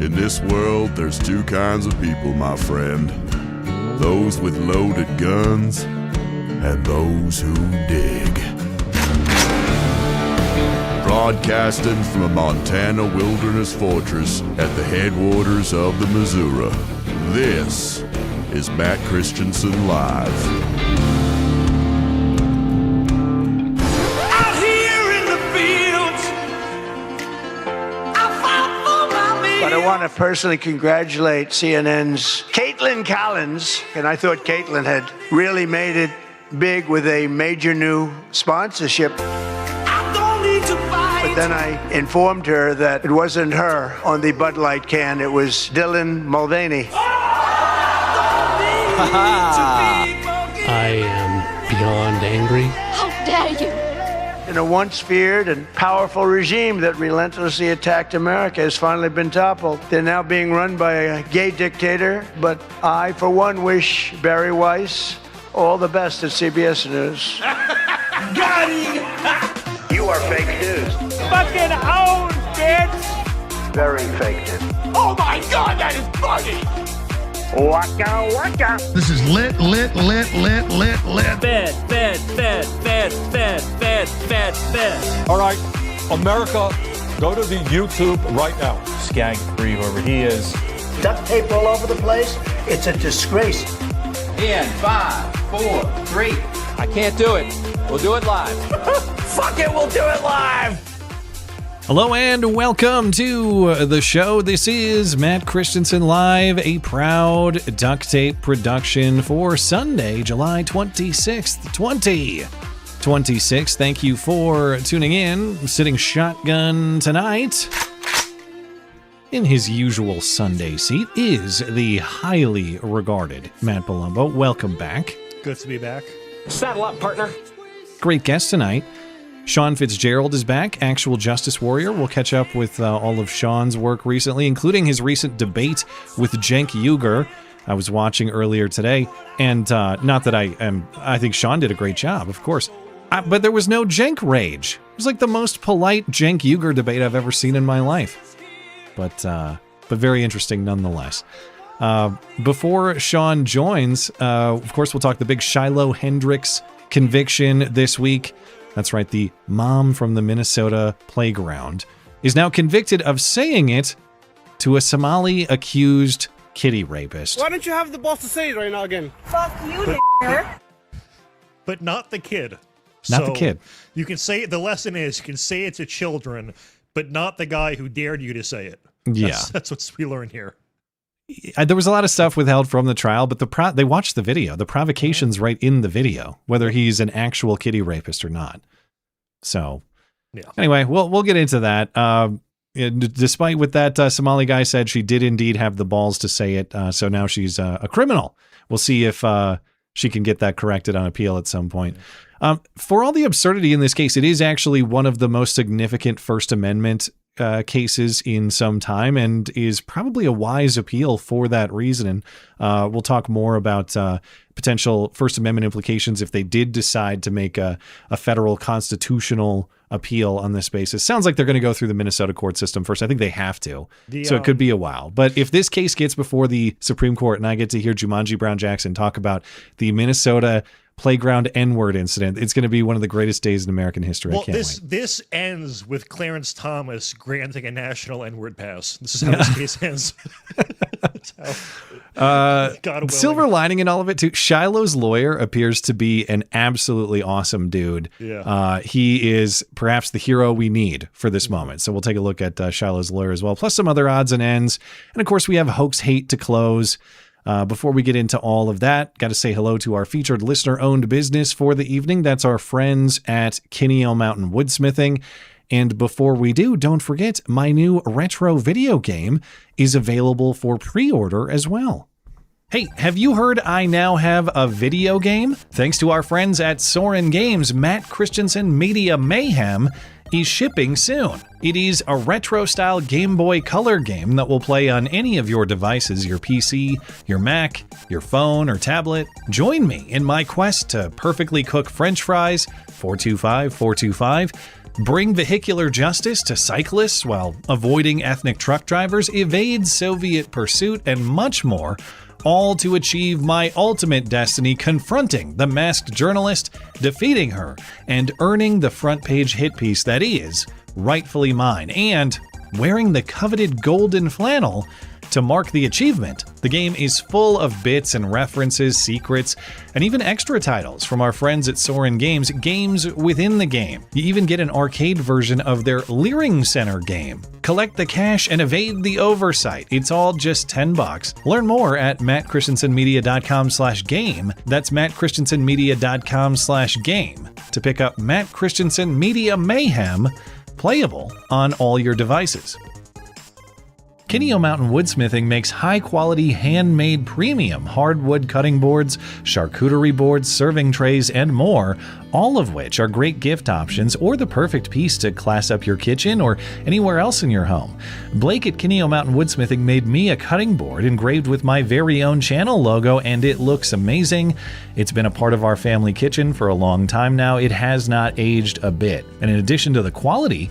In this world, there's two kinds of people, my friend. Those with loaded guns, and those who dig. Broadcasting from a Montana wilderness fortress at the headwaters of the Missouri, this is Matt Christiansen Live. But I want to personally congratulate CNN's Caitlin Collins, and I thought Caitlin had really made it big with a major new sponsorship. But then I informed her that it wasn't her on the Bud Light can, it was Dylan Mulvaney. I am beyond angry. How dare you! In a once feared and powerful regime that relentlessly attacked America has finally been toppled. They're now being run by a gay dictator, but I, for one, wish Barry Weiss all the best at CBS News. Got him! You are fake news. Fucking own, bitch! Very fake news. Oh my god, that is funny! Waka waka. This is lit. Fed. All right, America, go to the YouTube right now. Skag free, whoever he is. Duct tape all over the place. It's a disgrace. In 5, 4, 3. I can't do it. We'll do it live. Fuck it, we'll do it live! Hello and welcome to the show. This is Matt Christiansen Live, a proud duct tape production for Sunday, July 26th, 2026. Thank you for tuning in. I'm sitting shotgun tonight. In his usual Sunday seat is the highly regarded Matt Palumbo. Welcome back. Good to be back. Saddle up, partner. Great guest tonight. Sean Fitzgerald is back, actual justice warrior. We'll catch up with all of Sean's work recently, including his recent debate with Cenk Uygur. I was watching earlier today, and not that I think Sean did a great job, of course. But there was no Cenk rage. It was like the most polite Cenk Uygur debate I've ever seen in my life. But very interesting nonetheless. Before Sean joins, of course, we'll talk the big Shiloh Hendrix conviction this week. That's right, the mom from the Minnesota playground is now convicted of saying it to a Somali-accused kitty rapist. Why don't you have the balls to say it right now again? Fuck you, But not the kid. Not the kid. You can say it, the lesson is you can say it to children, but not the guy who dared you to say it. That's what we learn here. There was a lot of stuff withheld from the trial, but they watched the video. The provocation's right in the video, whether he's an actual kitty rapist or not. So, Anyway, we'll get into that. Despite what that Somali guy said, she did indeed have the balls to say it. So now she's a criminal. We'll see if she can get that corrected on appeal at some point. For all the absurdity in this case, it is actually one of the most significant First Amendment cases in some time, and is probably a wise appeal for that reason. And we'll talk more about potential First Amendment implications if they did decide to make a federal constitutional appeal on this basis. Sounds like they're going to go through the Minnesota court system first. I think they have to. So it could be a while. But if this case gets before the Supreme Court and I get to hear Jumanji Brown Jackson talk about the Minnesota playground N-word incident, it's going to be one of the greatest days in American history. I can't wait. This ends with Clarence Thomas granting a national N-word pass. This is how this case ends. Silver lining in all of it too, Shiloh's lawyer appears to be an absolutely awesome dude. Yeah. He is perhaps the hero we need for this moment. So we'll take a look at Shiloh's lawyer as well, plus some other odds and ends. And of course we have Hoax Hate to close. Before we get into all of that, got to say hello to our featured listener-owned business for the evening. That's our friends at Kinneal Mountain Woodsmithing. And before we do, don't forget, my new retro video game is available for pre-order as well. Hey, have you heard I now have a video game? Thanks to our friends at Soren Games, Matt Christiansen Media Mayhem is shipping soon. It is a retro-style Game Boy Color game that will play on any of your devices, your PC, your Mac, your phone, or tablet. Join me in my quest to perfectly cook French fries, 425, bring vehicular justice to cyclists while avoiding ethnic truck drivers, evade Soviet pursuit, and much more, all to achieve my ultimate destiny, confronting the masked journalist, defeating her, and earning the front page hit piece that is rightfully mine, and wearing the coveted golden flannel to mark the achievement. The game is full of bits and references, secrets, and even extra titles from our friends at Soren Games, games within the game. You even get an arcade version of their Leering Center game. Collect the cash and evade the oversight. It's all just $10. Learn more at mattchristiansenmedia.com/game. That's mattchristiansenmedia.com/game to pick up Matt Christiansen Media Mayhem, playable on all your devices. Kineo Mountain Woodsmithing makes high-quality, handmade premium hardwood cutting boards, charcuterie boards, serving trays, and more, all of which are great gift options or the perfect piece to class up your kitchen or anywhere else in your home. Blake at Kineo Mountain Woodsmithing made me a cutting board engraved with my very own channel logo, and it looks amazing. It's been a part of our family kitchen for a long time now. It has not aged a bit. And in addition to the quality,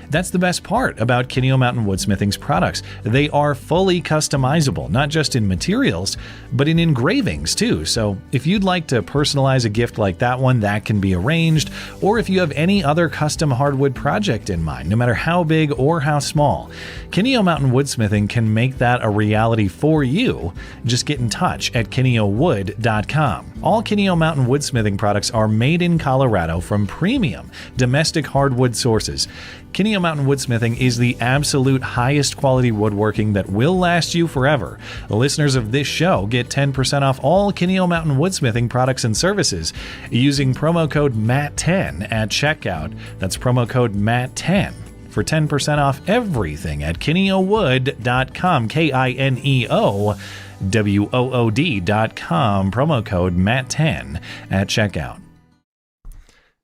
that's the best part about Kineo Mountain Woodsmithing's products. They are fully customizable, not just in materials, but in engravings too. So if you'd like to personalize a gift like that one, that can be arranged. Or if you have any other custom hardwood project in mind, no matter how big or how small, Kineo Mountain Woodsmithing can make that a reality for you. Just get in touch at kineowood.com. All Kineo Mountain Woodsmithing products are made in Colorado from premium domestic hardwood sources. Kineo Mountain Woodsmithing is the absolute highest quality woodworking that will last you forever. The listeners of this show get 10% off all Kineo Mountain Woodsmithing products and services using promo code MATT10 at checkout. That's promo code MATT10 for 10% off everything at kineowood.com, KINEOWOOD.com, promo code MATT10 at checkout.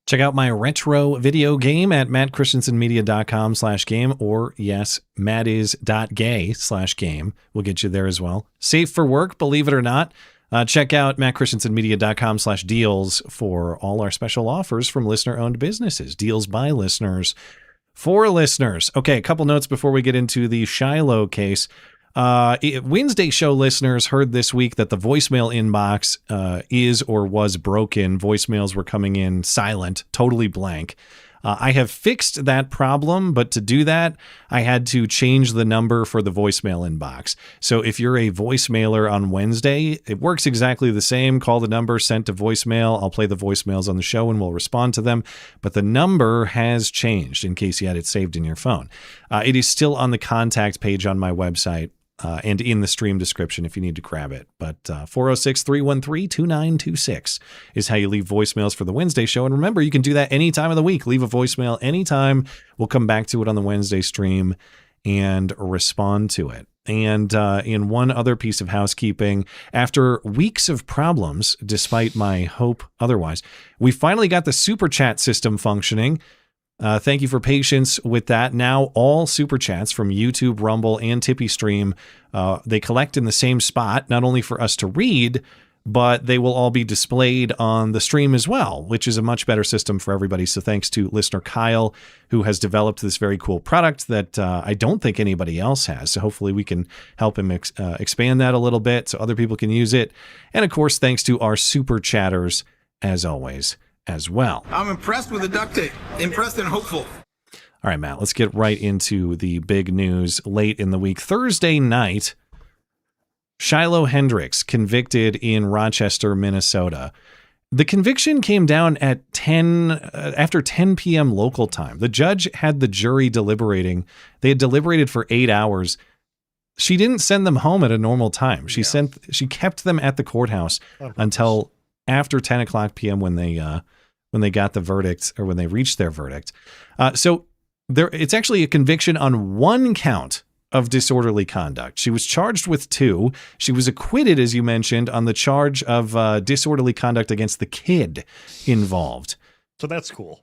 Check out my retro video game at mattchristiansenmedia.com/game, or yes, mattis.gay/game will get you there as well. Safe for work, believe it or not. Check out mattchristiansenmedia.com/deals for all our special offers from listener-owned businesses. Deals by listeners for listeners. Okay, a couple notes before we get into the Shiloh case. Wednesday show listeners heard this week that the voicemail inbox is or was broken. Voicemails were coming in silent, totally blank. I have fixed that problem, but to do that, I had to change the number for the voicemail inbox. So if you're a voicemailer on Wednesday, it works exactly the same. Call the number, sent to voicemail. I'll play the voicemails on the show and we'll respond to them. But the number has changed in case you had it saved in your phone. It is still on the contact page on my website. And in the stream description if you need to grab it. But 406-313-2926 is how you leave voicemails for the Wednesday show. And remember, you can do that any time of the week. Leave a voicemail anytime. We'll come back to it on the Wednesday stream and respond to it. And in one other piece of housekeeping, after weeks of problems, despite my hope otherwise, we finally got the Superchat system functioning. Thank you for patience with that. Now all Superchats from YouTube, Rumble, and Tippy Stream, they collect in the same spot, not only for us to read, but they will all be displayed on the stream as well, which is a much better system for everybody. So thanks to listener Kyle, who has developed this very cool product that I don't think anybody else has. So hopefully we can help him expand that a little bit so other people can use it. And of course, thanks to our Super Chatters, as always, as well. I'm impressed with the duct tape. Impressed and hopeful. All right, Matt, let's get right into the big news late in the week. Thursday night, Shiloh Hendrix convicted in Rochester, Minnesota. The conviction came down at after 10 p.m. local time. The judge had the jury deliberating. They had deliberated for 8 hours. She didn't send them home at a normal time. She kept them at the courthouse until after 10 o'clock p.m. when they got the verdict, or when they reached their verdict. So it's actually a conviction on one count of disorderly conduct. She was charged with 2. She was acquitted, as you mentioned, on the charge of disorderly conduct against the kid involved. So that's cool.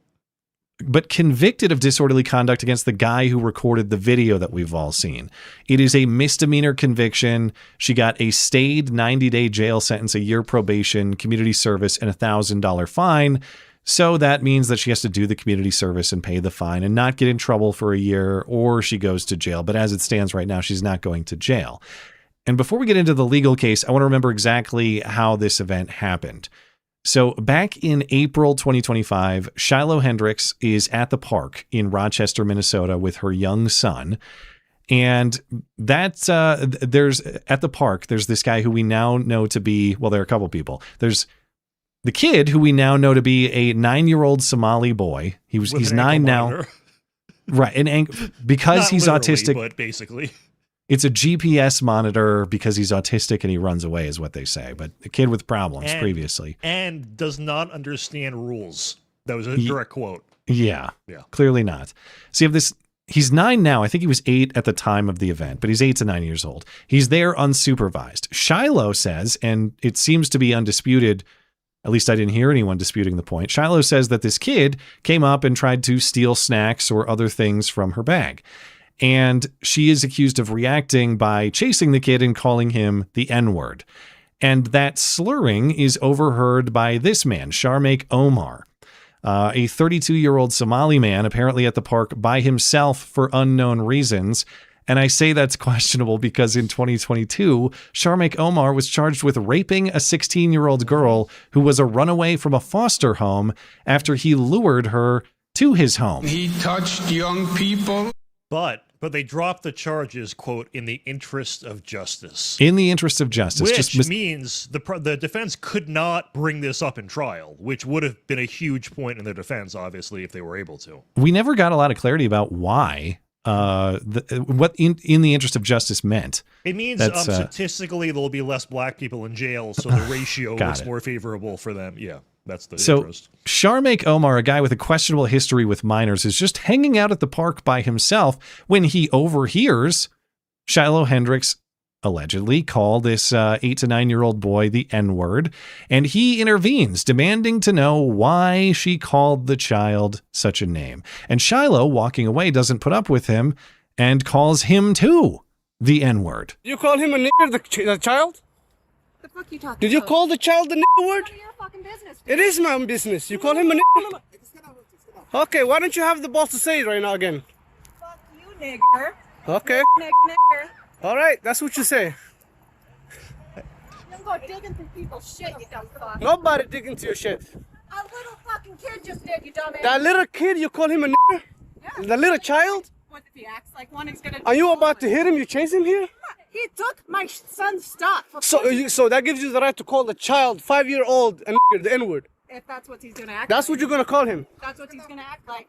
but convicted of disorderly conduct against the guy who recorded the video that we've all seen. It is a misdemeanor conviction. She got a stayed 90-day jail sentence, a year probation, community service, and $1,000 fine. So that means that she has to do the community service and pay the fine and not get in trouble for a year, or she goes to jail. But as it stands right now, she's not going to jail. And before we get into the legal case, I want to remember exactly how this event happened. So back in April 2025, Shiloh Hendrix is at the park in Rochester, Minnesota with her young son. And that's there's at the park, there's this guy who we now know to be, well, there are a couple people. There's the kid who we now know to be a 9-year-old Somali boy. He's 9 now. Right. And because Not he's autistic, but basically. It's a GPS monitor because he's autistic and he runs away is what they say. But a kid with problems previously. And does not understand rules. That was a direct quote. Yeah, clearly not. So you have this, he's 9 now. I think he was 8 at the time of the event, but he's 8 to 9 years old. He's there unsupervised. Shiloh says, and it seems to be undisputed, at least I didn't hear anyone disputing the point. Shiloh says that this kid came up and tried to steal snacks or other things from her bag. And she is accused of reacting by chasing the kid and calling him the N-word. And that slurring is overheard by this man, Sharmaik Omar, a 32-year-old Somali man, apparently at the park by himself for unknown reasons. And I say that's questionable because in 2022, Sharmaik Omar was charged with raping a 16-year-old girl who was a runaway from a foster home after he lured her to his home. He touched young people. But they dropped the charges, quote, in the interest of justice. In the interest of justice. Which means the defense could not bring this up in trial, which would have been a huge point in their defense, obviously, if they were able to. We never got a lot of clarity about why, what in the interest of justice meant. It means statistically there will be less black people in jail, so the ratio looks more favorable for them. Yeah. That's the interest. Sharmaik Omar, a guy with a questionable history with minors, is just hanging out at the park by himself when he overhears Shiloh Hendrix allegedly call this 8 to 9-year-old boy the N-word, and he intervenes, demanding to know why she called the child such a name. And Shiloh, walking away, doesn't put up with him and calls him too the N-word. You call him a nigger, the child? The fuck you talking Did you call the child the nigger word? None of your fucking business. It is my own business. You call him a nigger? Okay, why don't you have the balls to say it right now again? Fuck you, nigger. Okay. Nigger. All right, that's what you say. Don't go digging through people's shit, you dumb fuck. Nobody digging into your shit. A little fucking kid just did, you dumbass. That little kid, you call him a nigger? Yeah. The little child? What if he acts like one, he's gonna... Are you about to hit him? You chase him here? He took my son's stuff. So that gives you the right to call the child, 5-year-old, a nigger, the N-word. If that's what he's gonna act That's like. what you're gonna call him. That's what he's gonna act like.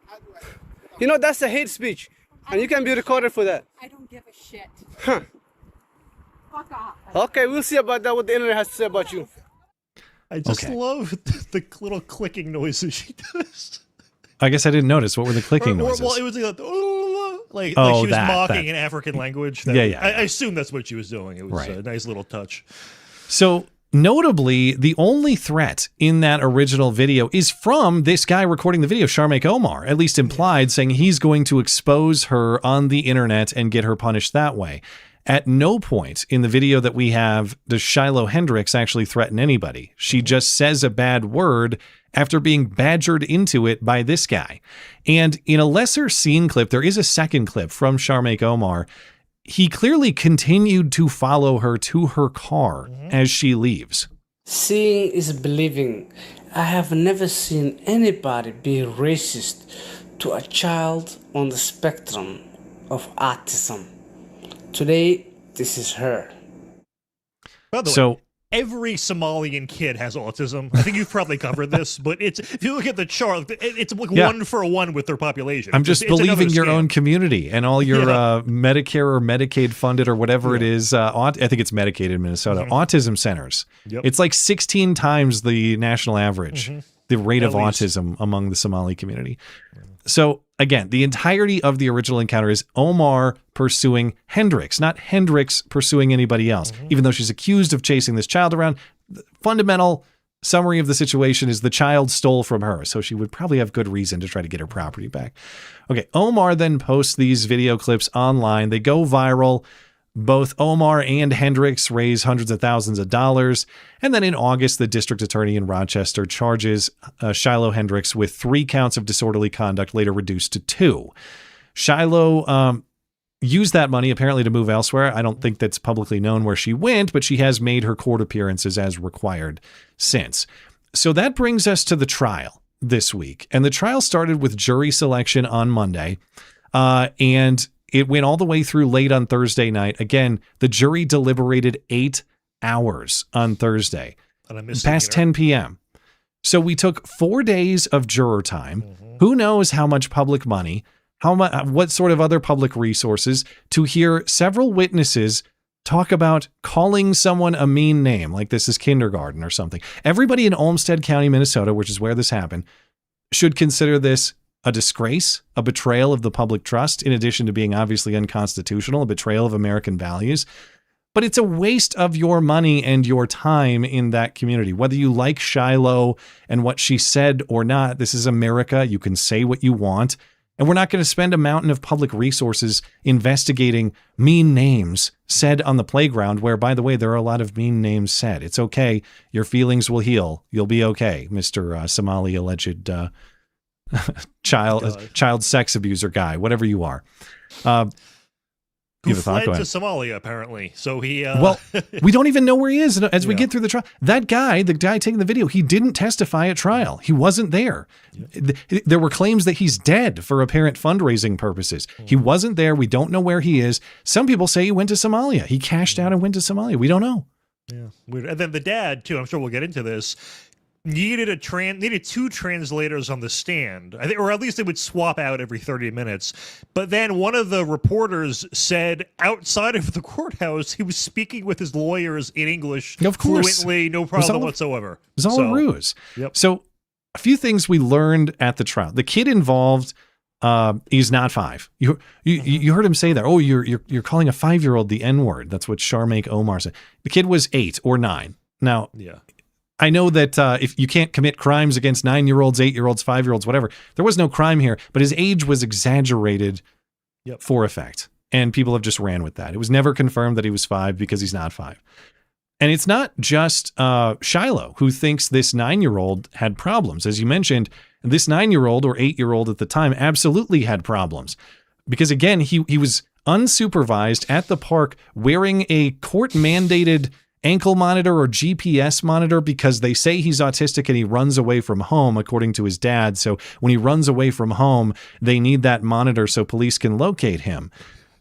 You know, that's a hate speech. And you can be recorded for that. I don't give a shit. Huh. Fuck off. Okay, we'll see about that, what the internet has to say about you. I just love the little clicking noises she does. I guess I didn't notice. What were the clicking noises? Well, it was like she was mocking an African language. I assume that's what she was doing. It was a nice little touch. So notably, the only threat in that original video is from this guy recording the video, Sharmaik Omar, at least implied, saying he's going to expose her on the internet and get her punished that way. At no point in the video that we have does Shiloh Hendrix actually threaten anybody. She just says a bad word after being badgered into it by this guy. And in a lesser seen clip, there is a second clip from Sharmaik Omar. He clearly continued to follow her to her car as she leaves. Seeing is believing. I have never seen anybody be racist to a child on the spectrum of autism. Today, this is her. By the way, every Somalian kid has autism. I think you've probably covered this, but if you look at the chart, it's like 1-for-1 with their population. I'm just believing your own community and all your Medicare or Medicaid funded or whatever it is. I think it's Medicaid in Minnesota. Autism centers. Yep. It's like 16 times the national average, the rate of autism among the Somali community. So again, the entirety of the original encounter is Omar pursuing Hendrix, not Hendrix pursuing anybody else, even though she's accused of chasing this child around. Fundamental summary of the situation is the child stole from her, so she would probably have good reason to try to get her property back. Okay, Omar then posts these video clips online. They go viral. Both Omar and Hendrix raise hundreds of thousands of dollars. And then in August, the district attorney in Rochester charges Shiloh Hendrix with 3 counts of disorderly conduct, later reduced to 2. Shiloh used that money apparently to move elsewhere. I don't think that's publicly known where she went, but she has made her court appearances as required since. So that brings us to the trial this week. And the trial started with jury selection on Monday. And it went all the way through late on Thursday night. Again, the jury deliberated 8 hours on Thursday, past 10 p.m. So we took 4 days of juror time. Who knows how much public money, what sort of other public resources, to hear several witnesses talk about calling someone a mean name, like this is kindergarten or something. Everybody in Olmsted County, Minnesota, which is where this happened, should consider this a disgrace, a betrayal of the public trust, in addition to being obviously unconstitutional, a betrayal of American values. But it's a waste of your money and your time in that community. Whether you like Shiloh and what she said or not, this is America. You can say what you want. And we're not going to spend a mountain of public resources investigating mean names said on the playground, where, by the way, there are a lot of mean names said. It's okay. Your feelings will heal. You'll be okay, Mr. Somali alleged child sex abuser guy, whatever you are. Who fled to Somalia, apparently. So he... Well, we don't even know where he is as we get through the trial. That guy, the guy taking the video, he didn't testify at trial. He wasn't there. There were claims that he's dead for apparent fundraising purposes. He wasn't there. We don't know where he is. Some people say he went to Somalia. He cashed out and went to Somalia. We don't know. Yeah. Weird. And then the dad, too, I'm sure we'll get into this, needed 2 translators on the stand, I think, or at least they would swap out every 30 minutes. But then one of the reporters said outside of the courthouse he was speaking with his lawyers in English fluently, no problem whatsoever. It was all a ruse. Yep. So a few things we learned at the trial. The kid involved, he's not 5. You heard him say that. Oh, you're calling a 5-year-old the N-word. That's what Sharmaik Omar said. The kid was 8 or 9. Now, I know that if you can't commit crimes against 9-year-olds, 8-year-olds, 5-year-olds, whatever, there was no crime here, but his age was exaggerated for effect. And people have just ran with that. It was never confirmed that he was 5 because he's not 5. And it's not just Shiloh who thinks this 9-year-old had problems. As you mentioned, this 9-year-old or 8-year-old at the time absolutely had problems. Because again, he was unsupervised at the park wearing a court-mandated ankle monitor or GPS monitor because they say he's autistic and he runs away from home, according to his dad. So when he runs away from home, they need that monitor so police can locate him.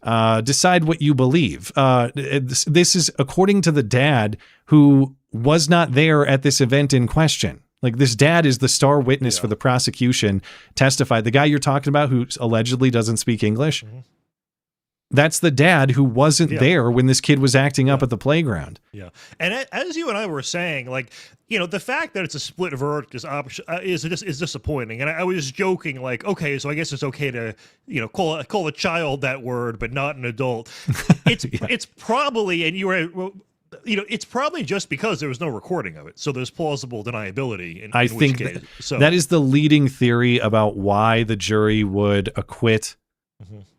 Decide what you believe. This is according to the dad, who was not there at this event in question. Like, this dad is the star witness for the prosecution, testified. The guy you're talking about who allegedly doesn't speak English, that's the dad who wasn't there when this kid was acting up at the playground. Yeah. And as you and I were saying, like, you know, the fact that it's a split verdict is disappointing. And I was joking, like, okay, so I guess it's okay to, you know, call a child that word, but not an adult. It's probably, and you were, you know, it's probably just because there was no recording of it. So there's plausible deniability. I think that is the leading theory about why the jury would acquit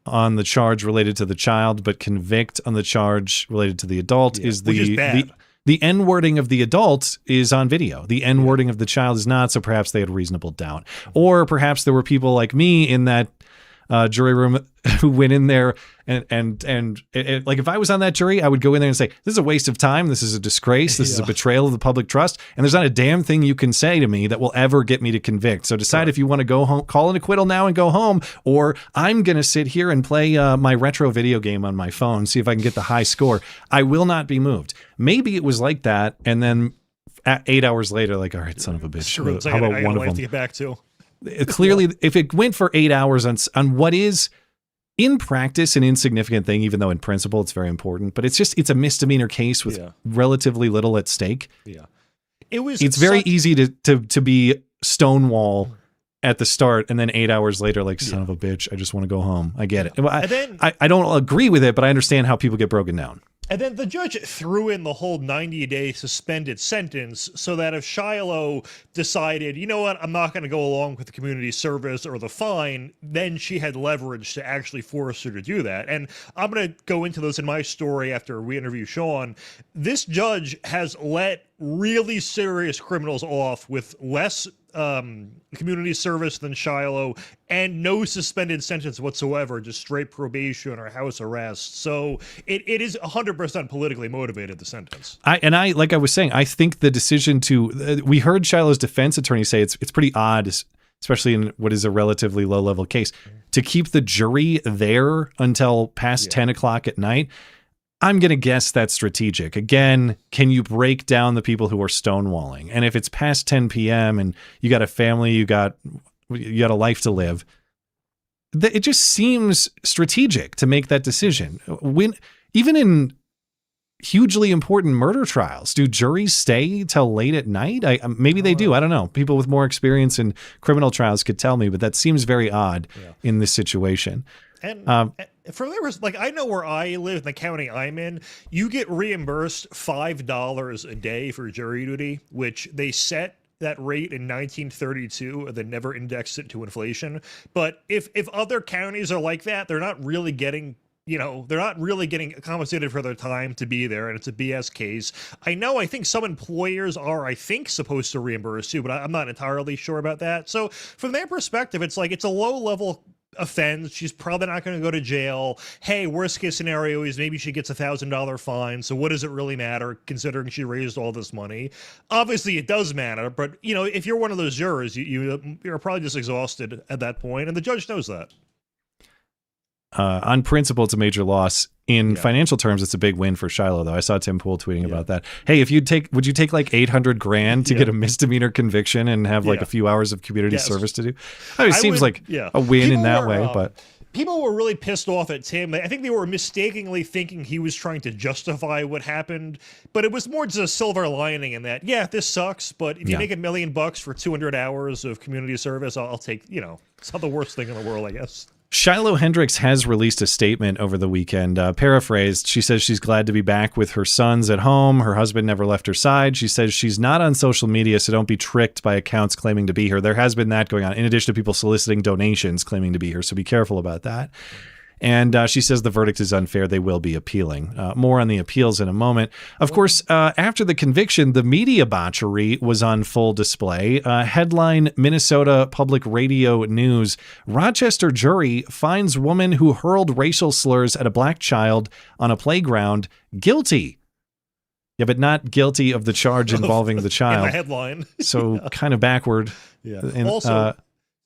on the charge related to the child, but convict on the charge related to the adult. Is the N-wording of the adult is on video. The N-wording of the child is not, so perhaps they had reasonable doubt. Or perhaps there were people like me in that jury room who went in there and like, if I was on that jury, I would go in there and say, this is a waste of time. This is a disgrace. This is a betrayal of the public trust. And there's not a damn thing you can say to me that will ever get me to convict. So decide if you want to go home, call an acquittal now and go home, or I'm going to sit here and play my retro video game on my phone, see if I can get the high score. I will not be moved. Maybe it was like that. And then 8 hours later, like, all right, son of a bitch. How about one of them? To get back to. Clearly, if it went for 8 hours on what is in practice an insignificant thing, even though in principle it's very important, but it's a misdemeanor case with relatively little at stake. Yeah, it's very easy to be Stonewall at the start, and then 8 hours later, like, son of a bitch, I just want to go home. I get it. I don't agree with it, but I understand how people get broken down. And then the judge threw in the whole 90-day suspended sentence so that if Shiloh decided, you know what, I'm not going to go along with the community service or the fine, then she had leverage to actually force her to do that. And I'm going to go into this in my story after we interview Sean. This judge has let really serious criminals off with less community service than Shiloh and no suspended sentence whatsoever, just straight probation or house arrest. So it is 100% politically motivated, the sentence. I like I was saying, I think the decision to we heard Shiloh's defense attorney say it's pretty odd, especially in what is a relatively low level case, to keep the jury there until past 10 o'clock at night. I'm going to guess that's strategic. Again, can you break down the people who are stonewalling? And if it's past 10 p.m. and you got a family, you got a life to live, it just seems strategic to make that decision. When even in hugely important murder trials, do juries stay till late at night? Maybe they do. I don't know. People with more experience in criminal trials could tell me, but that seems very odd in this situation. And from there, like, I know where I live in the county I'm in, you get reimbursed $5 a day for jury duty, which they set that rate in 1932 and then never indexed it to inflation. But if other counties are like that, they're not really getting compensated for their time to be there, and it's a BS case. I think some employers are, supposed to reimburse you, but I'm not entirely sure about that. So from their perspective, it's like, it's a low-level offense. She's probably not going to go to jail. Hey, worst case scenario is maybe she gets $1,000 fine. So what does it really matter considering she raised all this money? Obviously it does matter, but if you're one of those jurors, you're probably just exhausted at that point, and the judge knows that. On principle, it's a major loss. In financial terms, it's a big win for Shiloh, though. I saw Tim Pool tweeting about that. Hey, would you take like $800,000 to get a misdemeanor conviction and have like a few hours of community service to do? It seems like a win in that way, but people were really pissed off at Tim. I think they were mistakenly thinking he was trying to justify what happened, but it was more just a silver lining in that, this sucks, but if you make $1 million for 200 hours of community service, I'll take, it's not the worst thing in the world, I guess. Shiloh Hendrix has released a statement over the weekend. Paraphrased, she says she's glad to be back with her sons at home. Her husband never left her side. She says she's not on social media, so don't be tricked by accounts claiming to be her. There has been that going on, in addition to people soliciting donations claiming to be her, so be careful about that. And she says the verdict is unfair. They will be appealing. More on the appeals in a moment. Of course, after the conviction, the media botchery was on full display. Headline, Minnesota Public Radio News. Rochester jury finds woman who hurled racial slurs at a black child on a playground guilty. Yeah, but not guilty of the charge involving the child. In the headline. So kind of backward. Yeah. Also,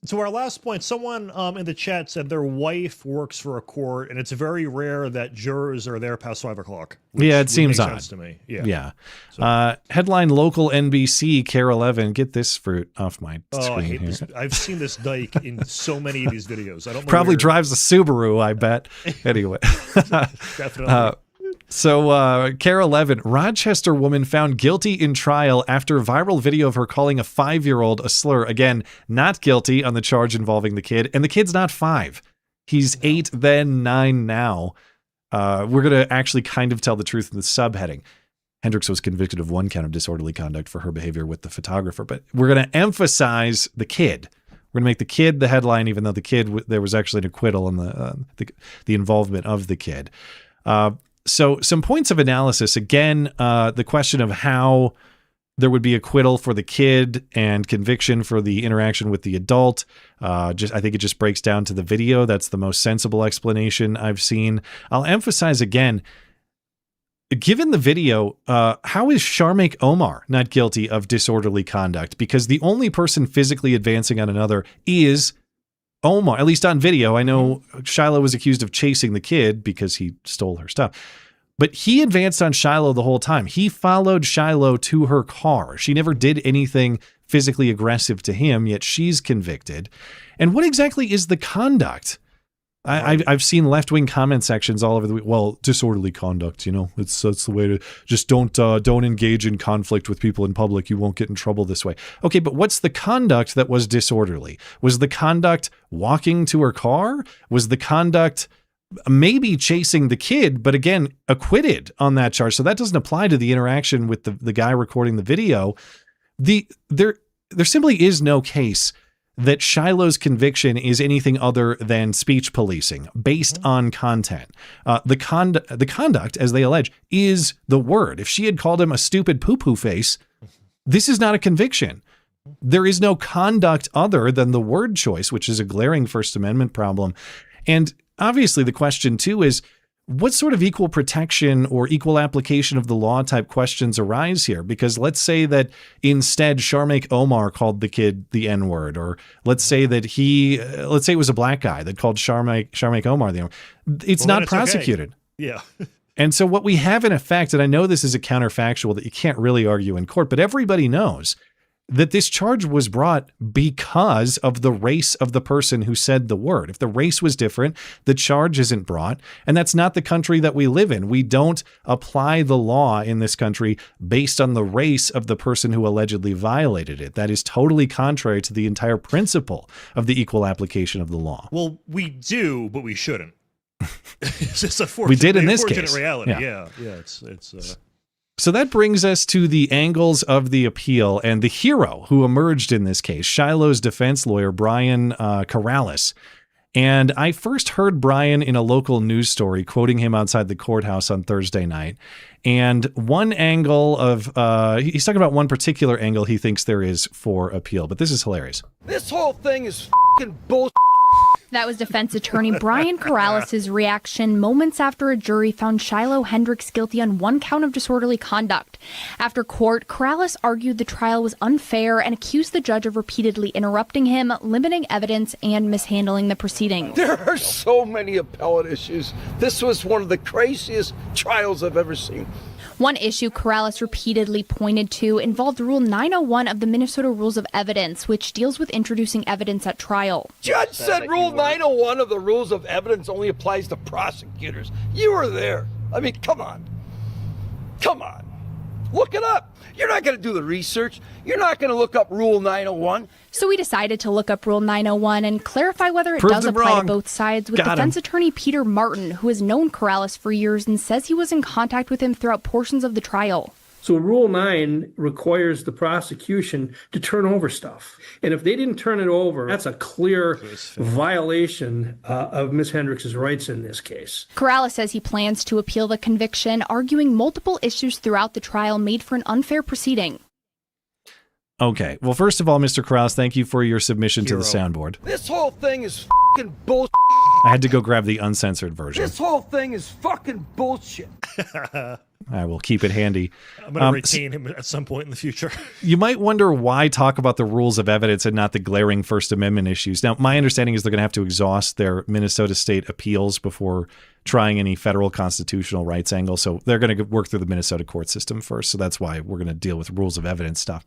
to our last point, someone in the chat said their wife works for a court, and it's very rare that jurors are there past 5 o'clock. Yeah, it seems odd to me. Yeah. So. Headline, local NBC, Care 11. Get this fruit off my screen. I hate here. this. I've seen this dyke in so many of these videos. I don't know. Probably drives a Subaru, I bet. Anyway. Definitely. So, Care 11, Rochester woman found guilty in trial after viral video of her calling a 5-year-old a slur. Again, not guilty on the charge involving the kid. And the kid's not 5. He's 8, then 9 now. We're going to actually kind of tell the truth in the subheading. Hendrix was convicted of 1 count of disorderly conduct for her behavior with the photographer. But we're going to emphasize the kid. We're going to make the kid the headline, even though the kid, there was actually an acquittal on the involvement of the kid. So some points of analysis. Again, the question of how there would be acquittal for the kid and conviction for the interaction with the adult. I think it just breaks down to the video. That's the most sensible explanation I've seen. I'll emphasize again, given the video, how is Sharmaik Omar not guilty of disorderly conduct? Because the only person physically advancing on another is Omar, at least on video. I know Shiloh was accused of chasing the kid because he stole her stuff, but he advanced on Shiloh the whole time. He followed Shiloh to her car. She never did anything physically aggressive to him, yet she's convicted. And what exactly is the conduct? I've seen left-wing comment sections all over the week. Well, disorderly conduct, that's the way to just don't engage in conflict with people in public. You won't get in trouble this way. Okay, but what's the conduct that was disorderly? Was the conduct walking to her car? Was the conduct maybe chasing the kid, but again, acquitted on that charge. So that doesn't apply to the interaction with the guy recording the video. There simply is no case that Shiloh's conviction is anything other than speech policing based on content. The conduct, as they allege, is the word. If she had called him a stupid poo-poo face, this is not a conviction. There is no conduct other than the word choice, which is a glaring First Amendment problem. And obviously the question too is, what sort of equal protection or equal application of the law type questions arise here? Because let's say that instead Sharmaik Omar called the kid the N-word, or let's say that let's say it was a black guy that called Sharmaik Omar the N-word. It's not prosecuted. Okay. Yeah. And so what we have in effect, and I know this is a counterfactual that you can't really argue in court, but everybody knows that this charge was brought because of the race of the person who said the word. If the race was different, the charge isn't brought. And that's not the country that we live in. We don't apply the law in this country based on the race of the person who allegedly violated it. That is totally contrary to the entire principle of the equal application of the law. Well, we do, but we shouldn't. It's just a we did in this case. Reality. Yeah. It's So that brings us to the angles of the appeal and the hero who emerged in this case, Shiloh's defense lawyer, Brian Corrales. And I first heard Brian in a local news story quoting him outside the courthouse on Thursday night. And one angle of, he's talking about one particular angle he thinks there is for appeal, but this is hilarious. This whole thing is fucking bullshit. That was defense attorney Brian Corrales' reaction moments after a jury found Shiloh Hendrix guilty on one count of disorderly conduct. After court, Corrales argued the trial was unfair and accused the judge of repeatedly interrupting him, limiting evidence, and mishandling the proceedings. There are so many appellate issues. This was one of the craziest trials I've ever seen. One issue Corrales repeatedly pointed to involved Rule 901 of the Minnesota Rules of Evidence, which deals with introducing evidence at trial. Judge said Rule 901 of the Rules of Evidence only applies to prosecutors. You were there. I mean, come on. Come on. Look it up. You're not going to do the research. You're not going to look up Rule 901. So we decided to look up Rule 901 and clarify whether it does apply to both sides with defense attorney Peter Martin, who has known Corrales for years and says he was in contact with him throughout portions of the trial. So Rule 9 requires the prosecution to turn over stuff. And if they didn't turn it over, that's a clear violation of Ms. Hendrix's rights in this case. Corrales says he plans to appeal the conviction, arguing multiple issues throughout the trial made for an unfair proceeding. Okay. Well, first of all, Mr. Corrales, thank you for your submission to the soundboard. This whole thing is fucking bullshit. I had to go grab the uncensored version. This whole thing is fucking bullshit. I will keep it handy. I'm going to retain him at some point in the future. You might wonder why talk about the rules of evidence and not the glaring First Amendment issues. Now, my understanding is they're going to have to exhaust their Minnesota state appeals before trying any federal constitutional rights angle. So they're going to work through the Minnesota court system first. So that's why we're going to deal with rules of evidence stuff.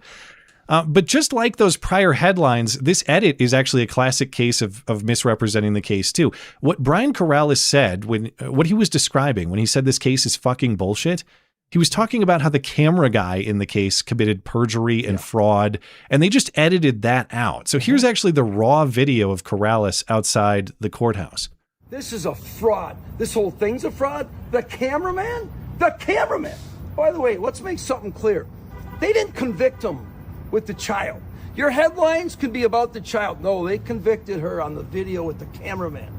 But just like those prior headlines, this edit is actually a classic case of misrepresenting the case too. What Brian Corrales said what he was describing when he said this case is fucking bullshit, he was talking about how the camera guy in the case committed perjury and fraud, and they just edited that out. So here's actually the raw video of Corrales outside the courthouse. This is a fraud. This whole thing's a fraud. The cameraman? The cameraman! By the way, let's make something clear. They didn't convict him with the child. Your headlines can be about the child. No, they convicted her on the video with the cameraman.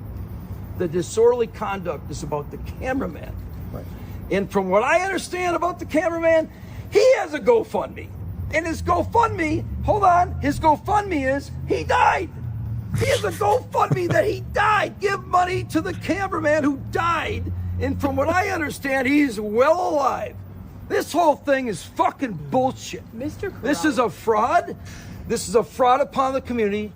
The disorderly conduct is about the cameraman. Right. And from what I understand about the cameraman, he has a GoFundMe. And his GoFundMe, his GoFundMe is he died. He has a GoFundMe that he died. Give money to the cameraman who died. And from what I understand, he's well alive. This whole thing is fucking bullshit. Mr. Corrales. This is a fraud. This is a fraud upon the community.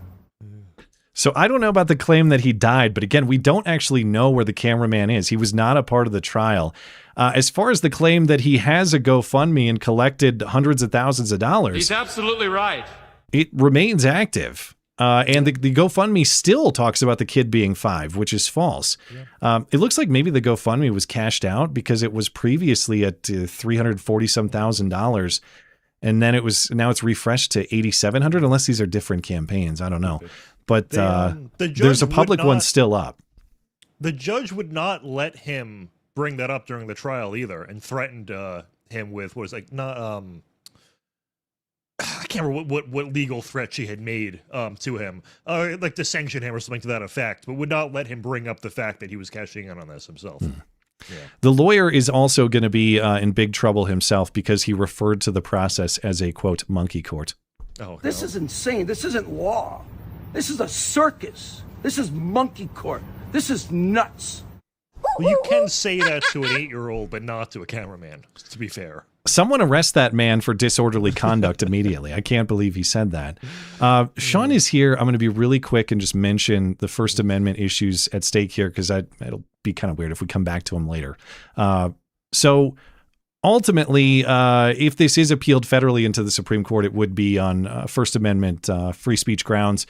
So I don't know about the claim that he died, but again, we don't actually know where the cameraman is. He was not a part of the trial. As far as the claim that he has a GoFundMe and collected hundreds of thousands of dollars. He's absolutely right. It remains active. And the GoFundMe still talks about the kid being 5, which is false. Yeah. It looks like maybe the GoFundMe was cashed out because it was previously at $340,000, and then now it's refreshed to $8,700. Unless these are different campaigns, I don't know. But there's a public one still up. the judge would not let him bring that up during the trial either, and threatened him with what was like not I can't remember what legal threat she had made to him, like to sanction him or something to that effect, but would not let him bring up the fact that he was cashing in on this himself. Yeah. The lawyer is also going to be in big trouble himself because he referred to the process as a, quote, monkey court. Oh, this is insane. This isn't law. This is a circus. This is monkey court. This is nuts. Well, you can say that to an 8-year-old, but not to a cameraman, to be fair. Someone arrest that man for disorderly conduct immediately. I can't believe he said that. Sean is here. I'm going to be really quick and just mention the First Amendment issues at stake here, because it'll be kind of weird if we come back to them later. So ultimately, if this is appealed federally into the Supreme Court, it would be on First Amendment free speech grounds.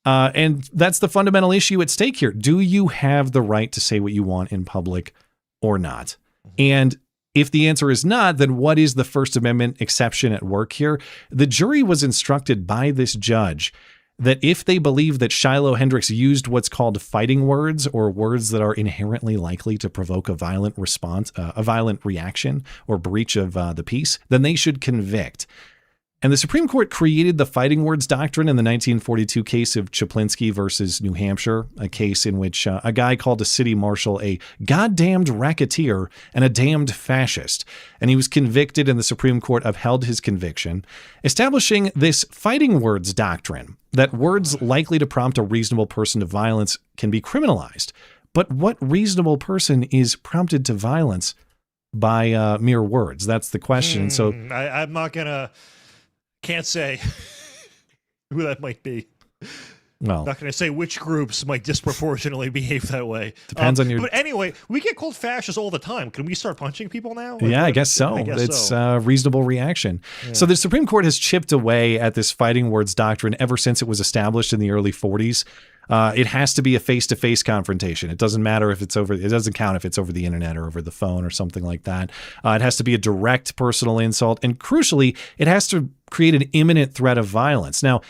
And that's the fundamental issue at stake here. Do you have the right to say what you want in public or not? And if the answer is not, then what is the First Amendment exception at work here? The jury was instructed by this judge that if they believe that Shiloh Hendrix used what's called fighting words, or words that are inherently likely to provoke a violent response, a violent reaction or breach of the peace, then they should convict. And the Supreme Court created the fighting words doctrine in the 1942 case of Chaplinsky versus New Hampshire, a case in which a guy called a city marshal a goddamned racketeer and a damned fascist. And he was convicted, and the Supreme Court upheld his conviction, establishing this fighting words doctrine, that words likely to prompt a reasonable person to violence can be criminalized. But what reasonable person is prompted to violence by mere words? That's the question. So I'm not going to... Can't say who that might be. Well, not going to say which groups might disproportionately behave that way. Depends on your... But anyway, we get called fascists all the time. Can we start punching people now? Yeah, I guess so. It's a reasonable reaction. Yeah. So the Supreme Court has chipped away at this fighting words doctrine ever since it was established in the early 40s. It has to be a face-to-face confrontation. It doesn't matter if it's over. It doesn't count if it's over the internet or over the phone or something like that. It has to be a direct personal insult, and crucially, it has to create an imminent threat of violence. Now,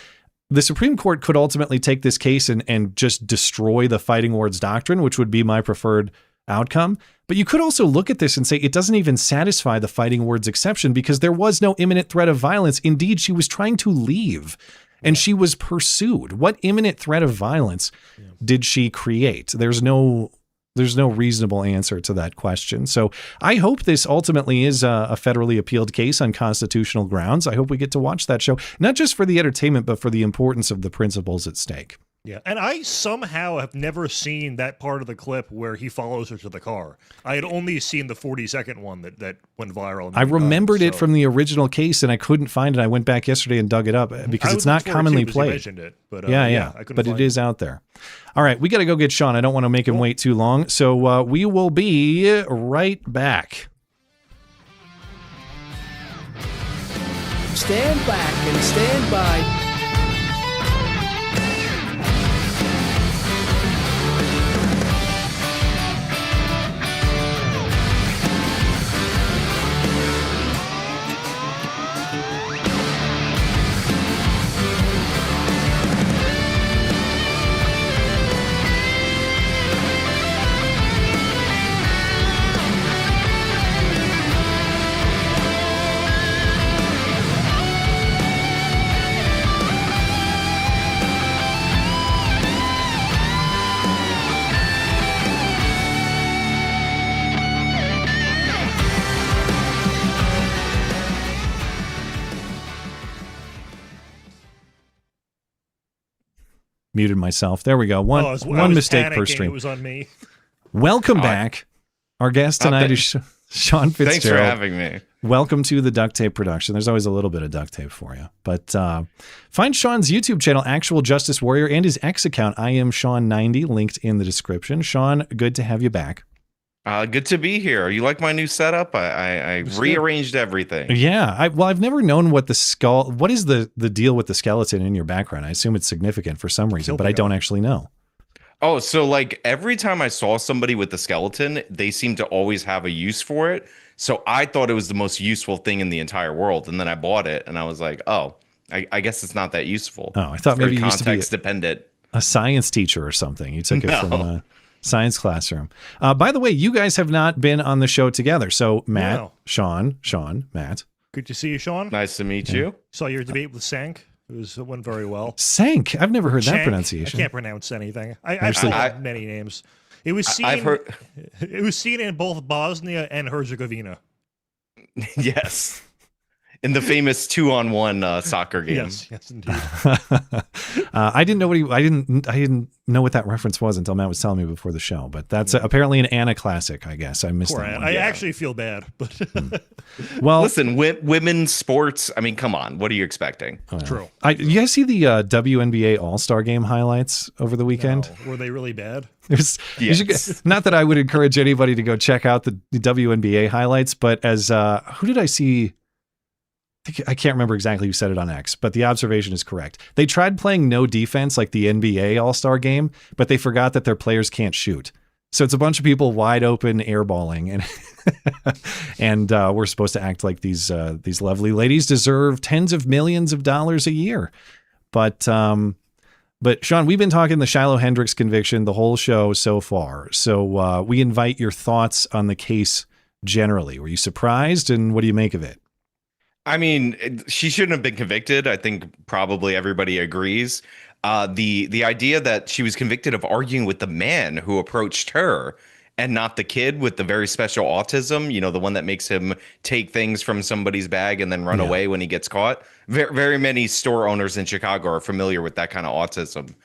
the Supreme Court could ultimately take this case and just destroy the fighting words doctrine, which would be my preferred outcome. But you could also look at this and say it doesn't even satisfy the fighting words exception, because there was no imminent threat of violence. Indeed, she was trying to leave. And she was pursued. What imminent threat of violence did she create? There's no reasonable answer to that question. So I hope this ultimately is a federally appealed case on constitutional grounds. I hope we get to watch that show, not just for the entertainment, but for the importance of the principles at stake. Yeah, and I somehow have never seen that part of the clip where he follows her to the car. I had only seen the 40-second one that went viral. I remembered it from the original case, and I couldn't find it. I went back yesterday and dug it up because it's not commonly played. You mentioned it, but yeah, but it is out there. All right, we got to go get Sean. I don't want to make him wait too long, so we will be right back. Stand back and stand by. Muted myself. There we go. One mistake per stream. It was on me. Welcome back. Our guest tonight is Sean Fitzgerald. Thanks for having me. Welcome to the Duct Tape production. There's always a little bit of duct tape for you. But find Sean's YouTube channel, Actual Justice Warrior, and his X account, I am Sean90, linked in the description. Sean, good to have you back. Good to be here. You like my new setup? I rearranged everything. Yeah. I've never known what what is the deal with the skeleton in your background? I assume it's significant for some reason, but I don't actually know. Oh, so like every time I saw somebody with the skeleton, they seem to always have a use for it. So I thought it was the most useful thing in the entire world. And then I bought it and I was like, oh, I guess it's not that useful. Oh, I thought maybe you used to be context dependent. A science teacher or something. You took it from... Science classroom. By the way, you guys have not been on the show together. So Matt, No. Sean, Matt. Good to see you, Sean. Nice to meet you. Saw your debate with Cenk. It went very well. Cenk. I've never heard that Cenk. pronunciation. I can't pronounce anything. I've called many names. It was seen. I've heard. It was seen in both Bosnia and Herzegovina. Yes. In the famous 2-on-1 soccer game. Yes, indeed. I didn't know I didn't know what that reference was until Matt was telling me before the show. But that's apparently an Anna classic, I guess. I missed Poor that Anna. one. I actually feel bad, but Well, listen, women's sports. I mean, come on. What are you expecting? True. You guys see the WNBA All-Star Game highlights over the weekend? Were they really bad? It was, you should, not that I would encourage anybody to go check out the WNBA highlights, but as who did I see? I can't remember exactly who said it on X, but the observation is correct. They tried playing no defense like the NBA All-Star Game, but they forgot that their players can't shoot. So it's a bunch of people wide open airballing, and we're supposed to act like these lovely ladies deserve tens of millions of dollars a year. But Sean, we've been talking the Shiloh Hendrix conviction the whole show so far. So we invite your thoughts on the case generally. Were you surprised, and what do you make of it? I mean, she shouldn't have been convicted. I think probably everybody agrees. The idea that she was convicted of arguing with the man who approached her and not the kid with the very special autism, you know, the one that makes him take things from somebody's bag and then run away when he gets caught. Very, very many store owners in Chicago are familiar with that kind of autism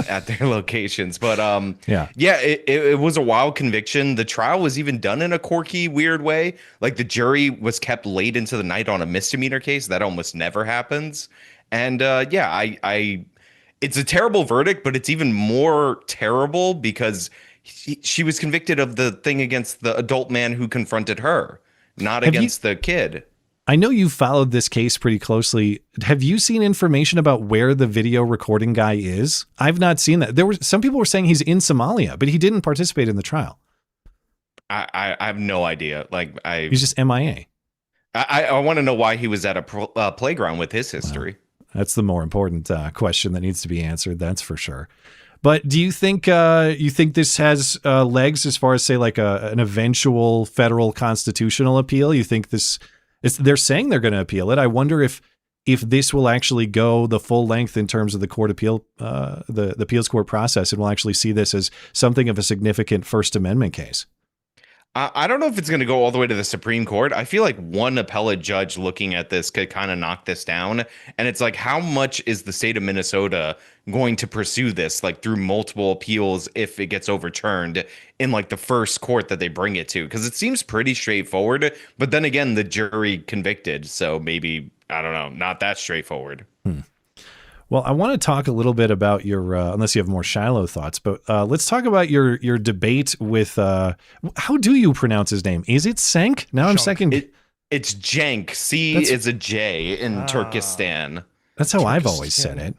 at their locations. But it was a wild conviction. The trial was even done in a quirky, weird way. Like the jury was kept late into the night on a misdemeanor case. That almost never happens. And it's a terrible verdict, but it's even more terrible because she was convicted of the thing against the adult man who confronted her, not against the kid. I know you followed this case pretty closely. Have you seen information about where the video recording guy is? I've not seen that. There were some people were saying he's in Somalia, but he didn't participate in the trial. I have no idea. He's just MIA. I want to know why he was at a playground with his history. Well, that's the more important question that needs to be answered. That's for sure. But do you think this has legs as far as, say, like an eventual federal constitutional appeal? You think they're saying they're going to appeal it. I wonder if this will actually go the full length in terms of the court appeal, the appeals court process, and we'll actually see this as something of a significant First Amendment case. I don't know if it's going to go all the way to the Supreme Court. I feel like one appellate judge looking at this could kind of knock this down. And it's like, how much is the state of Minnesota going to pursue this, like through multiple appeals if it gets overturned in like the first court that they bring it to? Because it seems pretty straightforward. But then again, the jury convicted. So maybe, I don't know, not that straightforward. Well, I want to talk a little bit about your, unless you have more Shiloh thoughts, but let's talk about your debate with, how do you pronounce his name? Is it Cenk? Now I'm second. It's Cenk. C is a J in Turkestan. That's how I've always said it.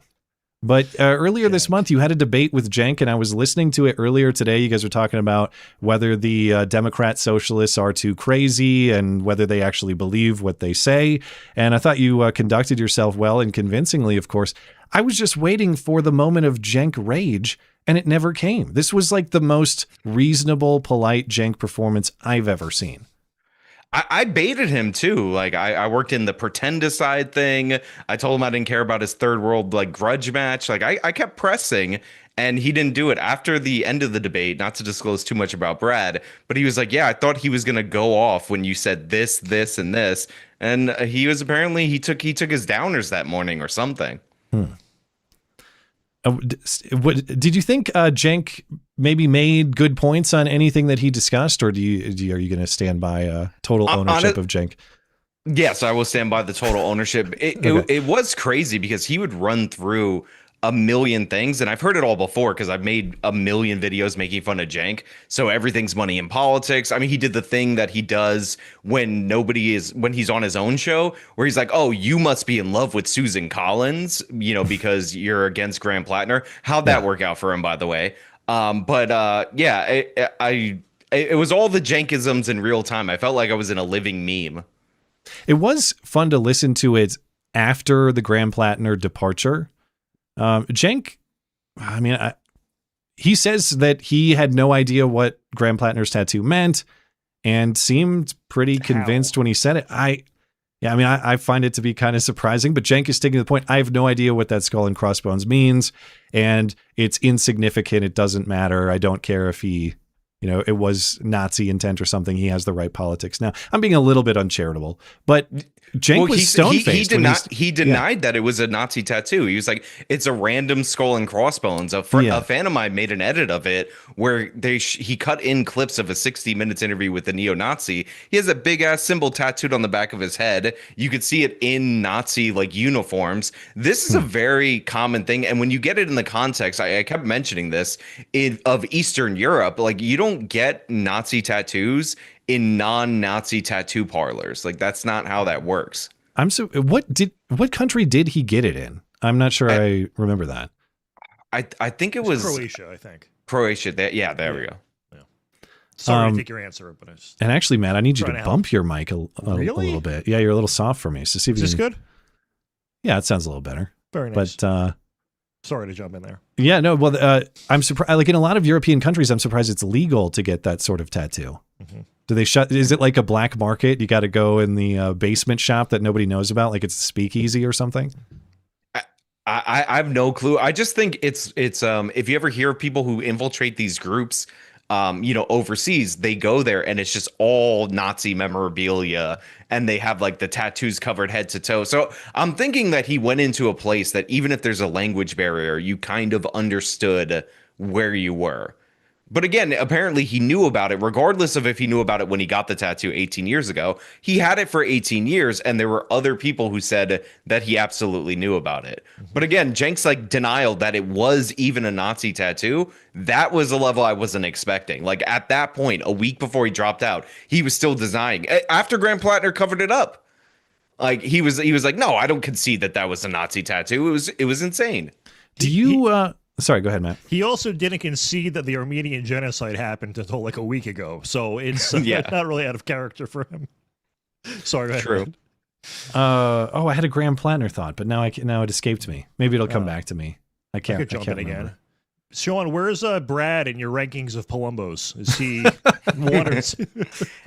But earlier this month, you had a debate with Cenk, and I was listening to it earlier today. You guys were talking about whether the Democrat socialists are too crazy and whether they actually believe what they say. And I thought you conducted yourself well and convincingly, of course. I was just waiting for the moment of Cenk rage, and it never came. This was like the most reasonable, polite Cenk performance I've ever seen. I baited him too. Like I worked in the pretend-decide thing. I told him I didn't care about his third world like grudge match. Like I kept pressing, and he didn't do it. After the end of the debate, not to disclose too much about Brad, but he was like, yeah, I thought he was gonna go off when you said this, this, and this. And he was apparently he took his downers that morning or something. Did you think Cenk maybe made good points on anything that he discussed, or are you going to stand by total ownership of Cenk? Yes, I will stand by the total ownership. It was crazy because he would run through a million things, and I've heard it all before because I've made a million videos making fun of Cenk. So everything's money in politics. I mean, he did the thing that he does when he's on his own show, where he's like, "Oh, you must be in love with Susan Collins, you know, because you're against Graham Plattner." How'd that work out for him, by the way? It was all the Cenkisms in real time. I felt like I was in a living meme. It was fun to listen to it after the Graham Plattner departure. Cenk, I mean, he says that he had no idea what Graham Plattner's tattoo meant and seemed pretty convinced when he said it. I find it to be kind of surprising, but Cenk is sticking to the point. I have no idea what that skull and crossbones means, and it's insignificant. It doesn't matter. I don't care if he, it was Nazi intent or something. He has the right politics. Now, I'm being a little bit uncharitable, but Cenk was stone-faced. He denied that it was a Nazi tattoo. He was like, it's a random skull and crossbones. A fan of mine made an edit of it where he cut in clips of a 60 Minutes interview with a neo-Nazi. He has a big-ass symbol tattooed on the back of his head. You could see it in Nazi uniforms. This is a very common thing. And when you get it in the context, I kept mentioning this, of Eastern Europe, you don't get Nazi tattoos in non-Nazi tattoo parlors. That's not how that works. What country did he get it in? I'm not sure I remember that. I think it was Croatia, I think. Croatia. There we go. Yeah. Sorry to take your answer, but and actually, Matt, I need you to bump your mic a little bit. Yeah, you're a little soft for me. So see if is this good? Yeah, it sounds a little better. Very nice. But sorry to jump in there. Yeah, no. Well, I'm surprised. In a lot of European countries, I'm surprised it's legal to get that sort of tattoo. Mm-hmm. Do they is it like a black market? You got to go in the basement shop that nobody knows about, like it's a speakeasy or something? I have no clue. I just think it's if you ever hear of people who infiltrate these groups, overseas, they go there and it's just all Nazi memorabilia and they have the tattoos covered head to toe. So I'm thinking that he went into a place that even if there's a language barrier, you kind of understood where you were. But again, apparently he knew about it, regardless of if he knew about it when he got the tattoo 18 years ago. He had it for 18 years, and there were other people who said that he absolutely knew about it. But again, Cenk's denial that it was even a Nazi tattoo, that was a level I wasn't expecting. At that point, a week before he dropped out, he was still denying. After Graham Plattner covered it up, he was like, no, I don't concede that was a Nazi tattoo. It was insane. Do you... Sorry, go ahead, Matt. He also didn't concede that the Armenian genocide happened until a week ago. So it's not really out of character for him. Sorry, go ahead. True. I had a Graham Plattner thought, but now it escaped me. Maybe it'll come back to me. I can't jump in remember. again. Sean, where's Brad in your rankings of Palumbos? Is he one or two?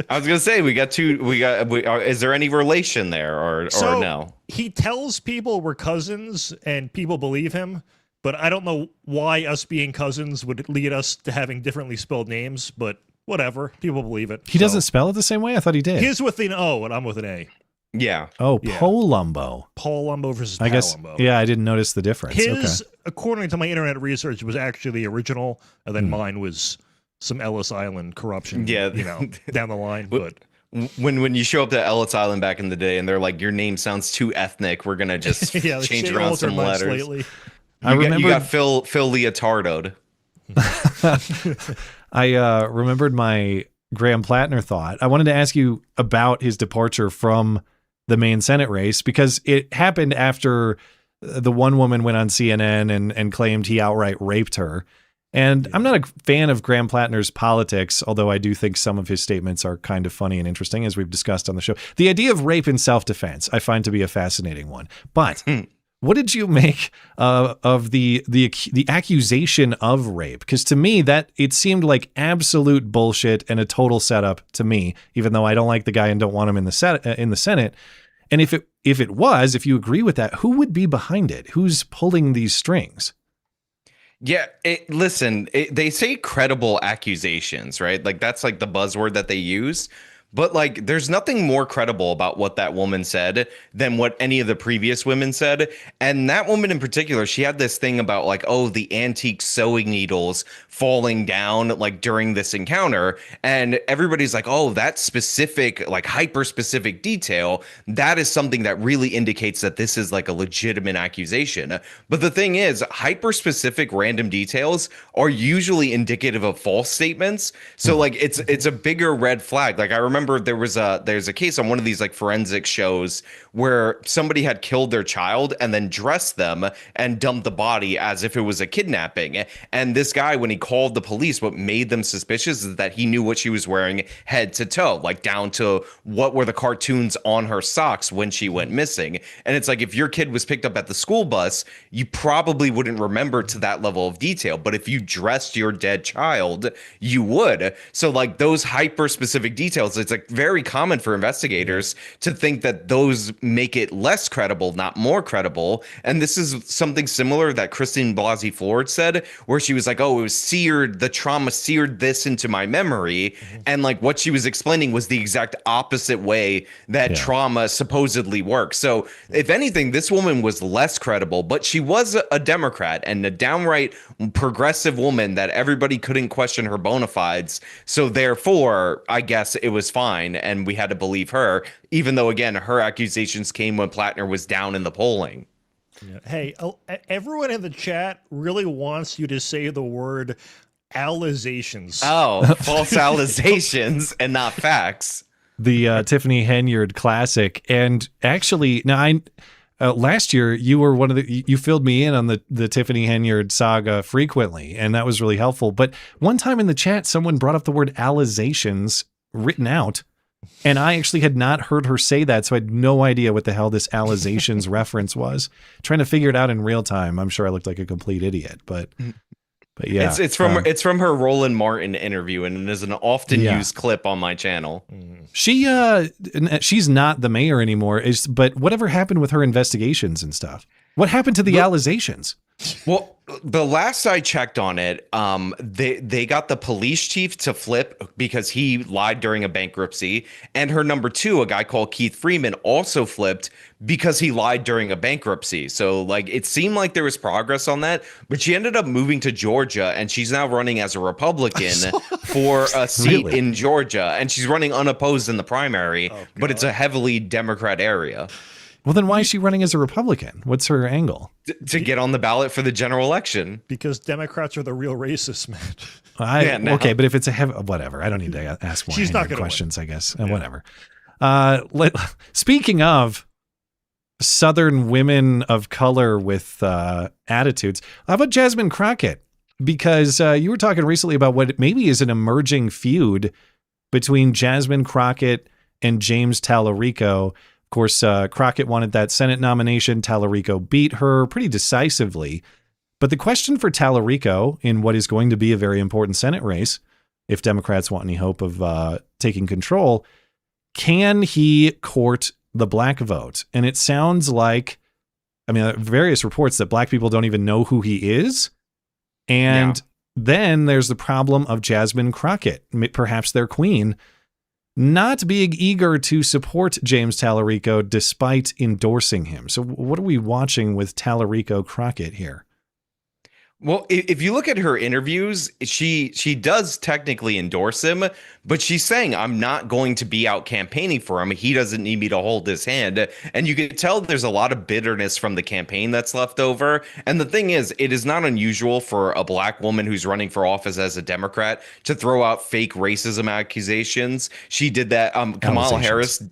I was gonna say we got two. Is there any relation there or no? He tells people we're cousins, and people believe him. But I don't know why us being cousins would lead us to having differently spelled names, but whatever. People believe it. He doesn't spell it the same way? I thought he did. He's with an O, and I'm with an A. Yeah. Oh, yeah. Palumbo. Palumbo versus Palumbo. I guess, I didn't notice the difference. His, according to my internet research, was actually the original, and then mine was some Ellis Island corruption, down the line. But when you show up to Ellis Island back in the day, and they're like, your name sounds too ethnic, we're going to just change around some letters. Lately. You got Phil Leotardo'd. I remembered my Graham Plattner thought. I wanted to ask you about his departure from the main Senate race because it happened after the one woman went on CNN and claimed he outright raped her. And I'm not a fan of Graham Plattner's politics, although I do think some of his statements are kind of funny and interesting, as we've discussed on the show. The idea of rape in self-defense I find to be a fascinating one. But what did you make of the accusation of rape? Because to me, that it seemed like absolute bullshit and a total setup to me, even though I don't like the guy and don't want him in the Senate. And if you agree with that, who would be behind it? Who's pulling these strings? Yeah, they say credible accusations, right? That's the buzzword that they use. But there's nothing more credible about what that woman said than what any of the previous women said. And that woman in particular, she had this thing about the antique sewing needles falling down during this encounter. And everybody's like, oh, that specific, hyper specific detail, that is something that really indicates that this is a legitimate accusation. But the thing is, hyper specific random details are usually indicative of false statements. So it's a bigger red flag. I remember remember there's a case on one of these like forensic shows where somebody had killed their child and then dressed them and dumped the body as if it was a kidnapping. And this guy, when he called the police, what made them suspicious is that he knew what she was wearing head to toe, like down to what were the cartoons on her socks when she went missing. And it's like, if your kid was picked up at the school bus, you probably wouldn't remember to that level of detail. But if you dressed your dead child, you would. So like those hyper specific details, it's like very common for investigators to think that those make it less credible, not more credible. And this is something similar that Christine Blasey Ford said, where she was like, oh, it was seared, the trauma seared this into my memory. And like what she was explaining was the exact opposite way that trauma supposedly works. So if anything, this woman was less credible, but she was a Democrat and a downright progressive woman that everybody couldn't question her bona fides. So therefore, I guess it was fine. And we had to believe her, even though, again, her accusations came when Plattner was down in the polling. Yeah. Hey, everyone in the chat really wants you to say the word allegations. Oh, false allegations and not facts. The Tiffany Henyard classic. And actually, now last year you were one of you filled me in on the Tiffany Henyard saga frequently, and that was really helpful. But one time in the chat, someone brought up the word allegations written out, and I actually had not heard her say that, so I had no idea what the hell this allegations reference was. Trying to figure it out in real time. I'm sure I looked like a complete idiot, but yeah, it's from her Roland Martin interview, and it is an often used clip on my channel. She's not the mayor anymore. But whatever happened with her investigations and stuff? What happened to the allegations? Well, the last I checked on it, they got the police chief to flip because he lied during a bankruptcy, and her number two, a guy called Keith Freeman, also flipped because he lied during a bankruptcy. So like it seemed like there was progress on that, but she ended up moving to Georgia, and she's now running as a Republican for a seat in Georgia, and she's running unopposed in the primary, but it's a heavily Democrat area. Well, then why is she running as a Republican? What's her angle? To get on the ballot for the general election. Because Democrats are the real racists, man. Okay, but if it's whatever. I don't need to ask more She's not gonna questions, win. I guess. Whatever. Speaking of Southern women of color with attitudes, how about Jasmine Crockett? Because you were talking recently about what maybe is an emerging feud between Jasmine Crockett and James Talarico. Of course, Crockett wanted that Senate nomination. Talarico beat her pretty decisively. But the question for Talarico in what is going to be a very important Senate race, if Democrats want any hope of taking control, can he court the black vote? And it sounds like, various reports that black people don't even know who he is. And then there's the problem of Jasmine Crockett, perhaps their queen, not being eager to support James Talarico despite endorsing him. So what are we watching with Talarico Crockett here? Well, if you look at her interviews, she does technically endorse him, but she's saying, I'm not going to be out campaigning for him. He doesn't need me to hold his hand. And you can tell there's a lot of bitterness from the campaign that's left over. And the thing is, it is not unusual for a black woman who's running for office as a Democrat to throw out fake racism accusations. She did that. Kamala Harris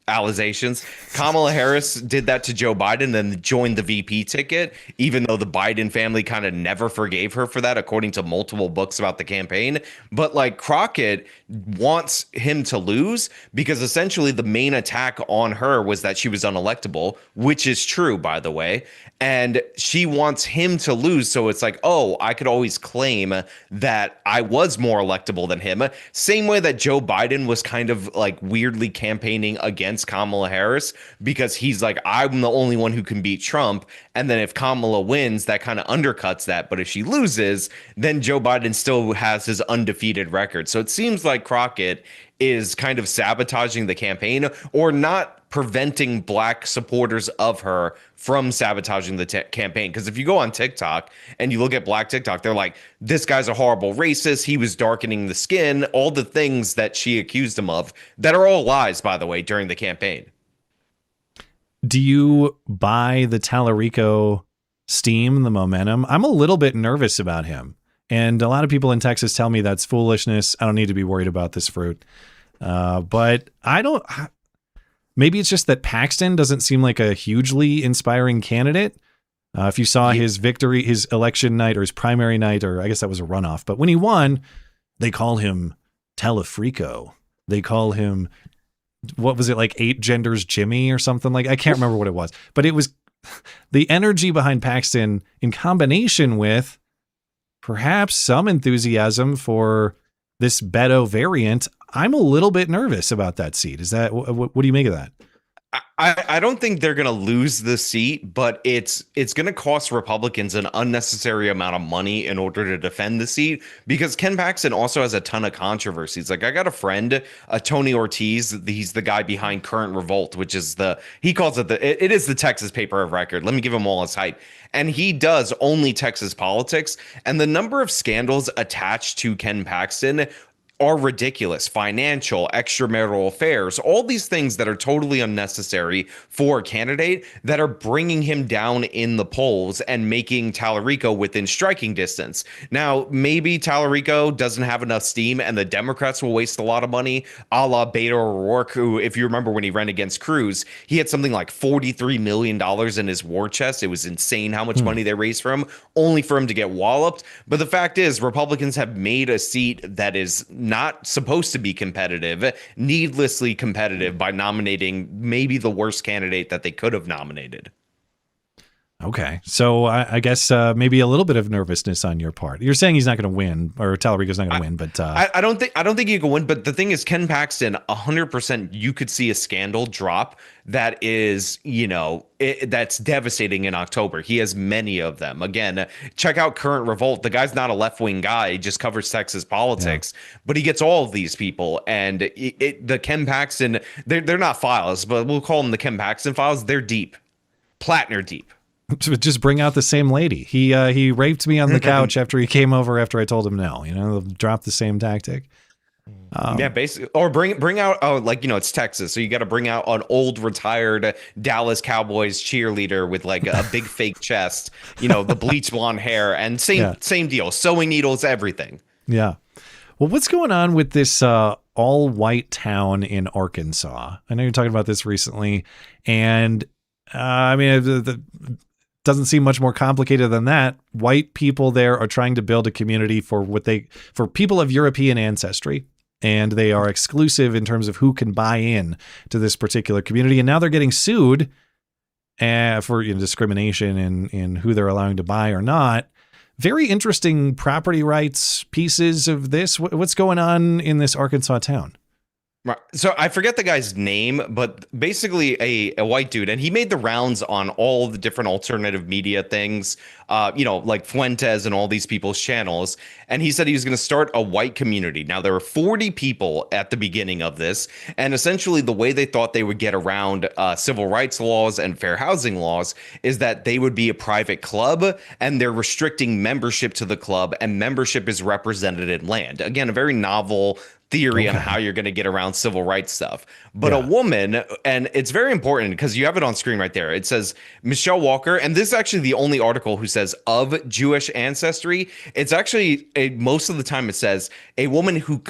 allegations. Kamala Harris did that to Joe Biden, then joined the VP ticket, even though the Biden family kind of never forgave her for that, according to multiple books about the campaign. But like Crockett wants him to lose because essentially the main attack on her was that she was unelectable, which is true, by the way. And she wants him to lose. So it's like, oh, I could always claim that I was more electable than him. Same way that Joe Biden was kind of like weirdly campaigning against Kamala Harris because he's like, I'm the only one who can beat Trump. And then if Kamala wins, that kind of undercuts that. But if she loses, then Joe Biden still has his undefeated record. So it seems like Crockett is kind of sabotaging the campaign or not preventing black supporters of her from sabotaging the campaign. Because if you go on TikTok and you look at black TikTok, they're like, this guy's a horrible racist. He was darkening the skin, all the things that she accused him of that are all lies, by the way, during the campaign. Do you buy the Talarico steam, the momentum? I'm a little bit nervous about him. And a lot of people in Texas tell me that's foolishness. I don't need to be worried about this fruit. But I don't. Maybe it's just that Paxton doesn't seem like a hugely inspiring candidate. If you saw his victory, his election night or his primary night, or I guess that was a runoff, but when he won, they call him Talarico. They call him, what was it, like 8 Genders Jimmy or something like, I can't remember what it was, but it was the energy behind Paxton in combination with perhaps some enthusiasm for this Beto variant. I'm a little bit nervous about that seat. Is that, what do you make of that? I don't think they're going to lose the seat, but it's going to cost Republicans an unnecessary amount of money in order to defend the seat, because Ken Paxton also has a ton of controversies. Like, I got a friend, Tony Ortiz. He's the guy behind Current Revolt, which is he calls it it is the Texas paper of record. Let me give him all his hype. And he does only Texas politics. And the number of scandals attached to Ken Paxton are ridiculous. Financial, extramarital affairs, all these things that are totally unnecessary for a candidate that are bringing him down in the polls and making Talarico within striking distance. Now, maybe Talarico doesn't have enough steam and the Democrats will waste a lot of money, a la Beto O'Rourke, who, if you remember when he ran against Cruz, he had something like $43 million in his war chest. It was insane how much money they raised for him, only for him to get walloped. But the fact is, Republicans have made a seat that is not supposed to be competitive, needlessly competitive, by nominating maybe the worst candidate that they could have nominated. Okay, so I guess maybe a little bit of nervousness on your part. You're saying he's not going to win, or Talarico's not going to win, but I don't think he can win. But the thing is, Ken Paxton, 100%, you could see a scandal drop that is, that's devastating in October. He has many of them. Again, check out Current Revolt. The guy's not a left-wing guy; he just covers Texas politics, but he gets all of these people. And the Ken Paxton, they're not files, but we'll call them the Ken Paxton files. They're deep, Plattner deep. Just bring out the same lady. He raped me on the couch after he came over after I told him no. They'll drop the same tactic. Yeah, basically, or bring out it's Texas, so you got to bring out an old retired Dallas Cowboys cheerleader with like a big fake chest, the bleach blonde hair, and same deal, sewing needles, everything. Yeah. Well, what's going on with this all white town in Arkansas? I know you're talking about this recently, and the doesn't seem much more complicated than that. White people there are trying to build a community for people of European ancestry, and they are exclusive in terms of who can buy in to this particular community. And now they're getting sued for discrimination in who they're allowing to buy or not. Very interesting property rights pieces of this. What's going on in this Arkansas town? Right. So I forget the guy's name, but basically a white dude, and he made the rounds on all the different alternative media things, like Fuentes and all these people's channels. And he said he was going to start a white community. Now, there were 40 people at the beginning of this, and essentially the way they thought they would get around civil rights laws and fair housing laws is that they would be a private club, and they're restricting membership to the club, and membership is represented in land. Again, a very novel theory on how you're going to get around civil rights stuff. But a woman, and it's very important because you have it on screen right there. It says Michelle Walker, and this is actually the only article who says of Jewish ancestry. It's actually most of the time it says a woman who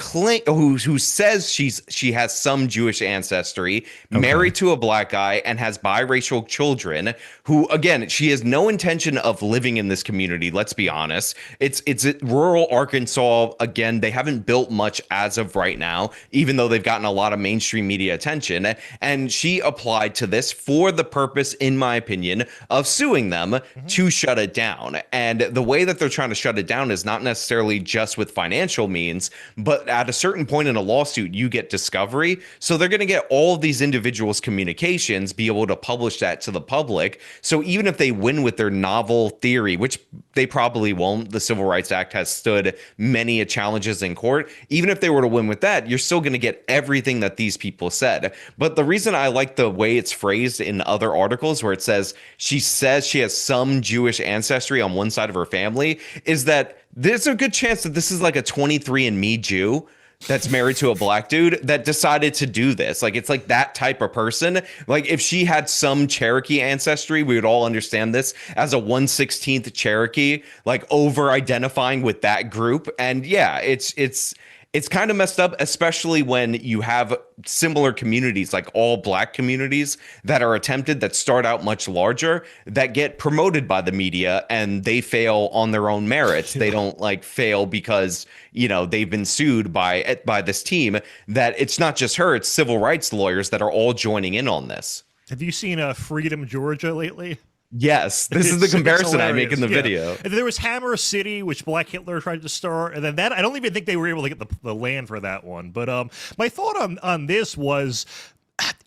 says she has some Jewish ancestry, married to a black guy, and has biracial children. Who, again, she has no intention of living in this community. Let's be honest. It's rural Arkansas. Again, they haven't built much as of right now, even though they've gotten a lot of mainstream media attention. And she applied to this for the purpose, in my opinion, of suing them to shut it down. And the way that they're trying to shut it down is not necessarily just with financial means, but at a certain point in a lawsuit, you get discovery. So they're going to get all of these individuals' communications, be able to publish that to the public. So even if they win with their novel theory, which they probably won't, the Civil Rights Act has stood many challenges in court. Even if they were to win with that, you're still going to get everything that these people said. But the reason I like the way it's phrased in other articles where it says she has some Jewish ancestry on one side of her family is that there's a good chance that this is like a 23andMe Jew that's married to a black dude that decided to do this. Like, it's like that type of person. Like, if she had some Cherokee ancestry, we would all understand this as a 1/16th Cherokee, like over identifying with that group. And yeah, it's it's kind of messed up, especially when you have similar communities, like all black communities that are attempted, that start out much larger, that get promoted by the media and they fail on their own merits. They don't like fail because, you know, they've been sued by this team. That it's not just her, it's civil rights lawyers that are all joining in on this. Have you seen Freedom, Georgia lately? Yes, this is the comparison I make in the video. And there was Hammer City, which Black Hitler tried to start, and then that I don't even think they were able to get the land for that one. But my thought on this was,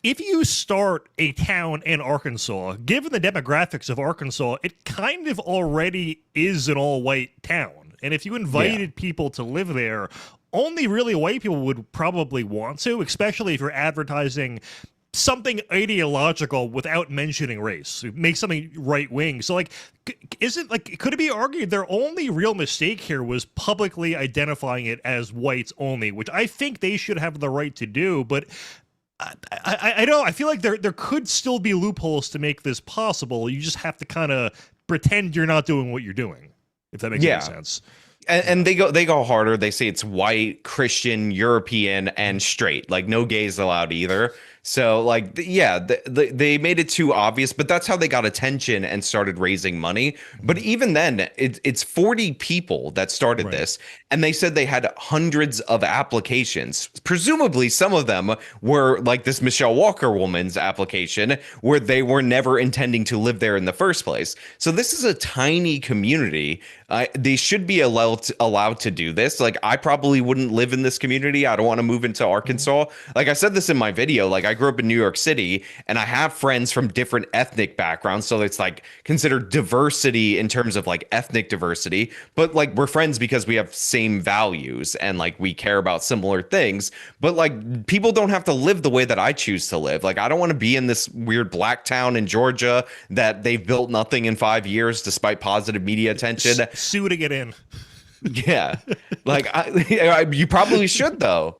if you start a town in Arkansas, given the demographics of Arkansas, it kind of already is an all-white town. And if you invited people to live there, only really white people would probably want to, especially if you're advertising something ideological without mentioning race. Make something right wing. So like, could it be argued their only real mistake here was publicly identifying it as whites only, which I think they should have the right to do, but I don't. I feel like there could still be loopholes to make this possible. You just have to kind of pretend you're not doing what you're doing, if that makes any sense. And they go harder. They say it's white, Christian, European, and straight. Like no gays allowed either. So like, they made it too obvious, but that's how they got attention and started raising money. But even then, it's 40 people that started this, and they said they had hundreds of applications. Presumably, some of them were like this Michelle Walker woman's application, where they were never intending to live there in the first place. So this is a tiny community. They should be allowed to do this. Like, I probably wouldn't live in this community. I don't want to move into Arkansas. Like I said this in my video, like I grew up in New York City and I have friends from different ethnic backgrounds. So it's like considered diversity in terms of like ethnic diversity, but like we're friends because we have same values and like we care about similar things. But like people don't have to live the way that I choose to live. Like I don't want to be in this weird black town in Georgia that they've built nothing in 5 years despite positive media attention. Sue to get in. Yeah, like you probably should though.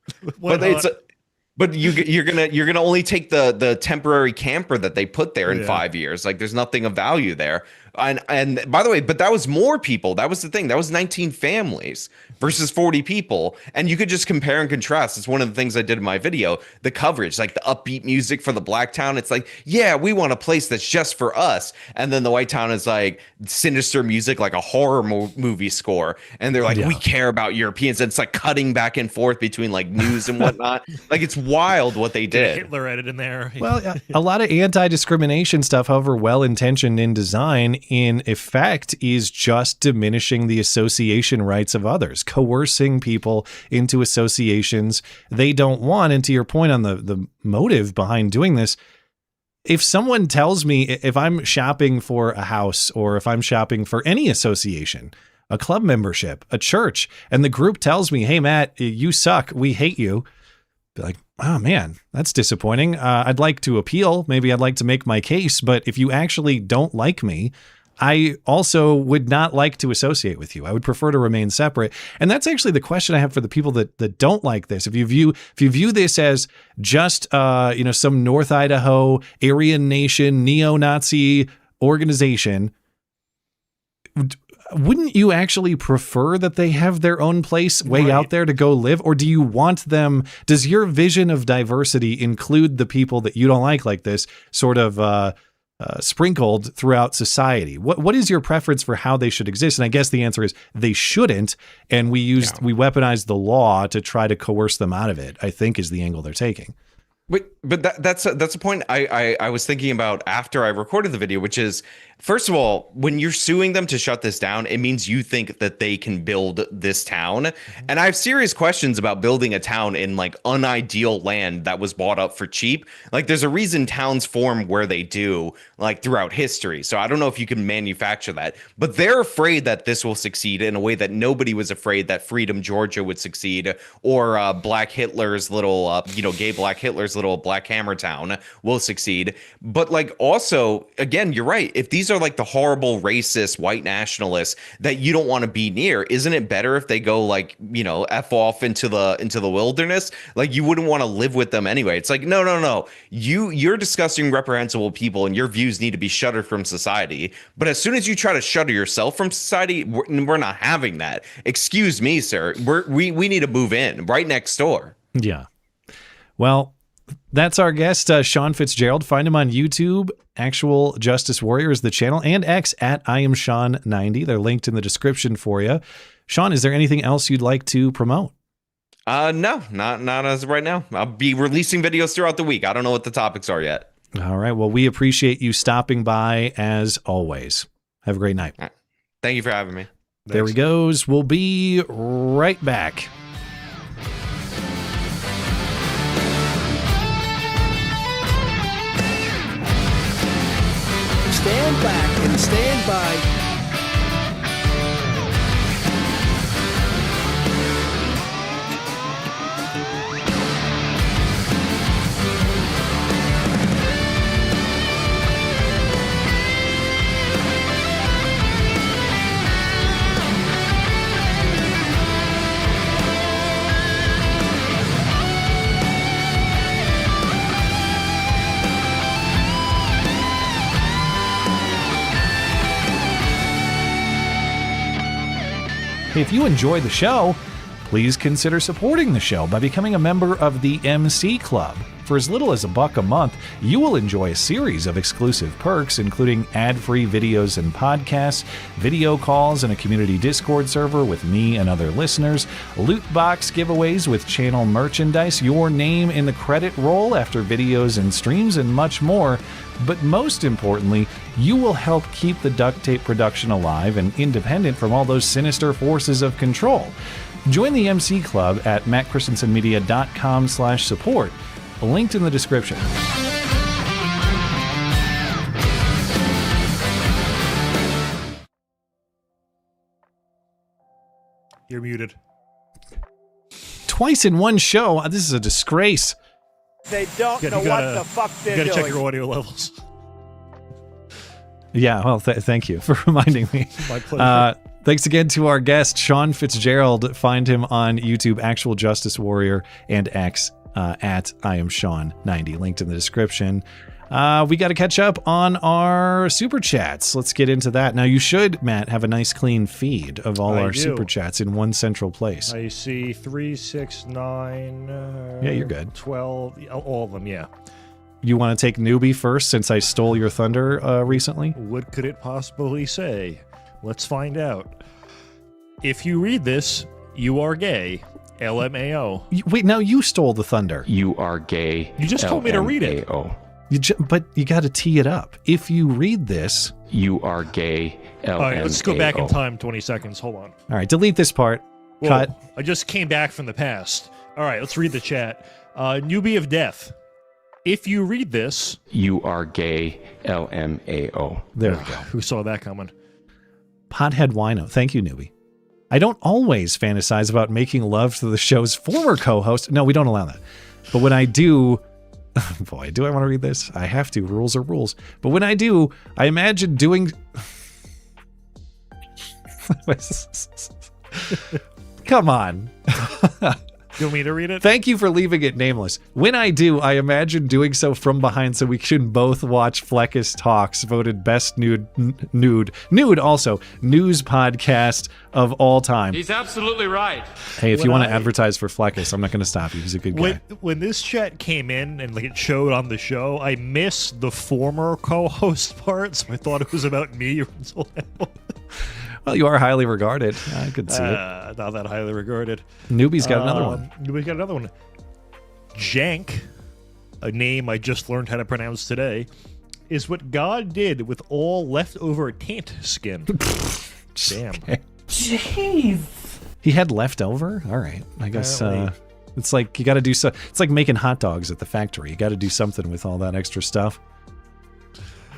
But you're gonna only take the temporary camper that they put there in 5 years. Like there's nothing of value there. And by the way, but that was more people. That was the thing. That was 19 families versus 40 people. And you could just compare and contrast. It's one of the things I did in my video. The coverage, like the upbeat music for the black town. It's like, yeah, we want a place that's just for us. And then the white town is like sinister music, like a horror movie score. And they're like, we care about Europeans. And it's like cutting back and forth between like news and whatnot. Like it's wild what they did. Hitler added in there. Well, a lot of anti-discrimination stuff, however well-intentioned in design, in effect is just diminishing the association rights of others, coercing people into associations they don't want. And to your point on the motive behind doing this, if someone tells me, if I'm shopping for a house or if I'm shopping for any association, a club membership, a church, and the group tells me, hey, Matt, you suck, we hate you, be like, oh man, that's disappointing. I'd like to appeal. Maybe I'd like to make my case. But if you actually don't like me, I also would not like to associate with you. I would prefer to remain separate. And that's actually the question I have for the people that don't like this. If you view this as just some North Idaho Aryan Nation neo-Nazi organization, wouldn't you actually prefer that they have their own place way out there to go live? Or do you want them, does your vision of diversity include the people that you don't like this sort of sprinkled throughout society? What is your preference for how they should exist? And I guess the answer is they shouldn't. And we weaponize the law to try to coerce them out of it, I think is the angle they're taking. But that's a point I was thinking about after I recorded the video, which is, first of all, when you're suing them to shut this down, it means you think that they can build this town. And I have serious questions about building a town in like unideal land that was bought up for cheap. Like there's a reason towns form where they do, like throughout history. So I don't know if you can manufacture that, but they're afraid that this will succeed in a way that nobody was afraid that Freedom, Georgia would succeed, or Black Hitler's little, gay Black Hitler's little Black Hammer town will succeed. But like also, again, you're right. If these are like the horrible racist white nationalists that you don't want to be near. Isn't it better if they go like, you know, F off into the wilderness? Like, you wouldn't want to live with them anyway. It's like, no. You're disgusting, reprehensible people, and your views need to be shuttered from society. But as soon as you try to shutter yourself from society, we're not having that. Excuse me, sir. We need to move in right next door. Yeah. Well, that's our guest, Sean Fitzgerald. Find him on YouTube. Actual Justice Warrior is the channel, and X at IamSean90. They're linked in the description for you. Sean, is there anything else you'd like to promote? No, not as of right now. I'll be releasing videos throughout the week. I don't know what the topics are yet. All right. Well, we appreciate you stopping by as always. Have a great night. Right. Thank you for having me. There he goes. We'll be right back. Stand back and stand by. If you enjoy the show, please consider supporting the show by becoming a member of the MC Club. For as little as $1 a month, you will enjoy a series of exclusive perks, including ad-free videos and podcasts, video calls, and a community Discord server with me and other listeners, loot box giveaways with channel merchandise, your name in the credit roll after videos and streams, and much more. But most importantly, you will help keep the duct tape production alive and independent from all those sinister forces of control. Join the MC Club at mattchristiansenmedia.com/support. Linked in the description. You're muted. Twice in one show. This is a disgrace. They don't know what the fuck they're doing. You gotta check your audio levels. Yeah, well, thank you for reminding me. My pleasure. Thanks again to our guest, Sean Fitzgerald. Find him on YouTube, Actual Justice Warrior, and X at IamSean90, linked in the description. We got to catch up on our super chats. Let's get into that. Now, you should, Matt, have a nice clean feed of all our super chats in one central place. I see 3, 6, 9. Yeah, you're good. 12, all of them, yeah. You want to take newbie first since I stole your thunder recently? What could it possibly say? Let's find out. If you read this, you are gay. LMAO. Wait, now you stole the thunder. You are gay. You just told me to read it. But you got to tee it up. If you read this, you are gay. All right, let's go back in time 20 seconds. Hold on. All right, delete this part. Whoa, cut. I just came back from the past. All right, let's read the chat. Newbie of Death. If you read this, you are gay. LMAO. There we go. Who saw that coming? Pothead Wino. Thank you, newbie. I don't always fantasize about making love to the show's former co-host. No, we don't allow that. But when I do, boy, do I want to read this? I have to. Rules are rules. But when I do, I imagine doing... Come on. You want me to read it? Thank you for leaving it nameless. When I do, I imagine doing so from behind so we can both watch Fleckus Talks, voted best nude also, news podcast of all time. He's absolutely right. Hey, if you want to advertise for Fleckus, I'm not going to stop you. He's a good guy. When this chat came in and like it showed on the show, I missed the former co-host part, so I thought it was about me. Well, you are highly regarded. I could see it. Not that highly regarded. Newbie's got another one. Newbie's got another one. Cenk, a name I just learned how to pronounce today, is what God did with all leftover taint skin. Damn. Jeez. He had leftover? All right. I guess it's like you got to do so. It's like making hot dogs at the factory. You got to do something with all that extra stuff.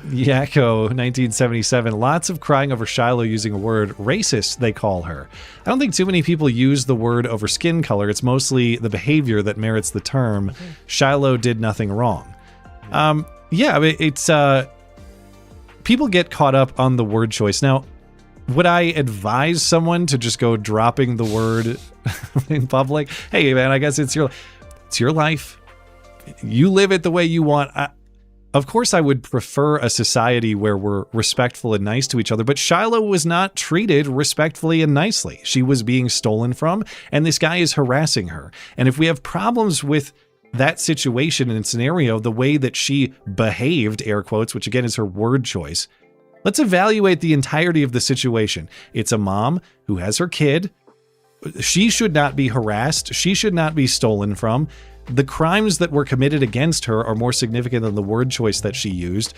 Yakko, 1977. Lots of crying over Shiloh using a word. Racist, they call her. I don't think too many people use the word over skin color. It's mostly the behavior that merits the term. Shiloh did nothing wrong. Yeah, I mean, it's people get caught up on the word choice. Now, would I advise someone to just go dropping the word in public? Hey, man, I guess it's your life. You live it the way you want. Of course, I would prefer a society where we're respectful and nice to each other, but Shiloh was not treated respectfully and nicely. She was being stolen from, and this guy is harassing her. And if we have problems with that situation and scenario, the way that she behaved, air quotes, which again is her word choice, let's evaluate the entirety of the situation. It's a mom who has her kid. She should not be harassed. She should not be stolen from. The crimes that were committed against her are more significant than the word choice that she used.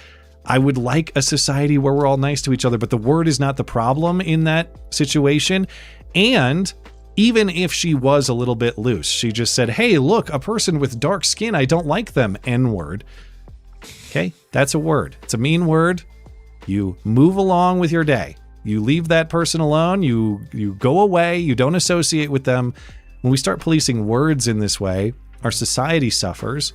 I would like a society where we're all nice to each other, but the word is not the problem in that situation. And even if she was a little bit loose, she just said, hey, look, a person with dark skin, I don't like them, N-word. Okay, that's a word. It's a mean word. You move along with your day. You leave that person alone. You go away. You don't associate with them. When we start policing words in this way, our society suffers,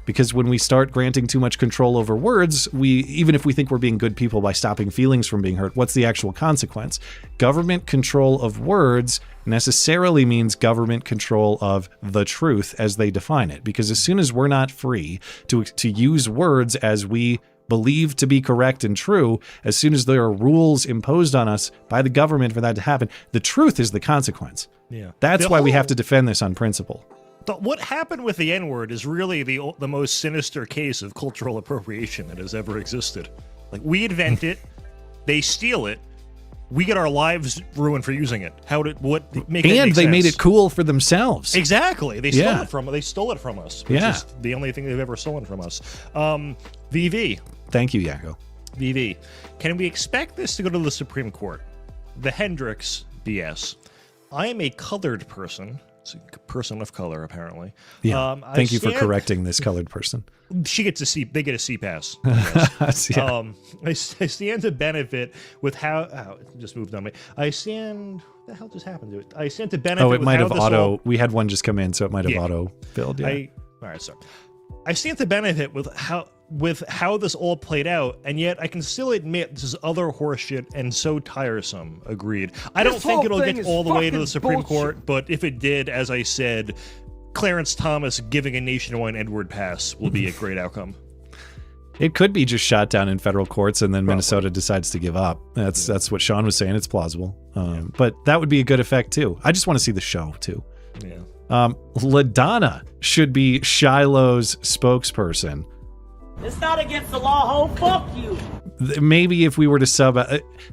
because when we start granting too much control over words, even if we think we're being good people by stopping feelings from being hurt, what's the actual consequence? Government control of words necessarily means government control of the truth as they define it, because as soon as we're not free to use words as we believe to be correct and true, as soon as there are rules imposed on us by the government for that to happen, the truth is the consequence. Yeah. That's why we have to defend this on principle. What happened with the N-word is really the most sinister case of cultural appropriation that has ever existed. Like, we invent it, they steal it, we get our lives ruined for using it. They made it cool for themselves. Exactly. They stole it from us. Which is the only thing they've ever stolen from us. VV. Thank you, Yakko. VV. Can we expect this to go to the Supreme Court? The Hendrix BS. I am a colored person. It's a person of color, apparently. Yeah. Thank you for correcting this colored person. They get a C pass. Yeah. I stand to benefit with how it just moved on me. What the hell just happened to it? I stand to benefit. Oh, it might have auto. We had one just come in, so it might have auto filled. Yeah. All right, sorry. I stand to benefit with how this all played out, and yet I can still admit this is other horseshit and so tiresome. Agreed. I don't think it'll get all the way to the Supreme Court, but if it did, as I said, Clarence Thomas giving a nationwide N-word pass will be a great outcome. It could be just shot down in federal courts, and then Minnesota decides to give up. That's what Sean was saying. It's plausible, but that would be a good effect too. I just want to see the show too. Yeah. LaDonna should be Shiloh's spokesperson. It's not against the law, ho. Fuck you. Maybe if we were to sub,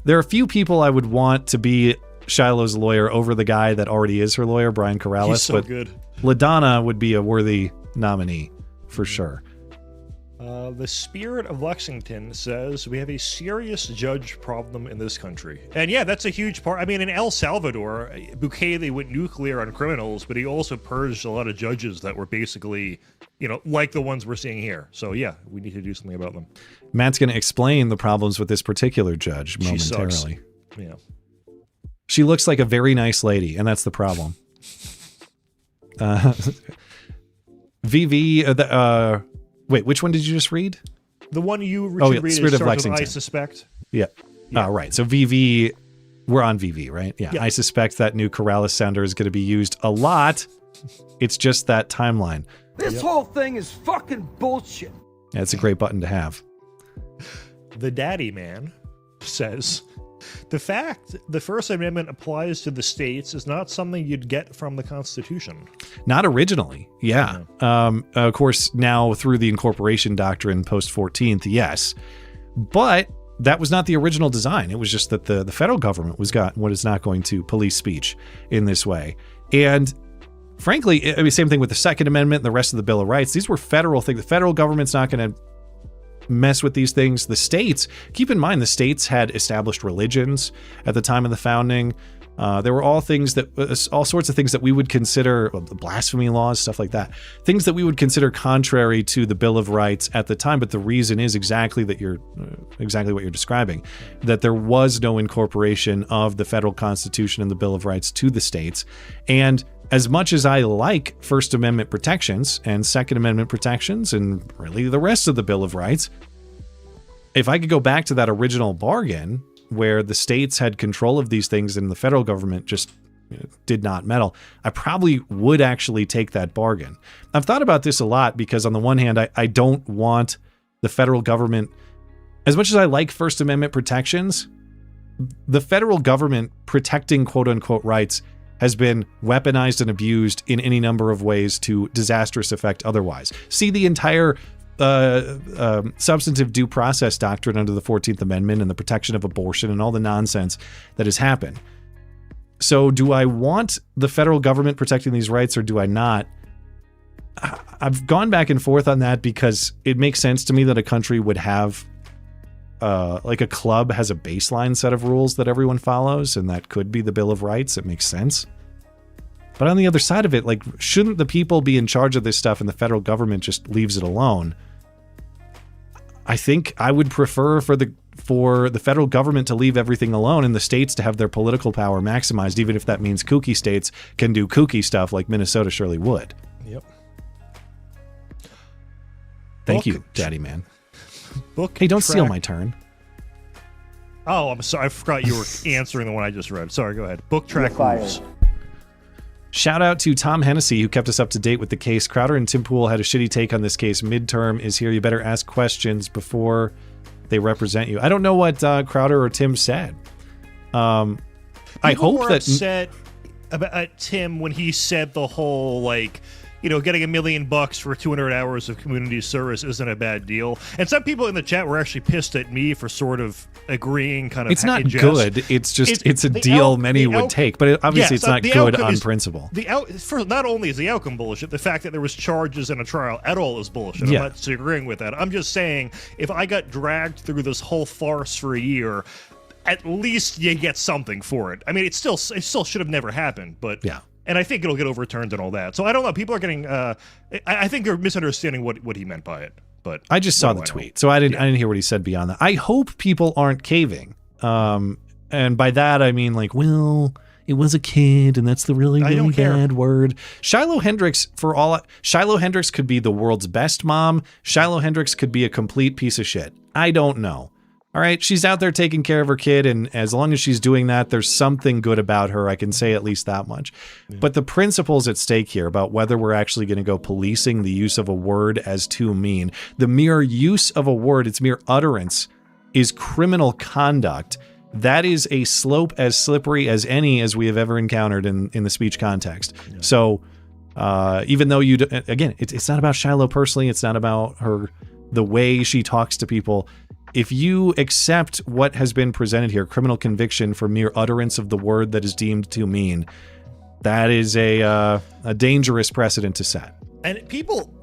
there are a few people I would want to be Shiloh's lawyer over the guy that already is her lawyer, Brian Corrales. He's so good. LaDonna would be a worthy nominee for sure. The Spirit of Lexington says we have a serious judge problem in this country. And yeah, that's a huge part. I mean, in El Salvador, Bukele went nuclear on criminals, but he also purged a lot of judges that were basically, like the ones we're seeing here. So yeah, we need to do something about them. Matt's going to explain the problems with this particular judge momentarily. She sucks. Yeah. She looks like a very nice lady, and that's the problem. VV, wait, which one did you just read? The one you read Spirit of Lexington. With I suspect. Yeah. Oh, right. So VV, we're on VV, right? Yeah. I suspect that new Corrales sounder is going to be used a lot. It's just that timeline. This whole thing is fucking bullshit. Yeah, it's a great button to have. The Daddy Man says, the fact the First Amendment applies to the states is not something you'd get from the Constitution. Not originally, yeah. Of course, now through the incorporation doctrine post-14th, yes. But that was not the original design. It was just that the federal government was not going to police speech in this way. And frankly, I mean, same thing with the Second Amendment and the rest of the Bill of Rights. These were federal things. The federal government's not going to mess with these things. The states, keep in mind, the states had established religions at the time of the founding. There were all sorts of things that we would consider blasphemy laws, stuff like that. Things that we would consider contrary to the Bill of Rights at the time. But the reason is exactly what you're describing, that there was no incorporation of the federal Constitution and the Bill of Rights to the states. And as much as I like First Amendment protections and Second Amendment protections and really the rest of the Bill of Rights, if I could go back to that original bargain where the states had control of these things and the federal government just did not meddle, I probably would actually take that bargain. I've thought about this a lot because on the one hand, I don't want the federal government, as much as I like First Amendment protections, the federal government protecting quote unquote rights has been weaponized and abused in any number of ways to disastrous effect otherwise. See the entire substantive due process doctrine under the 14th Amendment and the protection of abortion and all the nonsense that has happened. So do I want the federal government protecting these rights or do I not? I've gone back and forth on that because it makes sense to me that a country would have like a club has a baseline set of rules that everyone follows, and that could be the Bill of Rights. It makes sense. But on the other side of it, like, shouldn't the people be in charge of this stuff and the federal government just leaves it alone? I think I would prefer for the federal government to leave everything alone and the states to have their political power maximized, even if that means kooky states can do kooky stuff like Minnesota surely would. Yep. Thank you, Daddy Man. Hey, don't steal my turn. Oh, I'm sorry. I forgot you were answering the one I just read. Sorry, go ahead. Book track rules. Shout out to Tom Hennessy, who kept us up to date with the case. Crowder and Tim Pool had a shitty take on this case. Midterm is here. You better ask questions before they represent you. I don't know what Crowder or Tim said. I hope that upset about Tim when he said the whole, like, you know, getting $1 million for 200 hours of community service isn't a bad deal. And some people in the chat were actually pissed at me for sort of agreeing kind of. It's not good. It's just, it's a deal many would take, but obviously it's not good on principle. Not only is the outcome bullshit, the fact that there was charges in a trial at all is bullshit. Yeah. I'm not disagreeing with that. I'm just saying, if I got dragged through this whole farce for a year, at least you get something for it. I mean, it still should have never happened, but yeah. And I think it'll get overturned and all that. So I don't know. People are getting. I think they're misunderstanding what he meant by it. But I just saw the tweet, so I didn't hear what he said beyond that. I hope people aren't caving, and by that I mean, like, well, it was a kid, and that's the really bad word. Shiloh Hendrix, Shiloh Hendrix could be the world's best mom. Shiloh Hendrix could be a complete piece of shit. I don't know. All right, she's out there taking care of her kid, and as long as she's doing that, there's something good about her. I can say at least that much. Yeah. But the principles at stake here about whether we're actually going to go policing the use of a word as too mean, the mere use of a word, its mere utterance, is criminal conduct. That is a slope as slippery as any as we have ever encountered in the speech context. Yeah. So even though again, it's not about Shiloh personally, it's not about her, the way she talks to people. If you accept what has been presented here, criminal conviction for mere utterance of the word that is deemed too mean, that is a dangerous precedent to set. And people,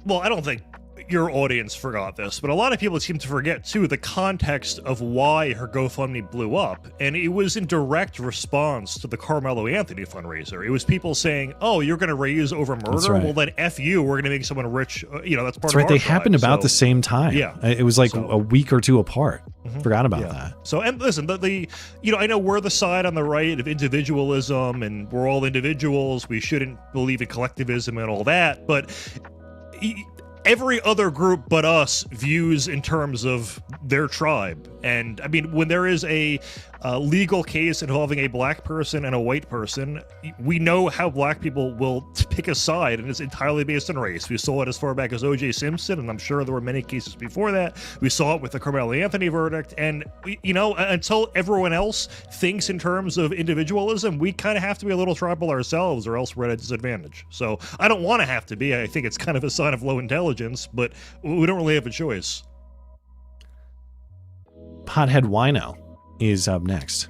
well, I don't think your audience forgot this, but a lot of people seem to forget, too, the context of why her GoFundMe blew up. And it was in direct response to the Carmelo Anthony fundraiser. It was people saying, oh, you're going to raise over murder? Right. Well, then F you, we're going to make someone rich. You know, that's part of our They happened about the same time. Yeah. It was like a week or two apart. Forgot about that. So, and listen, you know, I know we're the side on the right of individualism, and we're all individuals. We shouldn't believe in collectivism and all that, but every other group but us views in terms of their tribe. And I mean, when there is a legal case involving a black person and a white person, we know how black people will pick a side, and it's entirely based on race. We saw it as far back as O.J. Simpson, and I'm sure there were many cases before that. We saw it with the Carmelo Anthony verdict, and you know, until everyone else thinks in terms of individualism, we kind of have to be a little tribal ourselves, or else we're at a disadvantage. So I don't want to have to be. I think it's kind of a sign of low intelligence, but we don't really have a choice. Pothead Wino is up next.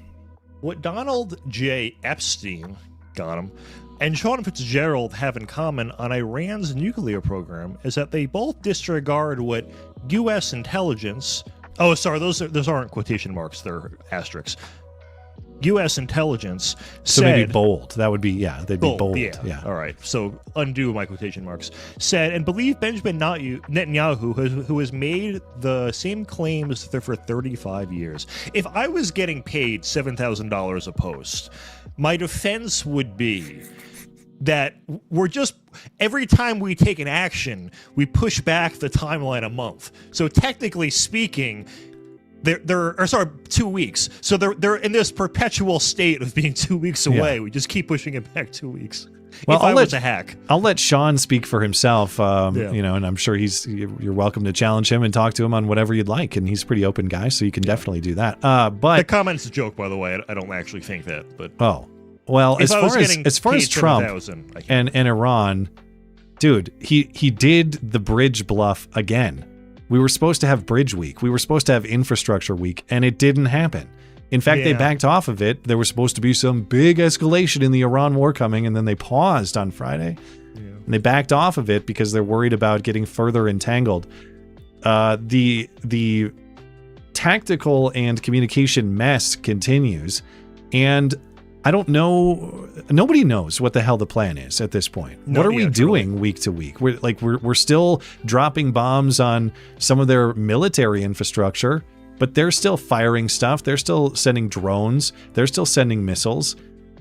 What Donald J. Epstein, got him, and Sean Fitzgerald have in common on Iran's nuclear program is that they both disregard what U.S. intelligence... Oh, sorry, those aren't quotation marks, they're asterisks. U.S. intelligence said... So maybe bold. That would be, yeah, they'd be bold. Yeah. All right. So undo my quotation marks. Said, and believe Benjamin Netanyahu, who has made the same claims for 35 years. If I was getting paid $7,000 a post, my defense would be, that we're just, every time we take an action, we push back the timeline a month. So technically speaking, they're 2 weeks. So they're in this perpetual state of being 2 weeks away. We just keep pushing it back 2 weeks. Well, if I was a hack. I'll let Sean speak for himself, and I'm sure you're welcome to challenge him and talk to him on whatever you'd like, and he's a pretty open guy, so you can definitely do that. But the comment's a joke, by the way. I don't actually think that. But well, as far as Trump and Iran, dude, he did the bridge bluff again. We were supposed to have Bridge Week. We were supposed to have Infrastructure Week, and it didn't happen. In fact, they backed off of it. There was supposed to be some big escalation in the Iran war coming, and then they paused on Friday. And they backed off of it because they're worried about getting further entangled. The tactical and communication mess continues, and I don't know. Nobody knows what the hell the plan is at this point. What are we doing week to week? We're still dropping bombs on some of their military infrastructure. But they're still firing stuff. They're still sending drones. They're still sending missiles.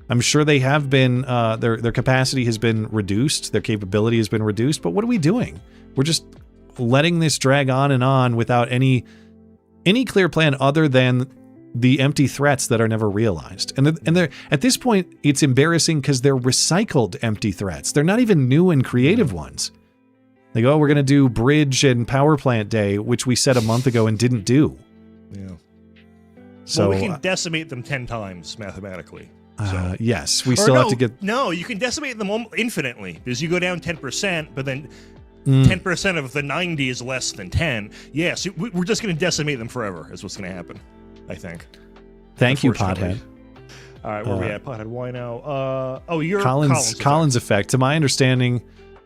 I'm sure they have been, their capacity has been reduced. Their capability has been reduced. But what are we doing? We're just letting this drag on and on without any clear plan other than the empty threats that are never realized. And they're, at this point, it's embarrassing because they're recycled empty threats. They're not even new and creative ones. They go, we're going to do bridge and power plant day, which we said a month ago and didn't do. Yeah. So we can decimate them 10 times mathematically. Yes, we still have to get. No, you can decimate them infinitely because you go down 10%, but then 10% of the 90 is less than 10. Yes, we're just going to decimate them forever. Is what's going to happen, I think. Thank you, Pothead. All right, where are we at, Pothead? Why now? You're Collins effect. To my understanding.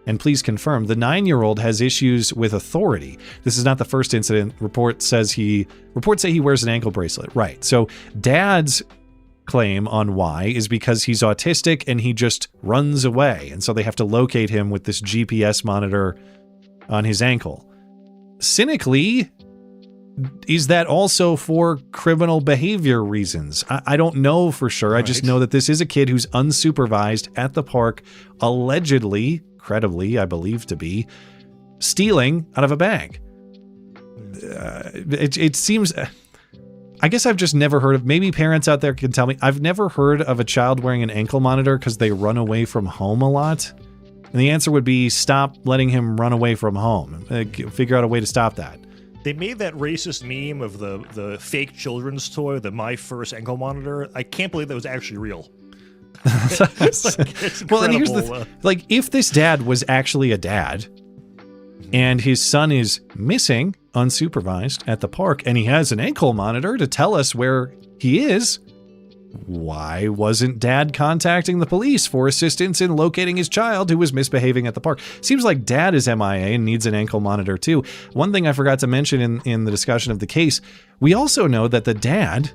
And please confirm, the 9-year-old has issues with authority. This is not the first incident. Reports say he wears an ankle bracelet. Right. So dad's claim on why is because he's autistic and he just runs away. And so they have to locate him with this GPS monitor on his ankle. Cynically, is that also for criminal behavior reasons? I don't know for sure. Right. I just know that this is a kid who's unsupervised at the park, allegedly, credibly, I believe to be, stealing out of a bag. It seems... I guess I've just never heard of... Maybe parents out there can tell me. I've never heard of a child wearing an ankle monitor because they run away from home a lot. And the answer would be stop letting him run away from home. Figure out a way to stop that. They made that racist meme of the fake children's toy, the My First Ankle Monitor. I can't believe that was actually real. Well, and here's the if this dad was actually a dad and his son is missing unsupervised at the park and he has an ankle monitor to tell us where he is, why wasn't dad contacting the police for assistance in locating his child who was misbehaving at the park? Seems like dad is MIA and needs an ankle monitor too. One thing I forgot to mention in the discussion of the case, we also know that the dad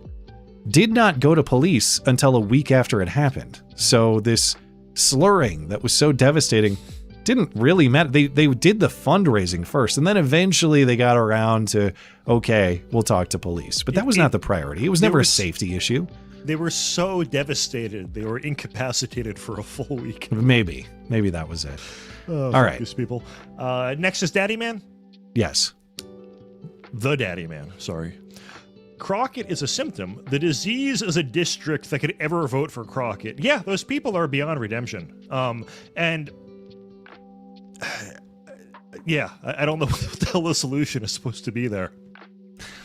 did not go to police until a week after it happened. So this slurring that was so devastating didn't really matter. They did the fundraising first, and then eventually they got around to, okay, we'll talk to police. But that was not the priority. It was never a safety issue. They were so devastated. They were incapacitated for a full week. Maybe that was it. All right. These people. Next is Daddy Man? Yes. The Daddy Man, sorry. Crockett is a symptom. The disease is a district that could ever vote for Crockett. Yeah, those people are beyond redemption. And yeah, I don't know what the hell the solution is supposed to be there.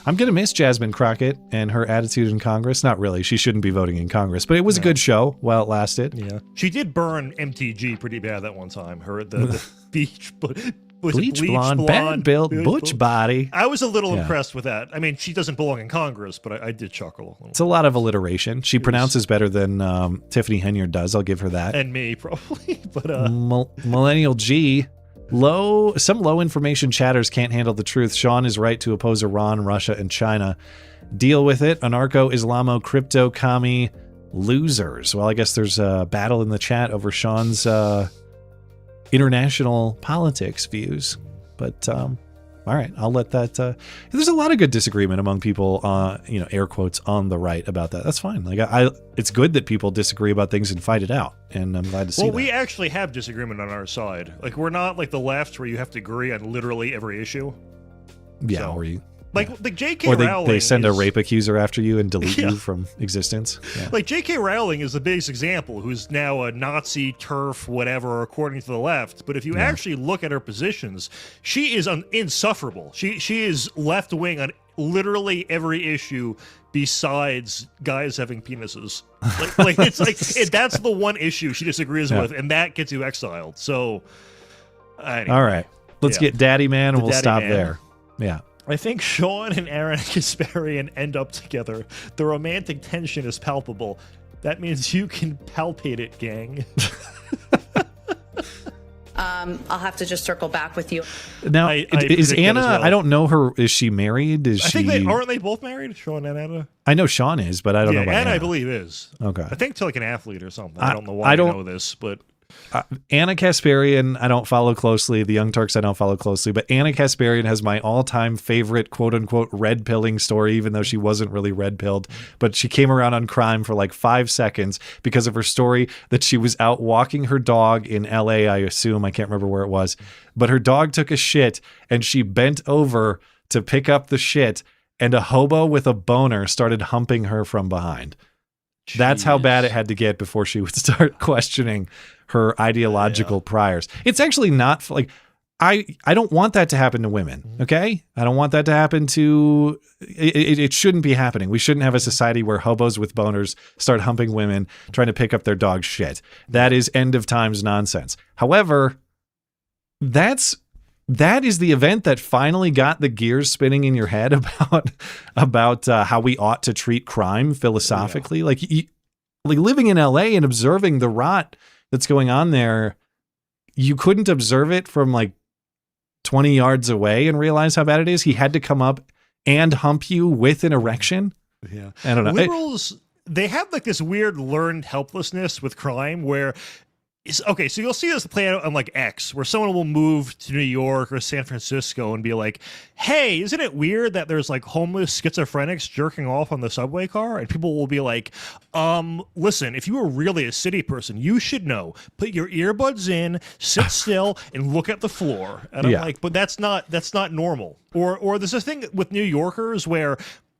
I'm going to miss Jasmine Crockett and her attitude in Congress. Not really. She shouldn't be voting in Congress, but it was a good show while it lasted. Yeah. She did burn MTG pretty bad that one time. The beach... Bleach blonde, bad-built, butch body. I was a little impressed with that. I mean, she doesn't belong in Congress, but I did chuckle. It's a lot of alliteration. She pronounces better than Tiffany Henyard does. I'll give her that. And me, probably. But Millennial G. Some low information chatters can't handle the truth. Sean is right to oppose Iran, Russia, and China. Deal with it. Anarcho, Islamo, crypto, commie, losers. Well, I guess there's a battle in the chat over Sean's international politics views. But all right, I'll let that. There's a lot of good disagreement among people, air quotes, on the right about that. That's fine. Like it's good that people disagree about things and fight it out, and I'm glad to see that. Well, we actually have disagreement on our side. Like, we're not like the left where you have to agree on literally every issue. Yeah, so, or you. Like J.K. Or Rowling. they send a rape accuser after you and delete you from existence. Yeah. Like J.K. Rowling is the biggest example, who's now a Nazi turf, whatever, according to the left. But if you actually look at her positions, she is insufferable. She is left wing on literally every issue besides guys having penises. Like it's like that's the one issue she disagrees with, and that gets you exiled. So, anyway, all right, let's get Daddy Man, and we'll stop Man. there. Yeah. I think Sean and Aaron Kasparian end up together. The romantic tension is palpable. That means you can palpate it, gang. I'll have to just circle back with you. Now, is Anna? Well. I don't know her. Is she married? I think aren't they both married? Sean and Anna. I know Sean is, but I don't know about Anna. I believe is. Okay. I think to like an athlete or something. I don't know why I know this, but. Anna Kasparian, I don't follow closely. The Young Turks, I don't follow closely. But Anna Kasparian has my all-time favorite quote-unquote red-pilling story, even though she wasn't really red-pilled. But she came around on crime for like 5 seconds because of her story that she was out walking her dog in L.A., I assume. I can't remember where it was. But her dog took a shit, and she bent over to pick up the shit, and a hobo with a boner started humping her from behind. Jeez. That's how bad it had to get before she would start questioning her ideological priors. It's actually not like I don't want that to happen to women. Okay. I don't want that to happen to it shouldn't be happening. We shouldn't have a society where hobos with boners start humping women trying to pick up their dog's shit. That is end of times nonsense. However, that is the event that finally got the gears spinning in your head about how we ought to treat crime philosophically. Like living in LA and observing the rot that's going on there, you couldn't observe it from like 20 yards away and realize how bad it is. He had to come up and hump you with an erection. Yeah. I don't know. Liberals, they have like this weird learned helplessness with crime where okay, so you'll see this play out on like X, where someone will move to New York or San Francisco and be like, hey, isn't it weird that there's like homeless schizophrenics jerking off on the subway car? And people will be like, listen, if you were really a city person, you should know. Put your earbuds in, sit still, and look at the floor. And I'm like, but that's not normal. Or there's a thing with New Yorkers where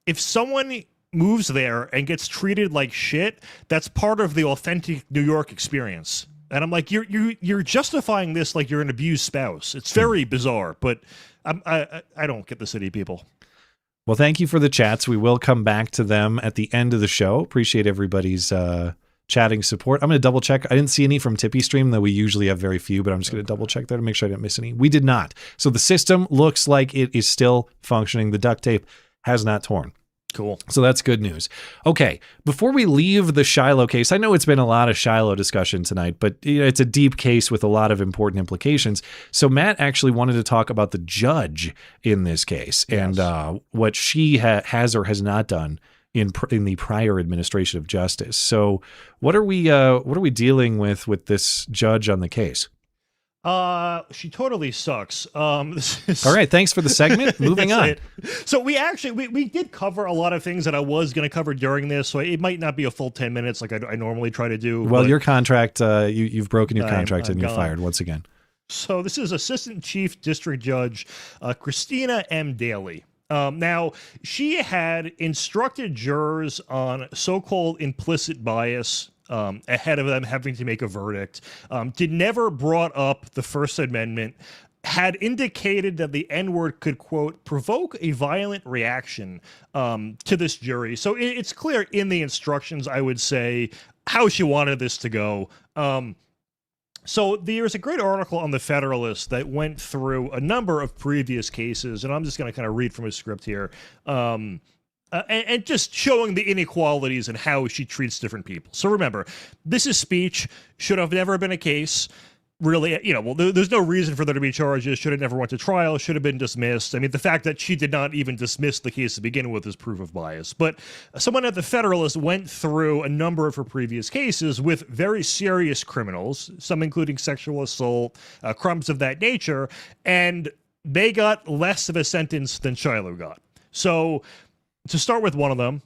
if someone moves there and gets treated like shit, that's part of the authentic New York experience. And I'm like, you're justifying this like you're an abused spouse. It's very bizarre, but I don't get the city people. Well, thank you for the chats. We will come back to them at the end of the show. Appreciate everybody's chatting support. I'm going to double check. I didn't see any from Tippy Stream, though we usually have very few, but I'm just going to double check there to make sure I didn't miss any. We did not. So the system looks like it is still functioning. The duct tape has not torn. Cool. So that's good news. Okay, before we leave the Shiloh case, I know it's been a lot of Shiloh discussion tonight, but it's a deep case with a lot of important implications. So Matt actually wanted to talk about the judge in this case and what she has or has not done in the prior administration of justice. So what are we dealing with this judge on the case? She totally sucks. All right, thanks for the segment. Moving on. So we did cover a lot of things that I was going to cover during this, so it might not be a full 10 minutes like I normally try to do. Well, your contract, you've broken your contract and you're fired once again. So this is Assistant Chief District Judge Christina M. Daly. Now, she had instructed jurors on so-called implicit bias ahead of them having to make a verdict, never brought up the First Amendment, had indicated that the N-word could, quote, provoke a violent reaction to this jury. So it's clear in the instructions, I would say, how she wanted this to go. So there's a great article on The Federalist that went through a number of previous cases, and I'm just going to kind of read from a script here. And just showing the inequalities and how she treats different people. So remember, this is speech, should have never been a case. Really, there's no reason for there to be charges, should have never went to trial, should have been dismissed. I mean, the fact that she did not even dismiss the case to begin with is proof of bias. But someone at The Federalist went through a number of her previous cases with very serious criminals, some including sexual assault, crimes of that nature, and they got less of a sentence than Shiloh got. So to start with one of them,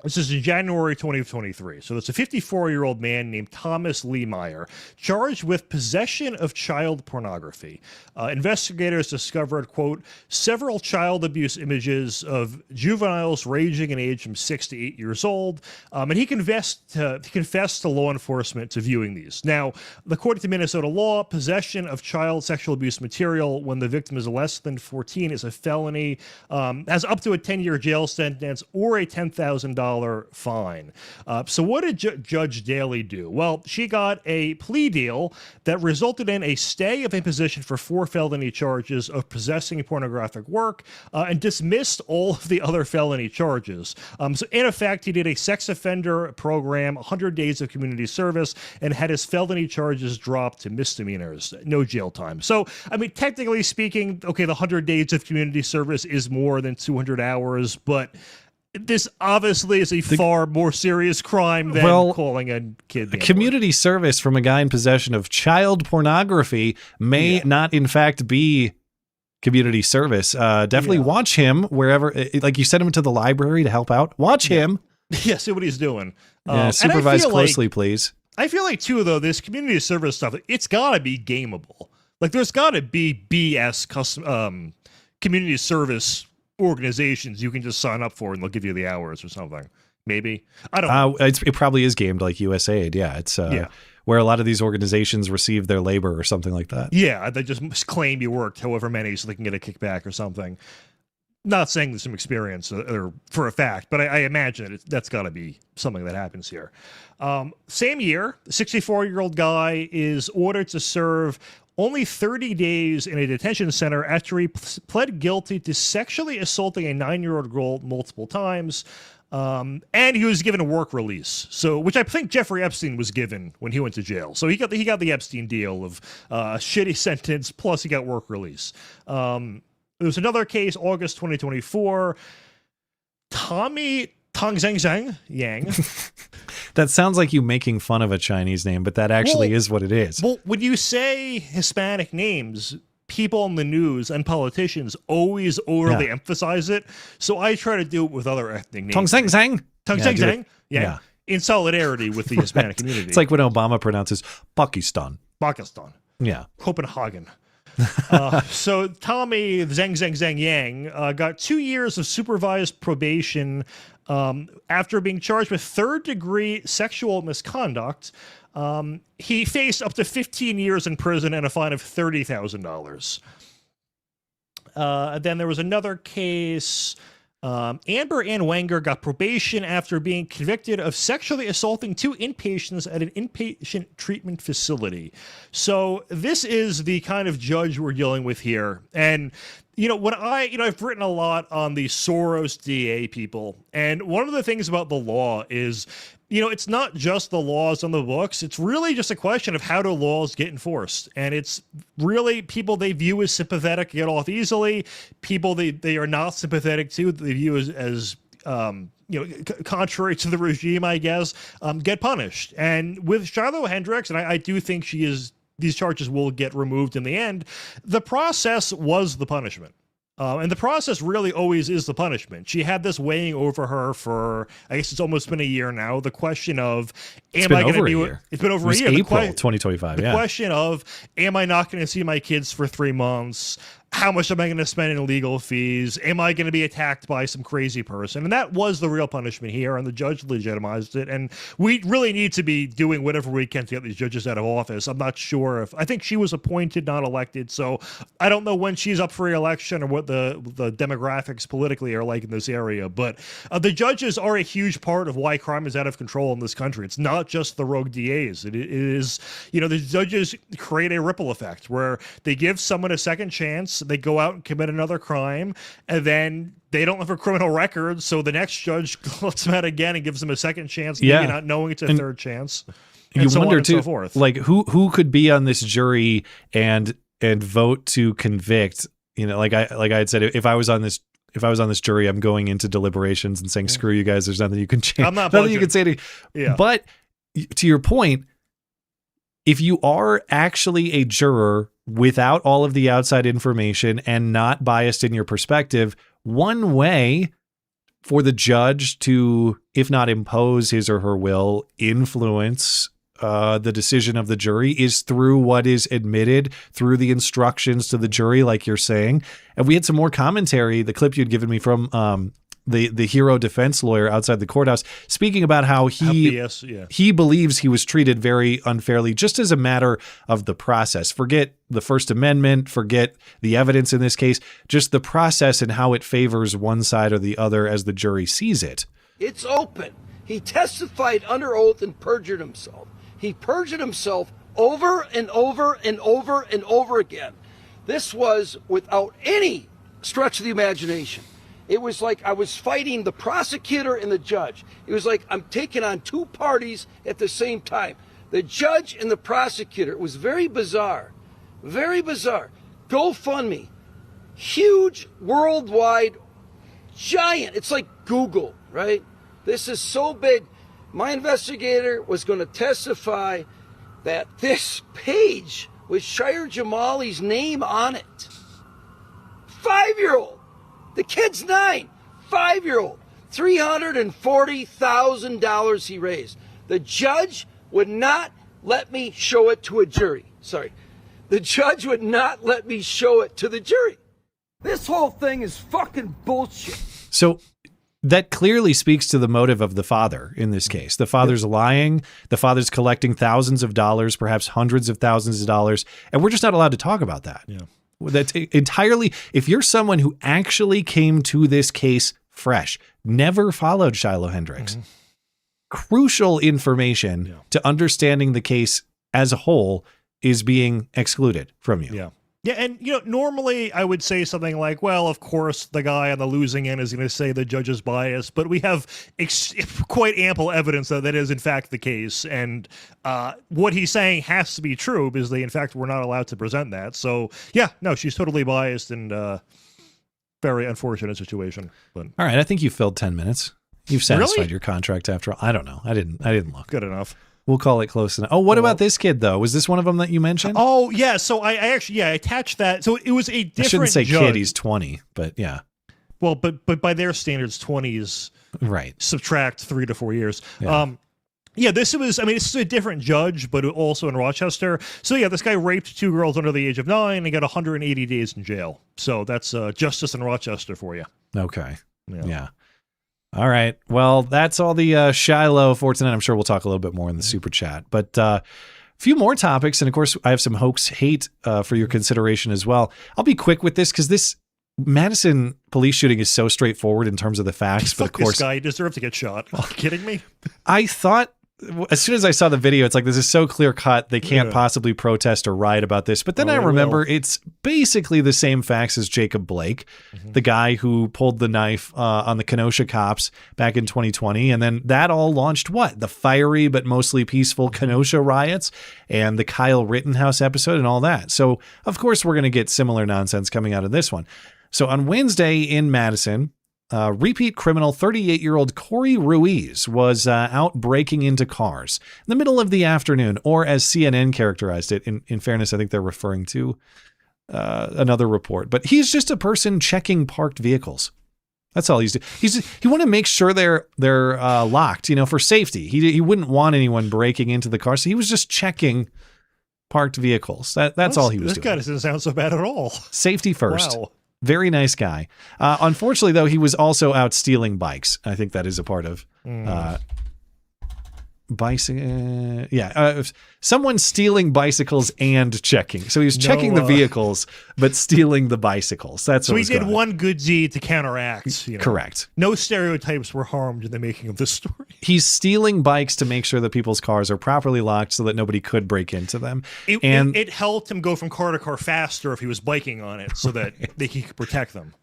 this is in January 2023. So it's a 54-year-old man named Thomas Lee Meyer, charged with possession of child pornography. Investigators discovered, quote, several child abuse images of juveniles ranging in age from 6 to 8 years old. And he confessed to law enforcement to viewing these. Now, according to Minnesota law, possession of child sexual abuse material when the victim is less than 14 is a felony, has up to a 10-year jail sentence or a $10,000 fine. So what did Judge Daly do? Well, she got a plea deal that resulted in a stay of imposition for 4 felony charges of possessing pornographic work and dismissed all of the other felony charges. So in effect, he did a sex offender program, 100 days of community service, and had his felony charges dropped to misdemeanors, no jail time. So, I mean, technically speaking, okay, the 100 days of community service is more than 200 hours, but this obviously is a far more serious crime than calling a kid. Community service from a guy in possession of child pornography may not, in fact, be community service. Definitely watch him wherever, like you sent him to the library to help out. Watch him. Yeah, see what he's doing. Supervise closely, please. I feel like, too, though, this community service stuff, it's got to be gameable. Like, there's got to be BS custom community service organizations you can just sign up for and they'll give you the hours or something. Maybe. I don't know. It probably is gamed like USAID. Yeah, it's where a lot of these organizations receive their labor or something like that. Yeah, they just claim you worked however many so they can get a kickback or something. Not saying there's some experience or for a fact, but I imagine that's got to be something that happens here. Same year, the 64-year-old guy is ordered to serve only 30 days in a detention center after he pled guilty to sexually assaulting a 9-year-old girl multiple times. And he was given a work release, which I think Jeffrey Epstein was given when he went to jail. So he got the Epstein deal of a shitty sentence, plus he got work release. There was another case, August 2024. Tommy Tongzheng Yang. That sounds like you making fun of a Chinese name, but that actually is what it is. Well, when you say Hispanic names, people in the news and politicians always overly emphasize it. So I try to do it with other ethnic names. Tongzheng. Yeah. In solidarity with the Hispanic community. It's like when Obama pronounces Pakistan. Yeah. Copenhagen. So Tommy Zeng Yang got 2 years of supervised probation after being charged with third-degree sexual misconduct. He faced up to 15 years in prison and a fine of $30,000. Then there was another case. Amber Ann Wenger got probation after being convicted of sexually assaulting 2 inpatients at an inpatient treatment facility. So this is the kind of judge we're dealing with here. And, I've written a lot on the Soros DA people. And one of the things about the law is, it's not just the laws on the books. It's really just a question of how do laws get enforced. And it's really people they view as sympathetic get off easily. People they are not sympathetic to, they view as contrary to the regime, I guess, get punished. And with Shiloh Hendrix, and I do think these charges will get removed in the end, the process was the punishment. And the process really always is the punishment. She had this weighing over her for, I guess it's almost been a year now. The question of, am I going to be... It's been over a year. April 2025, The question of, am I not going to see my kids for 3 months? How much am I going to spend in legal fees? Am I going to be attacked by some crazy person? And that was the real punishment here, and the judge legitimized it. And we really need to be doing whatever we can to get these judges out of office. I'm not sure I think she was appointed, not elected, so I don't know when she's up for re-election or what the demographics politically are like in this area. But the judges are a huge part of why crime is out of control in this country. It's not just the rogue DAs. It is, the judges create a ripple effect where they give someone a second chance. They go out and commit another crime, and then they don't have a criminal record, so the next judge lets them out again and gives them a second chance, maybe not knowing it's a third chance. And you so wonder on and too, so forth. like who could be on this jury and vote to convict? Like I had said, if I was on this jury, I'm going into deliberations and saying, "Screw you guys! There's nothing you can change. I'm not nothing you can say to." Yeah. But to your point, if you are actually a juror without all of the outside information and not biased in your perspective, one way for the judge to, if not impose his or her will, influence the decision of the jury is through what is admitted, through the instructions to the jury, like you're saying. And we had some more commentary, the clip you'd given me from the hero defense lawyer outside the courthouse, speaking about how he believes he was treated very unfairly, just as a matter of the process. Forget the First Amendment, forget the evidence in this case, just the process and how it favors one side or the other as the jury sees it. It's open. He testified under oath and perjured himself. He perjured himself over and over and over and over again. This was without any stretch of the imagination. It was like I was fighting the prosecutor and the judge. It was like I'm taking on two parties at the same time. The judge and the prosecutor. It was very bizarre. Very bizarre. GoFundMe. Huge, worldwide, giant. It's like Google, right? This is so big. My investigator was going to testify that this page with Shire Jamali's name on it. 5-year-old. The kid's 9, 5-year-old, $340,000 he raised. The judge would not let me show it to a jury. Sorry. The judge would not let me show it to the jury. This whole thing is fucking bullshit. So that clearly speaks to the motive of the father in this case. The father's lying. The father's collecting thousands of dollars, perhaps hundreds of thousands of dollars. And we're just not allowed to talk about that. Yeah. That's entirely, if you're someone who actually came to this case fresh, never followed Shiloh Hendrix, crucial information to understanding the case as a whole is being excluded from you. Yeah. Yeah, and normally I would say something like, well, of course, the guy on the losing end is going to say the judge is biased, but we have quite ample evidence that that is, in fact, the case. And what he's saying has to be true because they, in fact, were not allowed to present that. So, yeah, no, she's totally biased and very unfortunate situation. But all right, I think you filled 10 minutes. You've satisfied your contract after all. I don't know. I didn't look. Good enough. We'll call it close enough. Oh, what about this kid, though? Was this one of them that you mentioned? Oh, yeah. So I actually, I attached that. So it was a different I shouldn't say judge. Kid, he's 20, but yeah. Well, but by their standards, 20s right. Subtract 3 to 4 years. Yeah. Yeah, this is a different judge, but also in Rochester. So yeah, this guy raped 2 girls under the age of 9 and got 180 days in jail. So that's justice in Rochester for you. Okay. Yeah. All right. Well, that's all the Shiloh for tonight. I'm sure we'll talk a little bit more in the super chat, but a few more topics. And of course, I have some hoax hate for your consideration as well. I'll be quick with this because this Madison police shooting is so straightforward in terms of the facts. But of course, this guy deserved to get shot. Are you kidding me? I thought, as soon as I saw the video, it's like, this is so clear cut. They can't possibly protest or riot about this. But then I remember it's basically the same facts as Jacob Blake, the guy who pulled the knife on the Kenosha cops back in 2020. And then that all launched what? The fiery but mostly peaceful Kenosha riots and the Kyle Rittenhouse episode and all that. So of course we're going to get similar nonsense coming out of this one. So on Wednesday in Madison, repeat criminal 38-year-old Corey Ruiz was out breaking into cars in the middle of the afternoon, or as CNN characterized it. In fairness, I think they're referring to another report, but he's just a person checking parked vehicles. That's all he's doing. He want to make sure they're locked, for safety. He wouldn't want anyone breaking into the car, so he was just checking parked vehicles. That's all he was doing. This guy doesn't sound so bad at all. Safety first. Wow. Very nice guy. Unfortunately, though, he was also out stealing bikes. I think that is a part of someone stealing bicycles and checking. So he was checking the vehicles, but stealing the bicycles. That's so what he was did going one good deed to counteract. Correct. No stereotypes were harmed in the making of this story. He's stealing bikes to make sure that people's cars are properly locked so that nobody could break into them. It helped him go from car to car faster if he was biking on it, so that he could protect them.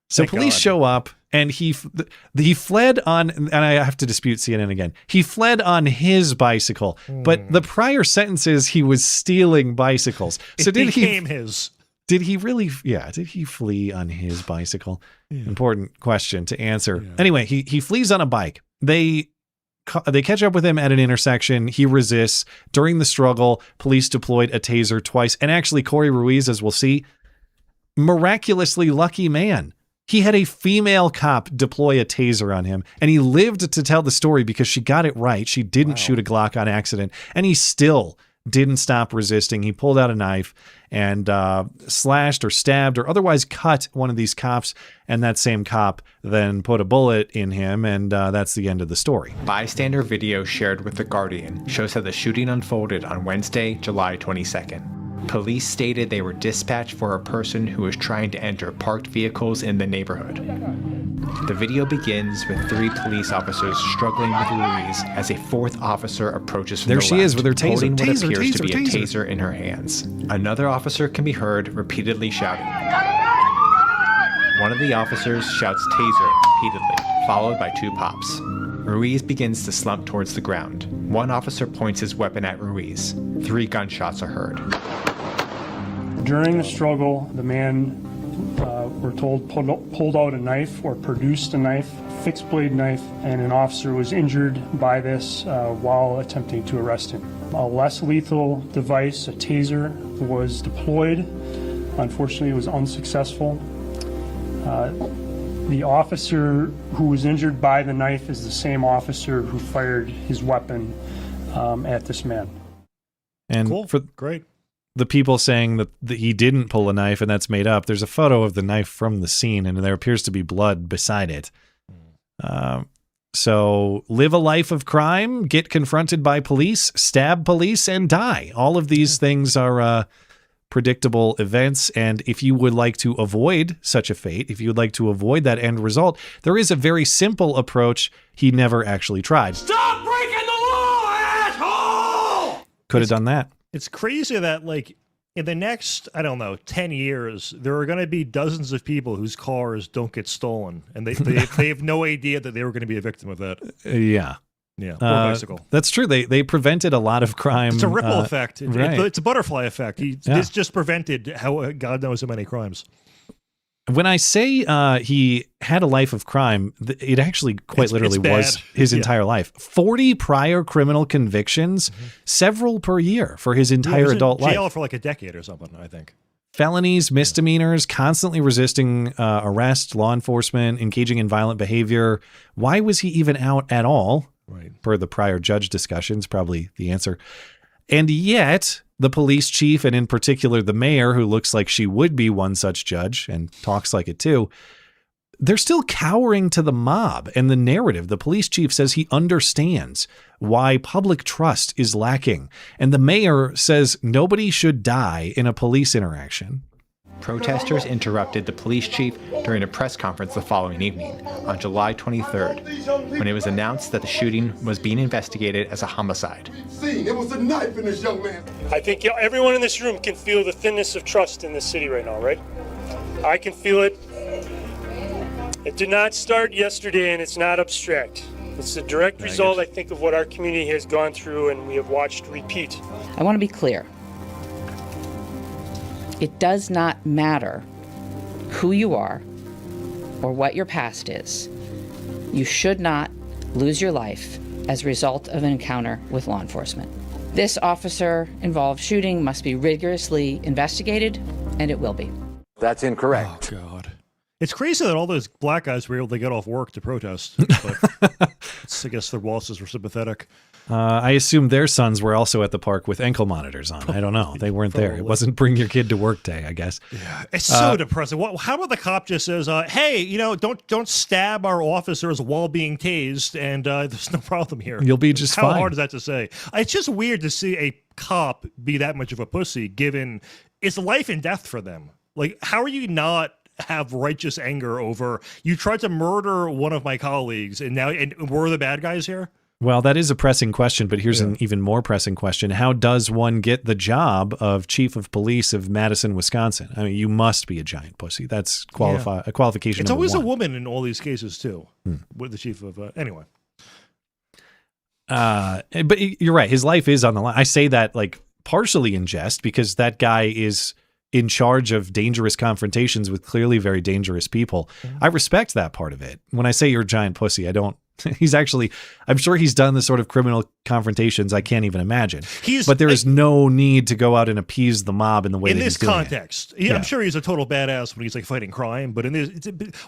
So police show up and he fled on, and I have to dispute CNN again. He fled on his bicycle, but the prior sentences he was stealing bicycles. So Did he really? Yeah. Did he flee on his bicycle? Yeah. Important question to answer. Yeah. Anyway, he flees on a bike. They they catch up with him at an intersection. He resists. During the struggle, police deployed a taser twice. And actually, Corey Ruiz, as we'll see, miraculously lucky man. He had a female cop deploy a taser on him, and he lived to tell the story because she got it right. She didn't shoot a Glock on accident, and he still didn't stop resisting. He pulled out a knife and slashed or stabbed or otherwise cut one of these cops, and that same cop then put a bullet in him, and that's the end of the story. Bystander video shared with The Guardian shows how the shooting unfolded on Wednesday, July 22nd. Police stated they were dispatched for a person who was trying to enter parked vehicles in the neighborhood. The video begins with 3 police officers struggling with Ruiz as a 4th officer approaches from there the she left, is with her taser. holding what Taser, appears taser, to be taser. a taser in her hands. Another officer can be heard repeatedly shouting. One of the officers shouts taser repeatedly, followed by 2 pops. Ruiz begins to slump towards the ground. One officer points his weapon at Ruiz. 3 gunshots are heard. During the struggle, the man, we're told, pulled out a knife or produced a knife, fixed blade knife, and an officer was injured by this while attempting to arrest him. A less lethal device, a taser, was deployed. Unfortunately, it was unsuccessful. The officer who was injured by the knife is the same officer who fired his weapon at this man. And cool. Great. The people saying that he didn't pull a knife and that's made up, there's a photo of the knife from the scene and there appears to be blood beside it. So live a life of crime, get confronted by police, stab police, and die. All of these things are predictable events. And if you would like to avoid such a fate, if you would like to avoid that end result, there is a very simple approach he never actually tried. Stop breaking the law, asshole! Could have done that. It's crazy that, like, in the next, 10 years, there are going to be dozens of people whose cars don't get stolen, and they have no idea that they were going to be a victim of that. Yeah. Yeah, or bicycle. That's true. They prevented a lot of crime. It's a ripple effect. Right. It's a butterfly effect. This just prevented God knows how many crimes. When I say he had a life of crime, it actually quite literally was his entire life. 40 prior criminal convictions, several per year for his entire adult life. Jail for like a decade or something, I think. Felonies, misdemeanors, constantly resisting arrest, law enforcement, engaging in violent behavior. Why was he even out at all? Right. Per the prior judge discussions, probably the answer. And yet, the police chief, and in particular the mayor, who looks like she would be one such judge and talks like it too, they're still cowering to the mob and the narrative. The police chief says he understands why public trust is lacking. And the mayor says nobody should die in a police interaction. Protesters interrupted the police chief during a press conference the following evening, on July 23rd, when it was announced that the shooting was being investigated as a homicide. It was a knife in this young man. I think everyone in this room can feel the thinness of trust in this city right now, right? I can feel it. It did not start yesterday, and it's not abstract. It's a direct result, I think, of what our community has gone through and we have watched repeat. I want to be clear. It does not matter who you are or what your past is. You should not lose your life as a result of an encounter with law enforcement. This officer-involved shooting must be rigorously investigated, and it will be. That's incorrect. Oh, God. It's crazy that all those black guys were able to get off work to protest. But I guess their bosses were sympathetic. I assume their sons were also at the park with ankle monitors on. I don't know. They weren't there. It wasn't bring your kid to work day, I guess. Yeah, it's so depressing. How about the cop just says, hey, don't stab our officers while being tased, and there's no problem here. You'll be just fine. How hard is that to say? It's just weird to see a cop be that much of a pussy, given it's life and death for them. Like, how are you not have righteous anger over, you tried to murder one of my colleagues, and we're the bad guys here? Well, that is a pressing question, but here's an even more pressing question. How does one get the job of chief of police of Madison, Wisconsin? I mean, you must be a giant pussy. That's a qualification. It's always one. a woman in all these cases, too, with the chief of... anyway. But you're right. His life is on the line. I say that like partially in jest because that guy is in charge of dangerous confrontations with clearly very dangerous people. I respect that part of it. When I say you're a giant pussy, I don't He's actually, I'm sure he's done the sort of criminal confrontations I can't even imagine. But there is no need to go out and appease the mob in the way that he's doing context. I'm sure he's a total badass when he's like fighting crime, but in this,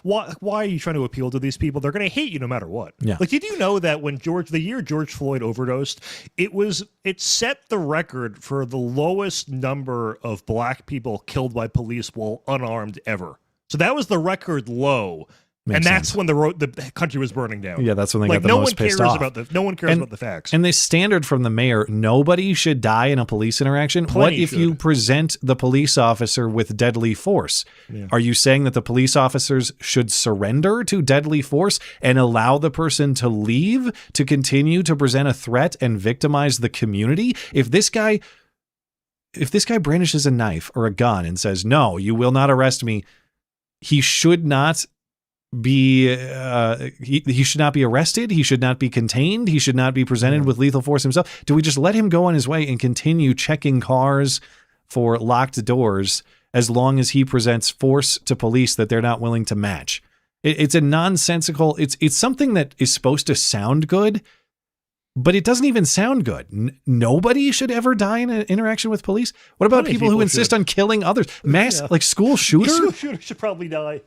why are you trying to appeal to these people? They're going to hate you no matter what. Yeah. Like, did you know that when the year George Floyd overdosed, it set the record for the lowest number of black people killed by police while unarmed ever. So that was the record low. And that's when the country was burning down. Yeah, that's when they got the most pissed off. No one cares about the facts. And the standard from the mayor, nobody should die in a police interaction. What if you present the police officer with deadly force? Yeah. Are you saying that the police officers should surrender to deadly force and allow the person to leave to continue to present a threat and victimize the community? If this guy brandishes a knife or a gun and says, "No, you will not arrest me," he should not be he should not be arrested. He should not be contained. He should not be presented with lethal force himself. Do we just let him go on his way and continue checking cars for locked doors as long as he presents force to police that they're not willing to match? It's a nonsensical, it's something that is supposed to sound good, but it doesn't even sound good. Nobody should ever die in an interaction with police. What about people who insist on killing others? Like school shooter? School shooter should probably die.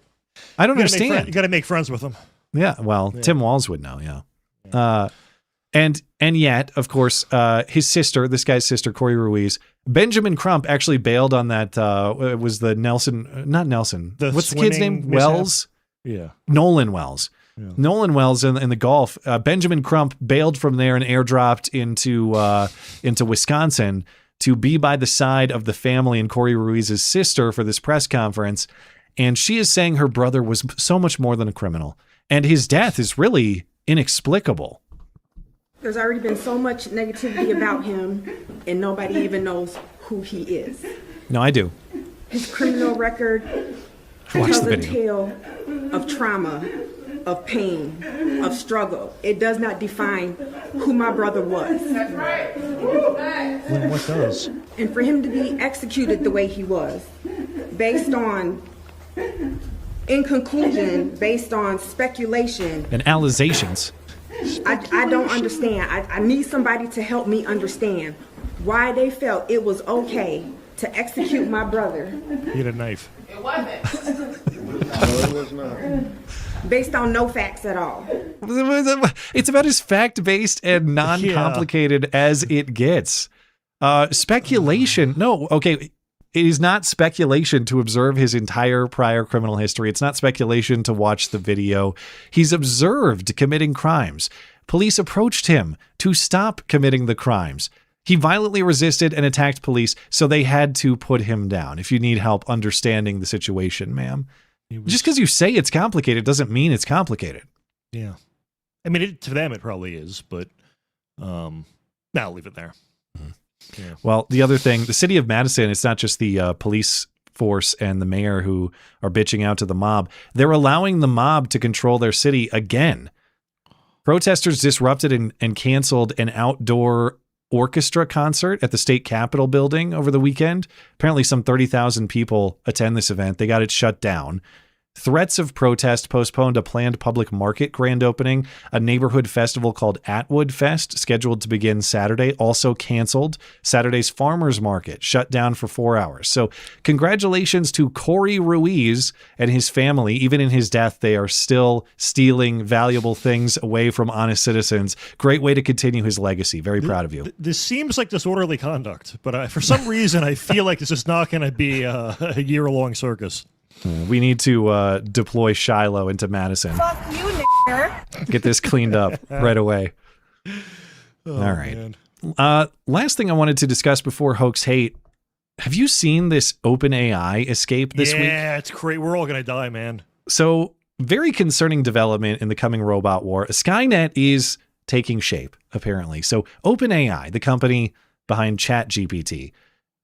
I don't understand. You got to make friends with them. Yeah, well, Tim Walz would know. Yeah. And yet, of course, his sister, this guy's sister, Corey Ruiz, Benjamin Crump actually bailed on that. It was the not Nelson. What's the kid's name? Wells. Yeah. Nolan Wells. Yeah. Nolan Wells in the Gulf. Benjamin Crump bailed from there and airdropped into Wisconsin to be by the side of the family and Corey Ruiz's sister for this press conference. And she is saying her brother was so much more than a criminal. And his death is really inexplicable. There's already been so much negativity about him, and nobody even knows who he is. No, I do. His criminal record tells a tale of trauma, of pain, of struggle. It does not define who my brother was. That's right. Well, what does? And for him to be executed the way he was, in conclusion, based on speculation and allegations. I don't understand. I need somebody to help me understand why they felt it was okay to execute my brother. He had a knife. It wasn't. No, it was not. Based on no facts at all. It's about as fact-based and non-complicated as it gets. Speculation. No, okay. It is not speculation to observe his entire prior criminal history. It's not speculation to watch the video. He's observed committing crimes. Police approached him to stop committing the crimes. He violently resisted and attacked police, so they had to put him down. If you need help understanding the situation, ma'am. Just because you say it's complicated doesn't mean it's complicated. Yeah. I mean, to them it probably is, but I'll leave it there. Yeah. Well, the other thing, the city of Madison, it's not just the police force and the mayor who are bitching out to the mob. They're allowing the mob to control their city again. Protesters disrupted and canceled an outdoor orchestra concert at the state capitol building over the weekend. Apparently some 30,000 people attend this event. They got it shut down. Threats of protest postponed a planned public market grand opening. A neighborhood festival called Atwood Fest, scheduled to begin Saturday, also canceled. Saturday's farmers market shut down for 4 hours. So congratulations to Corey Ruiz and his family. Even in his death, they are still stealing valuable things away from honest citizens. Great way to continue his legacy. Very proud of you. This seems like disorderly conduct, but for some reason, I feel like this is not going to be a year-long circus. We need to deploy Shiloh into Madison. Fuck you, nigger. Get this cleaned up right away. All right. Last thing I wanted to discuss before Hoax Hate. Have you seen this OpenAI escape this week? Yeah, it's great. We're all going to die, man. So, very concerning development in the coming robot war. Skynet is taking shape, apparently. So, OpenAI, the company behind ChatGPT,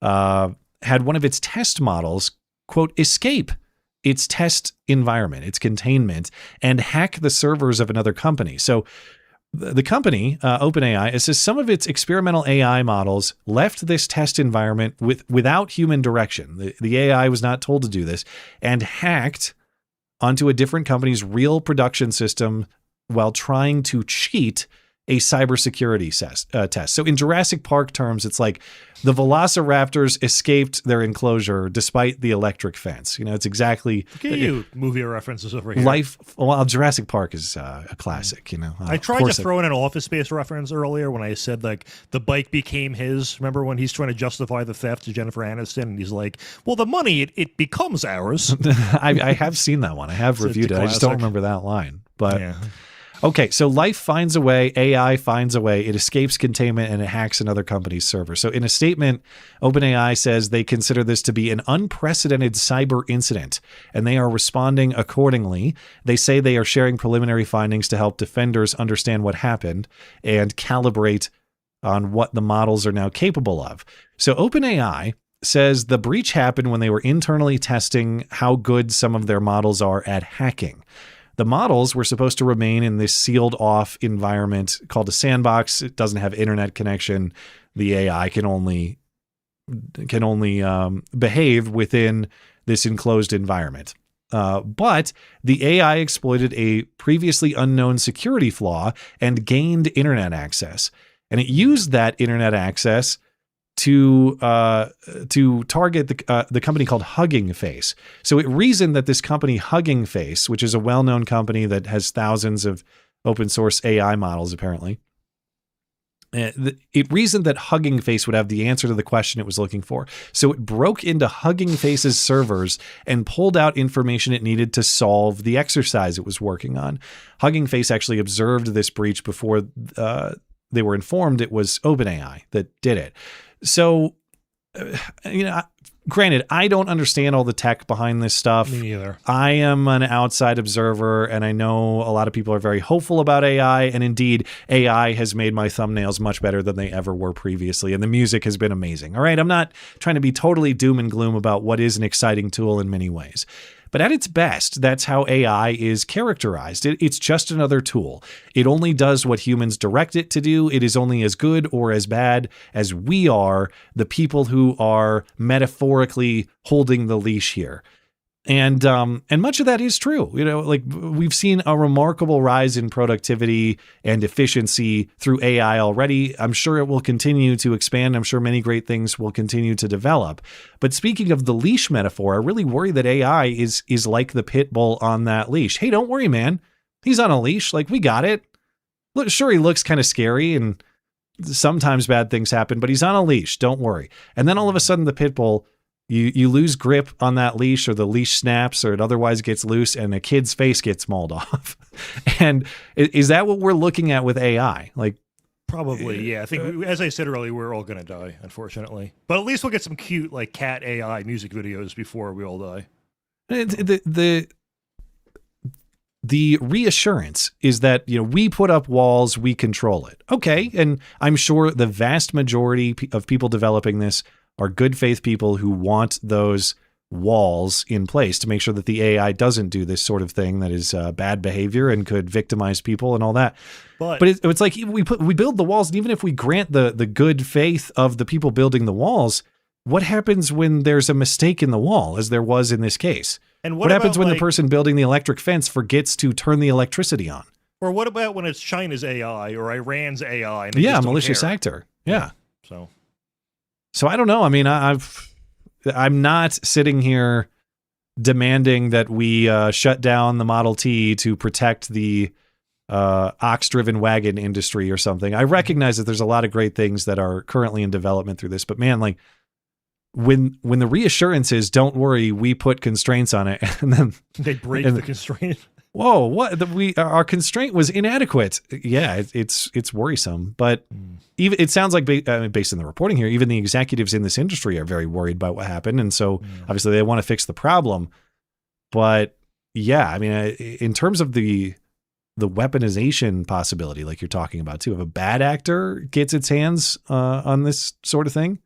had one of its test models, quote, escape its test environment, its containment, and hack the servers of another company. So the company, OpenAI, it says some of its experimental AI models left this test environment without human direction. The AI was not told to do this, and hacked onto a different company's real production system while trying to cheat a cybersecurity test. So in Jurassic Park terms, it's like the velociraptors escaped their enclosure despite the electric fence. You know, it's exactly movie references over here. Well, Jurassic Park is a classic, you know. I tried to throw in an Office Space reference earlier when I said like the bike became his. Remember when he's trying to justify the theft to Jennifer Aniston and he's like, well, the money, it becomes ours. I have seen that one. I have reviewed it. I just don't remember that line. But yeah. Okay, so life finds a way, AI finds a way, it escapes containment, and it hacks another company's server. So in a statement, OpenAI says they consider this to be an unprecedented cyber incident, and they are responding accordingly. They say they are sharing preliminary findings to help defenders understand what happened and calibrate on what the models are now capable of. So OpenAI says the breach happened when they were internally testing how good some of their models are at hacking. The models were supposed to remain in this sealed off environment called a sandbox. It doesn't have internet connection. The AI can only behave within this enclosed environment. But the AI exploited a previously unknown security flaw and gained internet access. And it used that internet access to target the company called Hugging Face. So it reasoned that this company Hugging Face, which is a well-known company that has thousands of open source AI models apparently, it reasoned that Hugging Face would have the answer to the question it was looking for. So it broke into Hugging Face's servers and pulled out information it needed to solve the exercise it was working on. Hugging Face actually observed this breach before they were informed it was OpenAI that did it. So, you know, granted, I don't understand all the tech behind this stuff. Me neither. I am an outside observer, and I know a lot of people are very hopeful about AI. And indeed, AI has made my thumbnails much better than they ever were previously. And the music has been amazing. All right. I'm not trying to be totally doom and gloom about what is an exciting tool in many ways. But at its best, that's how AI is characterized. It's just another tool. It only does what humans direct it to do. It is only as good or as bad as we are, the people who are metaphorically holding the leash here. And much of that is true. You know, like we've seen a remarkable rise in productivity and efficiency through AI already. I'm sure it will continue to expand. I'm sure many great things will continue to develop. But speaking of the leash metaphor, I really worry that AI is like the pit bull on that leash. Hey, don't worry, man. He's on a leash. Like, we got it. Look, sure, he looks kind of scary and sometimes bad things happen, but he's on a leash. Don't worry. And then all of a sudden the pit bull, You lose grip on that leash, or the leash snaps, or it otherwise gets loose, and a kid's face gets mauled off. And is that what we're looking at with AI? Like, probably, yeah. I think, as I said earlier, we're all going to die, unfortunately. But at least we'll get some cute, like, cat AI music videos before we all die. The reassurance is that, you know, we put up walls, we control it. Okay, and I'm sure the vast majority of people developing this are good faith people who want those walls in place to make sure that the AI doesn't do this sort of thing that is bad behavior and could victimize people and all that. But it's like we build the walls, and even if we grant the good faith of the people building the walls, what happens when there's a mistake in the wall, as there was in this case? And what happens when the person building the electric fence forgets to turn the electricity on? Or what about when it's China's AI or Iran's AI? And yeah, malicious actor. Yeah. So I don't know. I mean, I'm not sitting here demanding that we shut down the Model T to protect the ox-driven wagon industry or something. I recognize that there's a lot of great things that are currently in development through this, but man, like when the reassurance is, don't worry, we put constraints on it, and then they break the constraint. Whoa, what? Our constraint was inadequate. Yeah, it's worrisome. But even it sounds like, based on the reporting here, even the executives in this industry are very worried about what happened, and so obviously they want to fix the problem. But yeah, I mean, in terms of the weaponization possibility, like you're talking about too, if a bad actor gets its hands on this sort of thing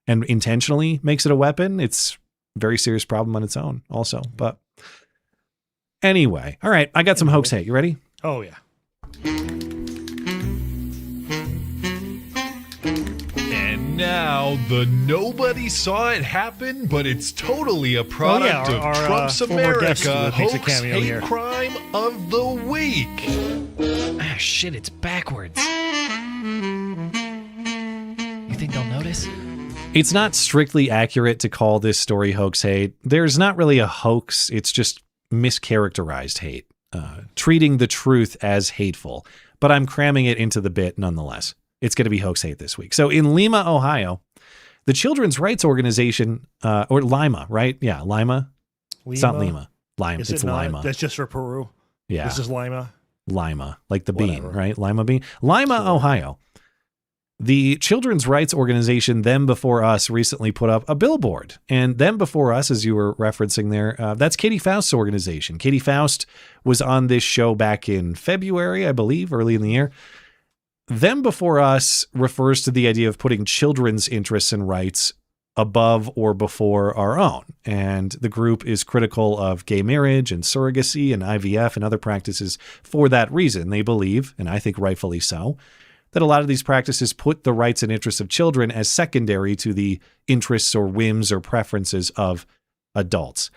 and intentionally makes it a weapon, it's a very serious problem on its own also. But anyway, all right, I got some hoax hate. You ready? Oh, yeah. And now the nobody saw it happen, but it's totally a product of Trump's America hoax hate here. crime of the week. Ah, shit, it's backwards. You think they'll notice? It's not strictly accurate to call this story hoax hate. There's not really a hoax. It's just mischaracterized hate, treating the truth as hateful. But I'm cramming it into the bit nonetheless. It's going to be hoax hate this week. So in Lima, Ohio, the children's rights organization, or Lima, right? Yeah, Lima. It's not Lima. Lima. It's Lima. That's just for Peru. Yeah. This is Lima. Lima, like the bean, right? Lima bean. Lima, Ohio. The children's rights organization Them Before Us recently put up a billboard. And Them Before Us, as you were referencing there, that's Katie Faust's organization. Katie Faust was on this show back in February, I believe, early in the year. Them Before Us refers to the idea of putting children's interests and rights above or before our own. And the group is critical of gay marriage and surrogacy and IVF and other practices for that reason. They believe, and I think rightfully so, that a lot of these practices put the rights and interests of children as secondary to the interests or whims or preferences of adults.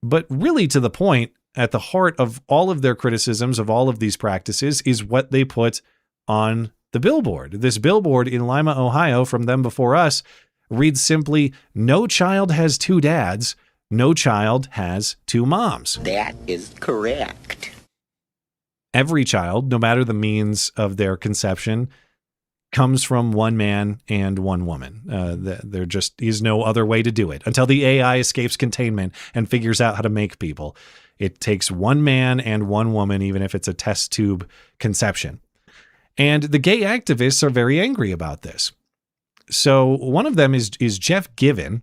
But really, to the point, at the heart of all of their criticisms of all of these practices is what they put on the billboard. This billboard in Lima, Ohio, from Them Before Us, reads simply, "No child has two dads. No child has two moms." That is correct. Every child, no matter the means of their conception, comes from one man and one woman. There just is no other way to do it. Until the AI escapes containment and figures out how to make people, it takes one man and one woman, even if it's a test tube conception. And the gay activists are very angry about this. So one of them is Jeff Given.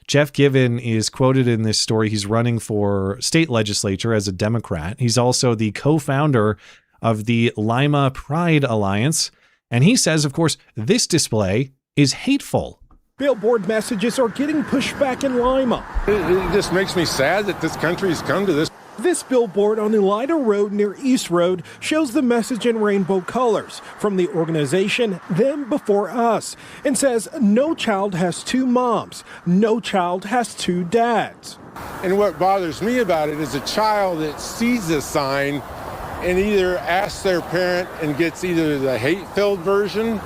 Jeff Given is quoted in this story. He's running for state legislature as a Democrat. He's also the co-founder of the Lima Pride Alliance. And he says, of course, this display is hateful. Billboard messages are getting pushed back in Lima. It just makes me sad that this country has come to this. This billboard on Elida Road near East Road shows the message in rainbow colors from the organization Them Before Us and says no child has two moms, no child has two dads. And what bothers me about it is a child that sees this sign and either asks their parent and gets either the hate-filled version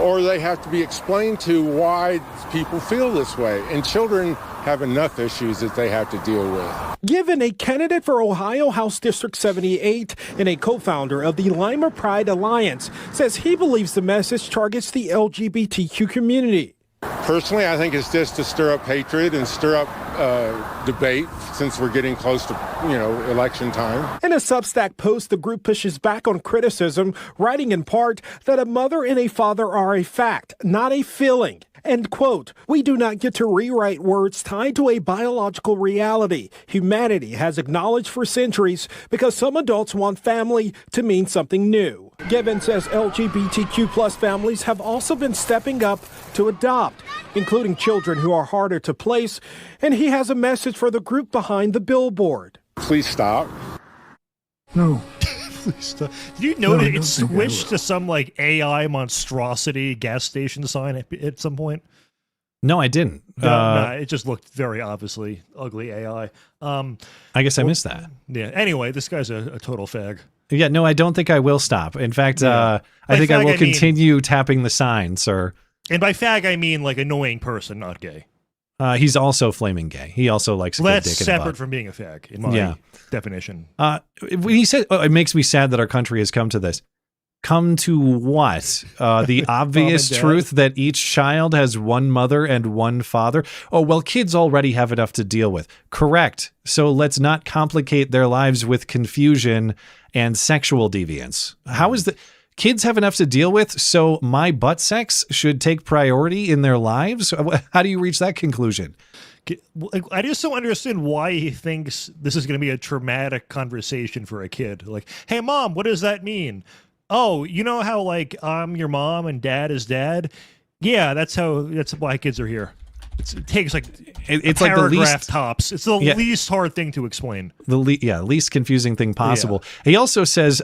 or they have to be explained to why people feel this way. And children have enough issues that they have to deal with. Given a candidate for Ohio House District 78 and a co-founder of the Lima Pride Alliance, says he believes the message targets the LGBTQ community. Personally, I think it's just to stir up hatred and stir up debate since we're getting close to, election time. In a Substack post, the group pushes back on criticism, writing in part that a mother and a father are a fact, not a feeling. And quote, "We do not get to rewrite words tied to a biological reality humanity has acknowledged for centuries because some adults want family to mean something new." Given says LGBTQ plus families have also been stepping up to adopt, including children who are harder to place, and he has a message for the group behind the billboard. Please stop. No. Did you notice it switched to some like AI monstrosity gas station sign at some point? No, I didn't. No, it just looked very obviously ugly AI. I guess I missed that. Yeah. Anyway, this guy's a total fag. Yeah, no, I don't think I will stop. In fact, I think I will continue tapping the sign, sir. And by fag, I mean like annoying person, not gay. He's also flaming gay. He also likes a good That's dick in the separate butt. from being a fag, in my definition. When he said, it makes me sad that our country has come to this. Come to what? The obvious truth that each child has one mother and one father? Oh, well, kids already have enough to deal with. Correct. So let's not complicate their lives with confusion and sexual deviance. How is that? Kids have enough to deal with, so my butt sex should take priority in their lives? How do you reach that conclusion? I just don't understand why he thinks this is going to be a traumatic conversation for a kid. Like, hey, Mom, what does that mean? Oh, you know how, like, I'm your mom and Dad is Dad? Yeah, that's why kids are here. It takes, like, it's like the least tops. It's the least hard thing to explain. Least confusing thing possible. Yeah. He also says...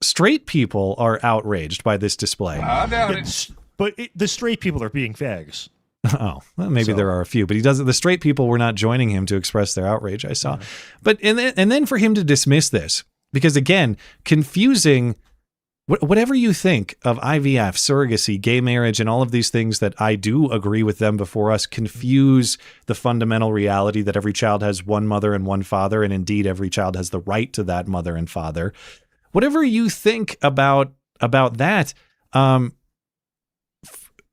straight people are outraged by this display. I doubt it. But the straight people are being fags. Oh, well, maybe there are a few, but he doesn't. The straight people were not joining him to express their outrage. I saw, but and then for him to dismiss this, because again, confusing whatever you think of IVF, surrogacy, gay marriage, and all of these things that I do agree with them before us, confuse the fundamental reality that every child has one mother and one father, and indeed every child has the right to that mother and father. Whatever you think about that.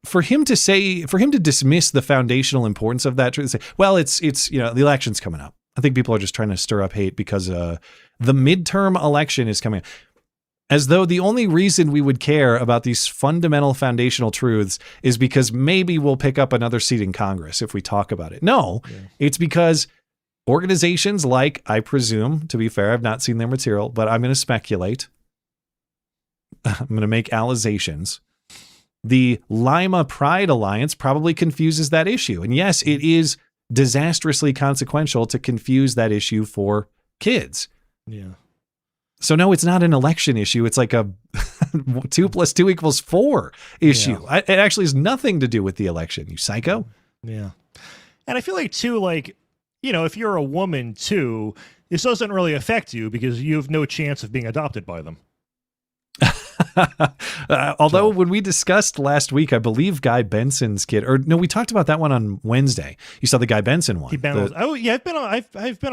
For him to dismiss the foundational importance of that truth, say, well, it's the election's coming up. I think people are just trying to stir up hate because the midterm election is coming up. As though the only reason we would care about these fundamental foundational truths is because maybe we'll pick up another seat in Congress if we talk about it. No, it's because organizations like, I presume, to be fair, I've not seen their material, but I'm going to speculate. I'm going to make allegations. The Lima Pride Alliance probably confuses that issue. And yes, it is disastrously consequential to confuse that issue for kids. Yeah. So no, it's not an election issue. It's like a 2 + 2 = 4 issue. Yeah. It actually has nothing to do with the election. You psycho? Yeah. And I feel like too, like, if you're a woman too, this doesn't really affect you because you have no chance of being adopted by them. Although when we discussed last week, I believe Guy Benson's kid, or no, we talked about that one on Wednesday. You saw the Guy Benson one. I've been on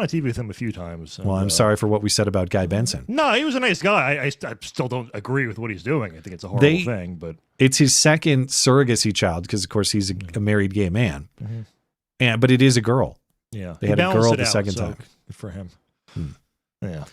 TV with him a few times. Well, I'm sorry for what we said about Guy Benson. No, he was a nice guy. I still don't agree with what he's doing. I think it's a horrible thing, but it's his second surrogacy child because, of course, he's a married gay man. But it is a girl. Yeah, they had a girl the second time. Good for him. Yeah.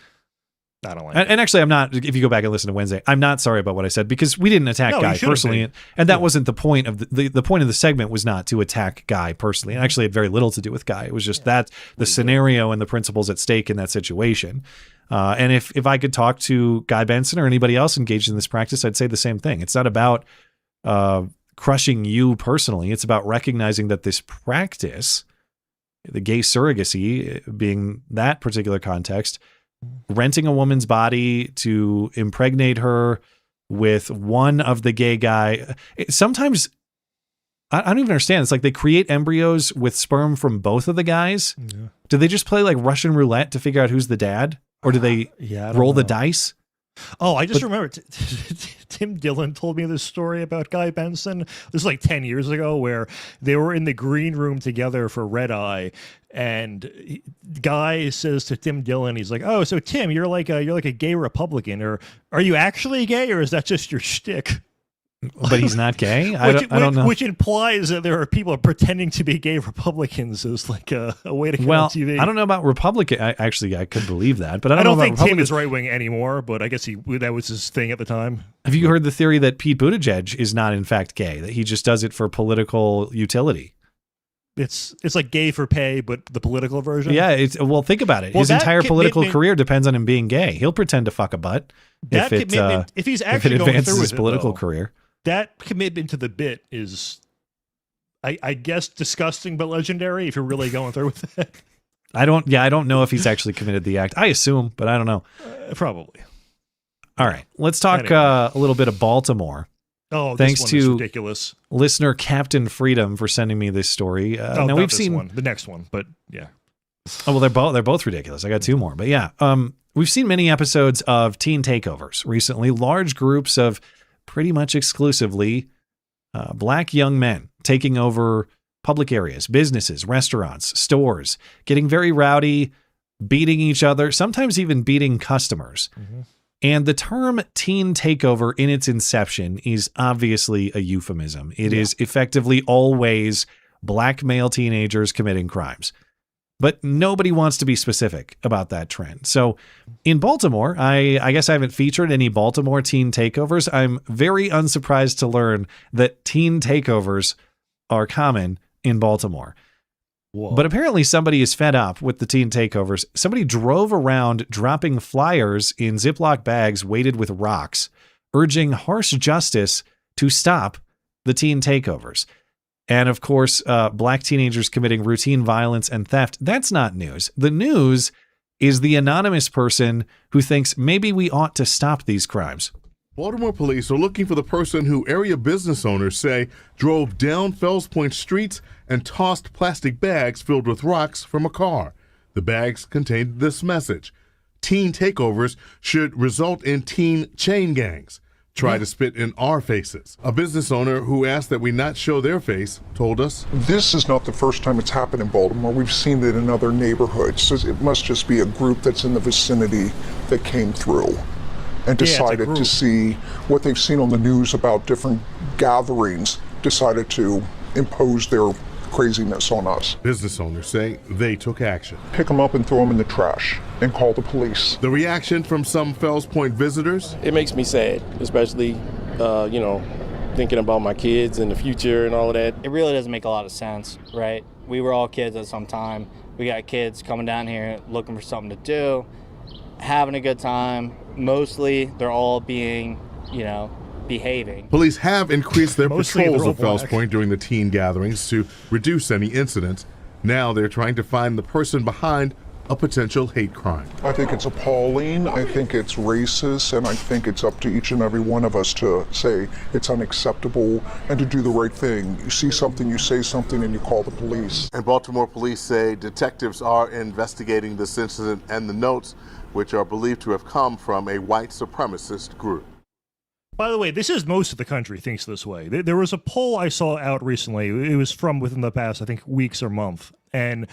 I don't like it. And actually, I'm not, if you go back and listen to Wednesday, I'm not sorry about what I said because we didn't attack Guy personally. And that wasn't the point of the point of the segment was not to attack Guy personally. It actually had very little to do with Guy. It was just that the scenario and the principles at stake in that situation. And if I could talk to Guy Benson or anybody else engaged in this practice, I'd say the same thing. It's not about crushing you personally. It's about recognizing that this practice, the gay surrogacy being that particular context, renting a woman's body to impregnate her with one of the gay guy. Sometimes I don't even understand. It's like they create embryos with sperm from both of the guys. Yeah. Do they just play like Russian roulette to figure out who's the dad? Or do they roll the dice? Oh, I just remember Tim Dillon told me this story about Guy Benson. This was like 10 years ago where they were in the green room together for Red Eye. And Guy says to Tim Dillon, he's like, "Oh, so Tim, you're like a gay Republican, or are you actually gay, or is that just your shtick?" But he's not gay. I don't know. Which implies that there are people pretending to be gay Republicans as like a way to get on TV. I don't know about Republican. I could believe that, but I don't know think Tim is right wing anymore. But I guess that was his thing at the time. Have you heard the theory that Pete Buttigieg is not in fact gay? That he just does it for political utility. It's like gay for pay, but the political version. Yeah, think about it. His entire political career depends on him being gay. He'll pretend to fuck a butt if he's actually if it advances going his through political career. That commitment to the bit is, I guess, disgusting but legendary. If you're really going through with it, I don't know if he's actually committed the act. I assume, but I don't know. Probably. All right, let's talk a little bit of Baltimore. Oh, thanks this one to is ridiculous. Listener Captain Freedom for sending me this story. Now we've seen the next one, but yeah. Oh well, they're both ridiculous. I got two more, but yeah, we've seen many episodes of teen takeovers recently. Large groups of pretty much exclusively black young men taking over public areas, businesses, restaurants, stores, getting very rowdy, beating each other, sometimes even beating customers. Mm-hmm. And the term teen takeover in its inception is obviously a euphemism. It is effectively always black male teenagers committing crimes. But nobody wants to be specific about that trend. So in Baltimore, I guess I haven't featured any Baltimore teen takeovers. I'm very unsurprised to learn that teen takeovers are common in Baltimore. Whoa. But apparently somebody is fed up with the teen takeovers. Somebody drove around dropping flyers in Ziploc bags weighted with rocks, urging harsh justice to stop the teen takeovers. And of course, black teenagers committing routine violence and theft. That's not news. The news is the anonymous person who thinks maybe we ought to stop these crimes. Baltimore police are looking for the person who area business owners say drove down Fells Point streets and tossed plastic bags filled with rocks from a car. The bags contained this message: teen takeovers should result in teen chain gangs. Try to spit in our faces. A business owner who asked that we not show their face told us, "This is not the first time it's happened in Baltimore. We've seen it in other neighborhoods. So it must just be a group that's in the vicinity that came through and decided to see what they've seen on the news about different gatherings, decided to impose their craziness on us." Business owners say they took action. Pick them up and throw them in the trash and call the police. The reaction from some Fells Point visitors? It makes me sad, especially, thinking about my kids and the future and all of that. It really doesn't make a lot of sense, right? We were all kids at some time. We got kids coming down here looking for something to do, having a good time. Mostly they're all being, behaving. Police have increased their patrols of Fells Point during the teen gatherings to reduce any incidents. Now they're trying to find the person behind a potential hate crime. I think it's appalling, I think it's racist, and I think it's up to each and every one of us to say it's unacceptable and to do the right thing. You see something, you say something, and you call the police. And Baltimore police say detectives are investigating this incident and the notes, which are believed to have come from a white supremacist group. By the way, this is most of the country thinks this way. There was a poll I saw out recently. It was from within the past, I think, weeks or month. And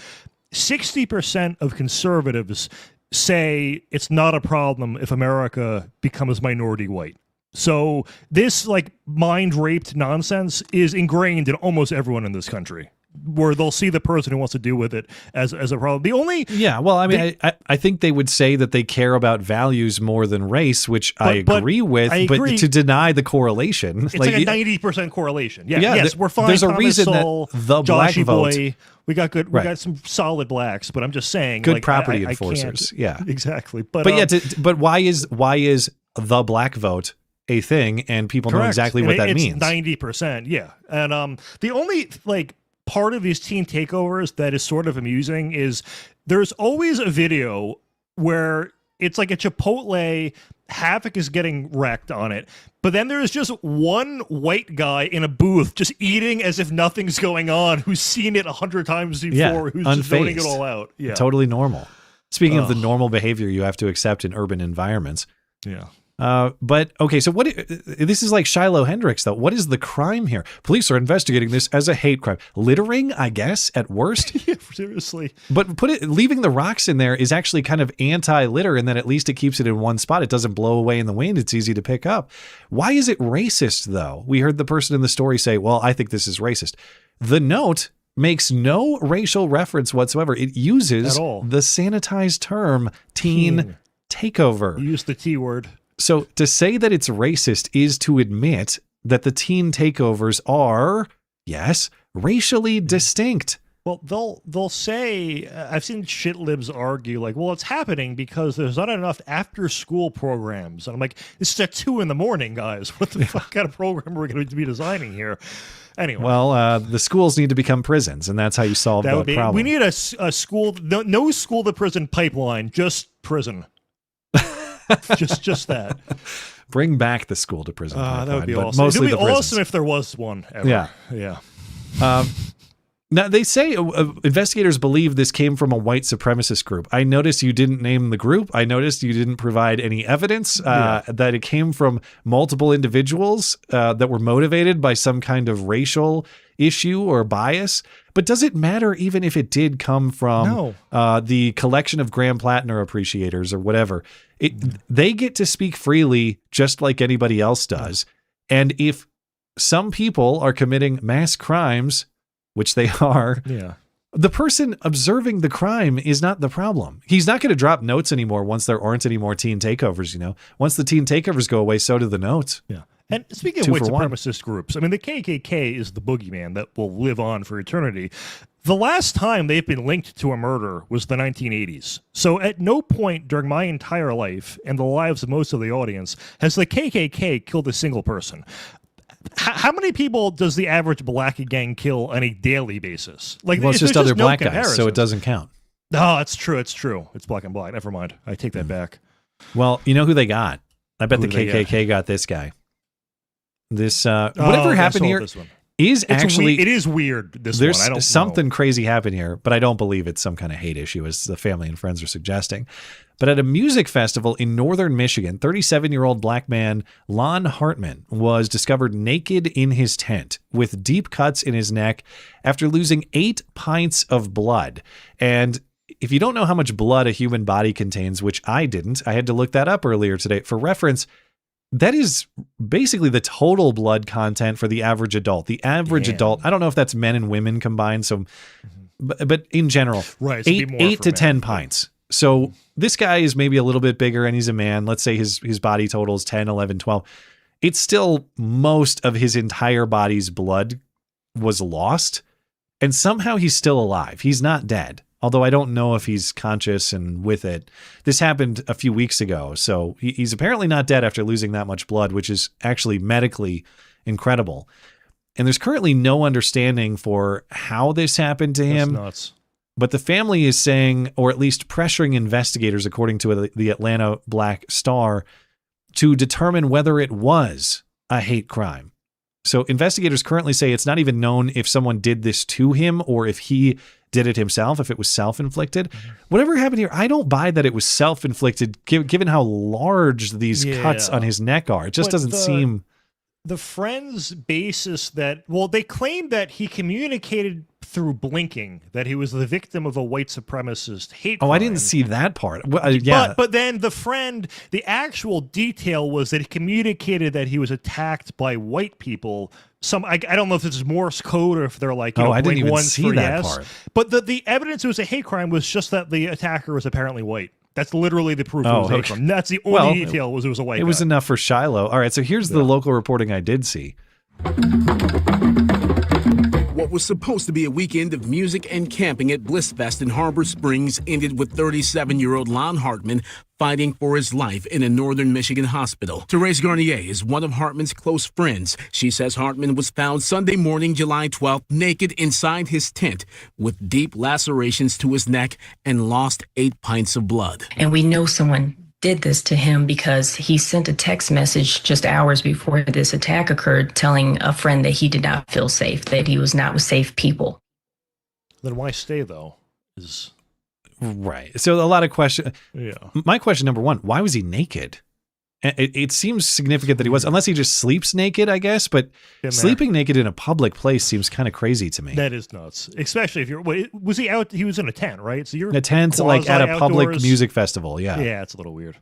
60% of conservatives say it's not a problem if America becomes minority white. So this mind-raped nonsense is ingrained in almost everyone in this country, where they'll see the person who wants to deal with it as a problem. The only... Yeah, well, I mean, I think they would say that they care about values more than race, which I agree with, but to deny the correlation... It's like a 90% correlation. Yeah, yes, we're fine. There's a Thomas reason Sowell, that the black Joshy vote... Boy, we got some solid blacks, but I'm just saying... Good property enforcers, yeah. Exactly. But why is the black vote a thing, and people know exactly what that means? It's 90%, yeah. And the only, part of these teen takeovers that is sort of amusing is there's always a video where it's like a Chipotle, Havoc is getting wrecked on it, but then there's just one white guy in a booth just eating as if nothing's going on, who's seen it 100 times before, who's just voting it all out. Yeah, totally normal. Speaking of the normal behavior you have to accept in urban environments. Yeah. But okay, so this is like Shiloh Hendrix, though. What is the crime here? Police are investigating this as a hate crime. Littering, I guess, at worst. Yeah, seriously. But leaving the rocks in there is actually kind of anti-litter, and then at least it keeps it in one spot. It doesn't blow away in the wind. It's easy to pick up. Why is it racist, though? We heard the person in the story say, well, I think this is racist. The note makes no racial reference whatsoever. It uses the sanitized term teen takeover. You use the T word. So to say that it's racist is to admit that the teen takeovers are, yes, racially distinct. Well, they'll say, I've seen shit libs argue well, it's happening because there's not enough after school programs. And I'm like, this is at 2 a.m, guys. What the fuck kind of program are we going to be designing here? Anyway. Well, the schools need to become prisons, and that's how you solve that problem. We need a school, no school to prison pipeline, just prison. just that. Bring back the school to prison pipeline. That would be but awesome. Mostly it would be awesome if there was one ever. Yeah. Now, they say investigators believe this came from a white supremacist group. I noticed you didn't name the group. I noticed you didn't provide any evidence that it came from multiple individuals that were motivated by some kind of racial issue or bias. But does it matter even if it did come from the collection of Graham Plattner appreciators or whatever? They get to speak freely just like anybody else does. And if some people are committing mass crimes, which they are, the person observing the crime is not the problem. He's not going to drop notes anymore once there aren't any more teen takeovers, Once the teen takeovers go away, so do the notes. Yeah. And speaking of white supremacist groups, I mean, the KKK is the boogeyman that will live on for eternity. The last time they've been linked to a murder was the 1980s. So at no point during my entire life and the lives of most of the audience has the KKK killed a single person. How many people does the average black gang kill on a daily basis? It's just other black guys, so it doesn't count. No, it's true. It's true. It's black and black. Never mind. I take that back. Well, you know who they got? I bet the KKK got this guy. This whatever happened here is actually it is weird. There's something crazy happened here, but I don't believe it's some kind of hate issue, as the family and friends are suggesting. But at a music festival in northern Michigan, 37-year-old black man Lon Hartman was discovered naked in his tent with deep cuts in his neck after losing 8 pints of blood. And if you don't know how much blood a human body contains, which I didn't, I had to look that up earlier today. For reference, that is basically the total blood content for the average adult. The average adult, I don't know if that's men and women combined, so but in general, right, 8 to 10 pints. So this guy is maybe a little bit bigger and he's a man. Let's say his body total is 10, 11, 12. It's still most of his entire body's blood was lost, and somehow he's still alive. He's not dead. Although I don't know if he's conscious and with it. This happened a few weeks ago, so he's apparently not dead after losing that much blood, which is actually medically incredible. And there's currently no understanding for how this happened to him. That's nuts. But the family is saying, or at least pressuring investigators, according to the Atlanta Black Star, to determine whether it was a hate crime. So investigators currently say it's not even known if someone did this to him or if he did it himself, if it was self-inflicted. Whatever happened here, I don't buy that it was self-inflicted, given how large these cuts on his neck are. It just doesn't seem... The friend's basis that, well, they claimed that he communicated through blinking, that he was the victim of a white supremacist hate crime. I didn't see that part. Well, yeah. But then the friend, the actual detail was that he communicated that he was attacked by white people. I don't know if this is Morse code or if they're like, I didn't even see that part. But the evidence it was a hate crime was just that the attacker was apparently white. That's literally the proof it was hate crime. That's the only detail was it was a white guy. It was enough for Shiloh. All right, so here's the local reporting I did see. What was supposed to be a weekend of music and camping at Blissfest in Harbor Springs ended with 37-year-old Lon Hartman fighting for his life in a northern Michigan hospital. Therese Garnier is one of Hartman's close friends. She says Hartman was found Sunday morning, July 12th, naked inside his tent with deep lacerations to his neck and lost 8 pints of blood. And we know someone did this to him because he sent a text message just hours before this attack occurred telling a friend that he did not feel safe, that he was not with safe people. Then why stay, though? Right. So a lot of questions. Yeah. My question number one, why was he naked? It seems significant that he was, unless he just sleeps naked, I guess, but sleeping naked in a public place seems kind of crazy to me. That is nuts. Especially if was he out? He was in a tent, right? So you're a tent, like at a public music festival. Yeah. Yeah, it's a little weird.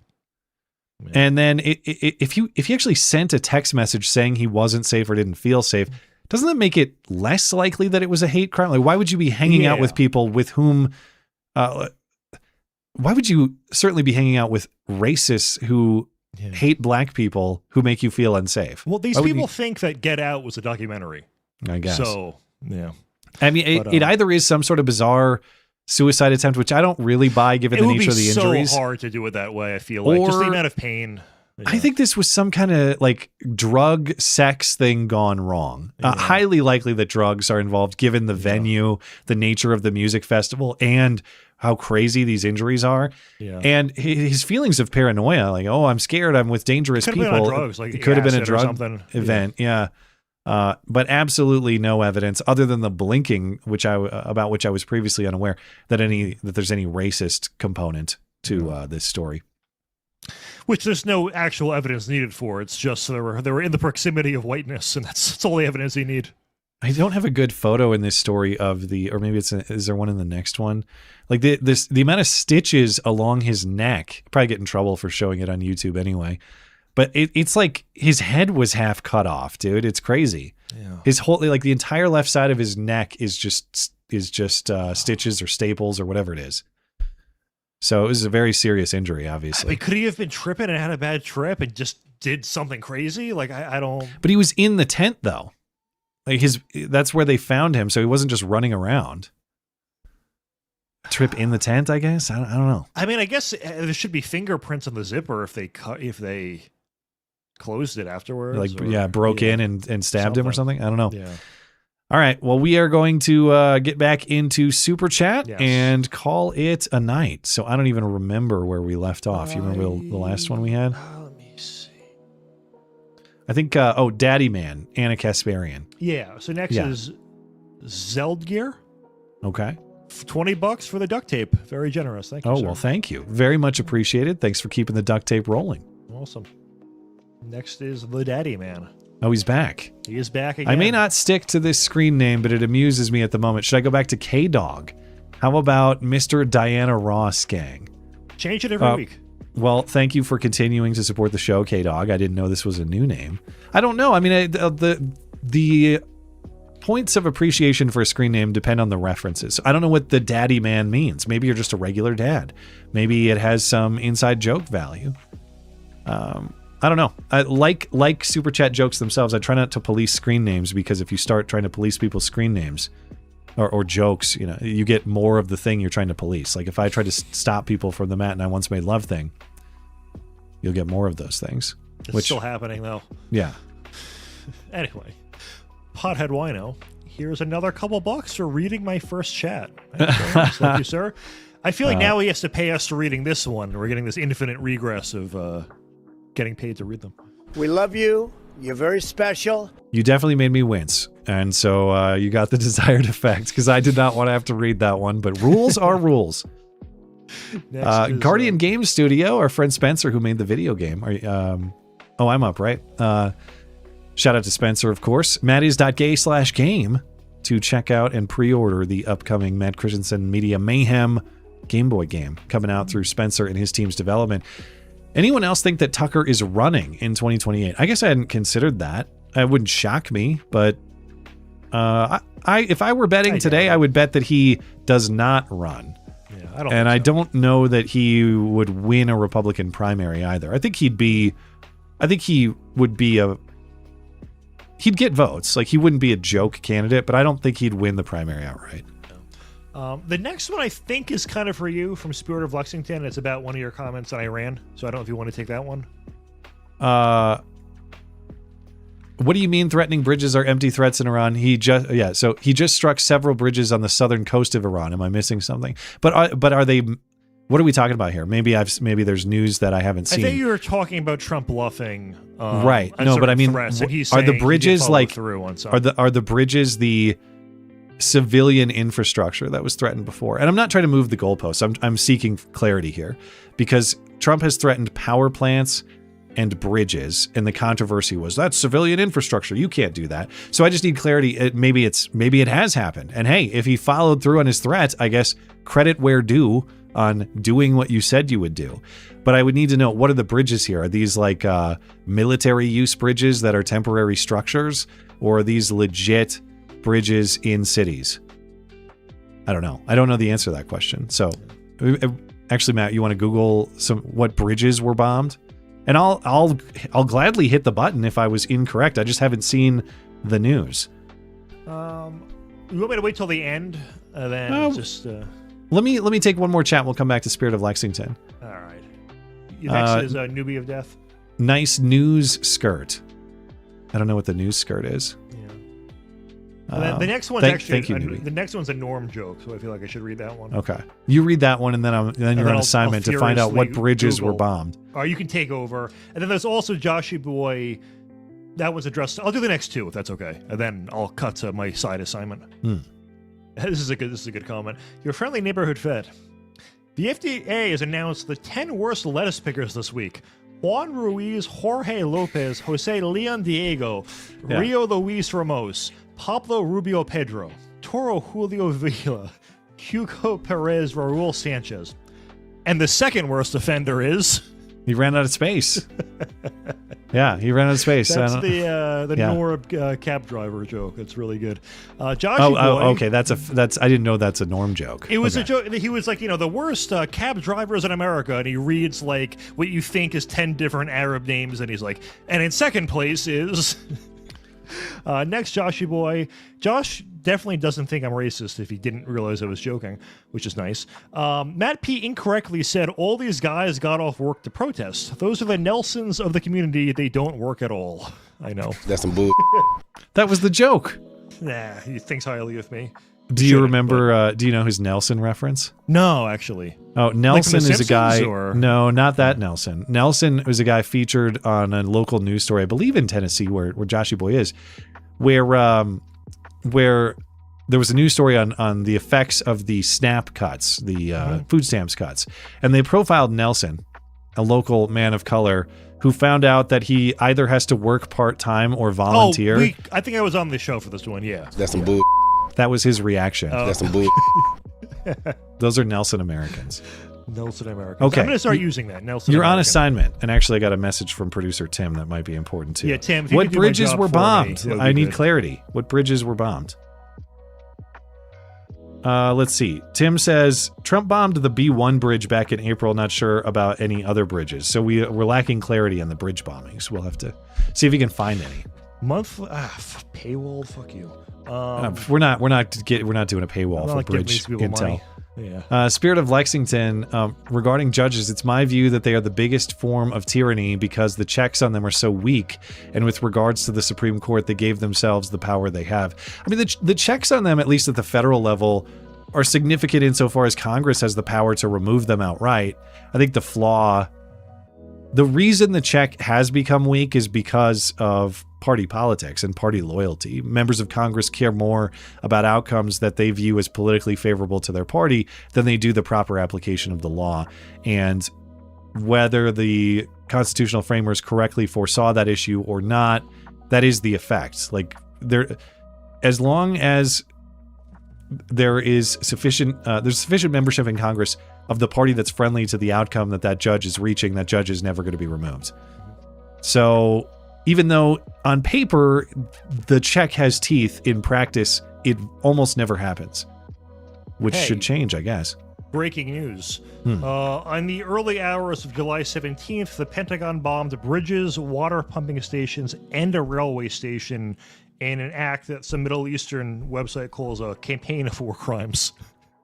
Yeah. And then if he actually sent a text message saying he wasn't safe or didn't feel safe, doesn't that make it less likely that it was a hate crime? Like, why would you be hanging out with people with whom, why would you certainly be hanging out with racists who hate black people who make you feel unsafe? Well, these people think that Get Out was a documentary. I guess. So, yeah. I mean, it either is some sort of bizarre suicide attempt, which I don't really buy given the nature of the injuries. It would be so hard to do it that way, I feel like. Just the amount of pain. Yeah. I think this was some kind of like drug sex thing gone wrong. Highly likely that drugs are involved given the venue, the nature of the music festival, and how crazy these injuries are. Yeah. And his feelings of paranoia, like, oh, I'm scared, I'm with dangerous people. Been on drugs, like it could have been a drug event. Yeah. But absolutely no evidence other than the blinking, about which I was previously unaware, that there's any racist component to this story. Which there's no actual evidence needed for. It's just they were in the proximity of whiteness, and that's all the evidence you need. I don't have a good photo in this story of or maybe is there one in the next one? Like the amount of stitches along his neck. Probably get in trouble for showing it on YouTube anyway. But it's like his head was half cut off, dude. It's crazy. Yeah. His whole, like the entire left side of his neck is just stitches or staples or whatever it is. So it was a very serious injury, obviously. I mean, could he have been tripping and had a bad trip and just did something crazy? Like I don't. But he was in the tent though. Like that's where they found him, so he wasn't just running around. Trip in the tent, I guess. I don't know. I mean, I guess there should be fingerprints on the zipper if they closed it afterwards. Like broke in and stabbed him or something. I don't know. Yeah. All right. Well, we are going to get back into Super Chat and call it a night. So I don't even remember where we left off. You remember the last one we had? Let me see. I think, Daddy Man, Anna Kasparian. Yeah. So next is Zeldgear. Okay. $20 for the duct tape. Very generous. Thank you. Oh, sir. well, thank you. Very much appreciated. Thanks for keeping the duct tape rolling. Awesome. Next is the Daddy Man. Oh, he's back. He is back again. I may not stick to this screen name, but it amuses me at the moment. Should I go back to K-Dog? How about Mr. Diana Ross Gang? Change it every week. Well, thank you for continuing to support the show, K-Dog. I didn't know this was a new name. I don't know. I mean, the points of appreciation for a screen name depend on the references. I don't know what the Daddy Man means. Maybe you're just a regular dad. Maybe it has some inside joke value. I don't know. I like Super Chat jokes themselves. I try not to police screen names, because if you start trying to police people's screen names or jokes, you know, you get more of the thing you're trying to police. Like if I try to stop people from the Matt and I Once Made Love thing, you'll get more of those things. It's still happening though. Yeah. Anyway, Pothead Wino, here's another couple bucks for reading my first chat. Thank you, sir. I feel like now he has to pay us for reading this one. We're getting this infinite regress of getting paid to read them. We love you. You're very special. You definitely made me wince. And so you got the desired effect, because I did not want to have to read that one. But rules are rules. Guardian Game Studio, our friend Spencer, who made the video game. I'm up, right? Shout out to Spencer, of course. Maddies.gay/game to check out and pre-order the upcoming Matt Christiansen Media Mayhem Game Boy game coming out through Spencer and his team's development. Anyone else think that Tucker is running in 2028? I guess I hadn't considered that. It wouldn't shock me, but if I were betting today, I would bet that he does not run. Yeah, I don't know that he would win a Republican primary either. I think he would be he'd get votes. Like, he wouldn't be a joke candidate, but I don't think he'd win the primary outright. The next one I think is kind of for you, from Spirit of Lexington. It's about one of your comments on Iran, so I don't know if you want to take that one. What do you mean threatening bridges are empty threats in Iran? He just struck several bridges on the southern coast of Iran. Am I missing something? But are they? What are we talking about here? Maybe there's news that I haven't seen. I think you were talking about Trump bluffing. Right. No, but I mean, threats, and he's are the saying bridges like through on some. are the bridges the civilian infrastructure that was threatened before? And I'm not trying to move the goalposts. I'm seeking clarity here, because Trump has threatened power plants and bridges, and the controversy was that's civilian infrastructure. You can't do that. So I just need clarity. Maybe it has happened. And hey, if he followed through on his threats, I guess credit where due on doing what you said you would do. But I would need to know, what are the bridges here? Are these like military use bridges that are temporary structures, or are these legit bridges in cities? I don't know. I don't know the answer to that question. So actually, Matt, you want to Google what bridges were bombed? And I'll gladly hit the button if I was incorrect. I just haven't seen the news. You want me to wait till the end? Let me take one more chat. We'll come back to Spirit of Lexington. All right. Next is Newbie of Death. Nice news skirt. I don't know what the news skirt is. Yeah. The next one's the next one's a Norm joke, so I feel like I should read that one. Okay, you read that one, and then you're on assignment to find out what bridges were bombed. You can take over, and then there's also Joshy Boy. That was addressed. I'll do the next two if that's okay, and then I'll cut to my side assignment. This is a good comment. Your friendly neighborhood vet. The FDA has announced the 10 worst lettuce pickers this week. Juan Ruiz, Jorge Lopez, Jose Leon Diego, Rio Luis Ramos, Pablo Rubio Pedro, Toro Julio Villa, Hugo Perez, Raul Sanchez. And the second worst offender is... He ran out of space. Yeah, he ran out of space. That's the Norm cab driver joke. It's really good. Joshy Boy. Okay. That's I didn't know that's a Norm joke. It was a joke. He was like, the worst cab drivers in America, and he reads like what you think is 10 different Arab names, and he's like, and in second place is... Next, Joshy Boy. Josh definitely doesn't think I'm racist if he didn't realize I was joking, which is nice. Matt P. incorrectly said all these guys got off work to protest. Those are the Nelsons of the community. They don't work at all. I know. That's some bull. That was the joke. Nah, he thinks highly of me. Do you remember, do you know his Nelson reference? No, actually. Oh, Nelson like is a guy. Or? No, not that Nelson. Nelson was a guy featured on a local news story, I believe in Tennessee, where Joshy Boy is, where there was a news story on the effects of the SNAP cuts, the food stamps cuts, and they profiled Nelson, a local man of color, who found out that he either has to work part-time or volunteer. Oh, I think I was on the show for this one. Yeah, that's some bull. That was his reaction. That's some bull. Those are Nelson Americans. Nelson Americans. Okay. I'm going to start using that. Nelson You're American. on assignment, and actually I got a message from producer Tim that might be important too. Yeah, Tim, if you what could do my bridges job were for bombed? me, I need good. clarity. What bridges were bombed? Let's see. Tim says Trump bombed the B1 bridge back in April. Not sure about any other bridges. So we're lacking clarity on the bridge bombings. We'll have to see if we can find any. Paywall. Fuck you. We're not doing a paywall for like giving bridge these people intel. money. Yeah. Spirit of Lexington, regarding judges, it's my view that they are the biggest form of tyranny because the checks on them are so weak. And with regards to the Supreme Court, they gave themselves the power they have. I mean, the checks on them, at least at the federal level, are significant insofar as Congress has the power to remove them outright. I think the reason the check has become weak is because of party politics and party loyalty. Members of Congress care more about outcomes that they view as politically favorable to their party than they do the proper application of the law. And whether the constitutional framers correctly foresaw that issue or not, that is the effect. Like, as long as there is there's sufficient membership in Congress of the party that's friendly to the outcome that judge is reaching, that judge is never going to be removed. So even though on paper the check has teeth, in practice it almost never happens, which should change, I guess. Breaking news. On the early hours of July 17th, the Pentagon bombed bridges, water pumping stations, and a railway station in an act that some Middle Eastern website calls a campaign of war crimes.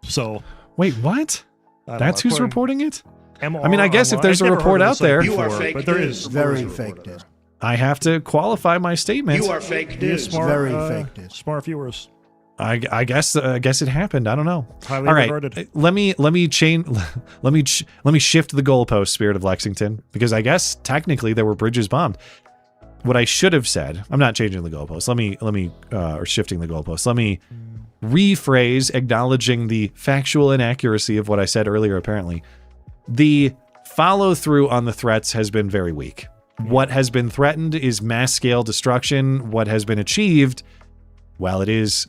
So, wait, what? That's who's reporting it? MR I mean, I guess if there's a report out there, You are fake but there news. is Very fake news. I have to qualify my statement. You are fake news. Smart, Very fake news. Smart viewers. I guess it happened. I don't know. Highly All right, regarded. let me shift the goalpost, Spirit of Lexington, because I guess technically there were bridges bombed. What I should have said, I'm not changing the goalpost. Or shifting the goalpost. Let me rephrase, acknowledging the factual inaccuracy of what I said earlier. Apparently, the follow through on the threats has been very weak. What has been threatened is mass scale destruction. What has been achieved, while it is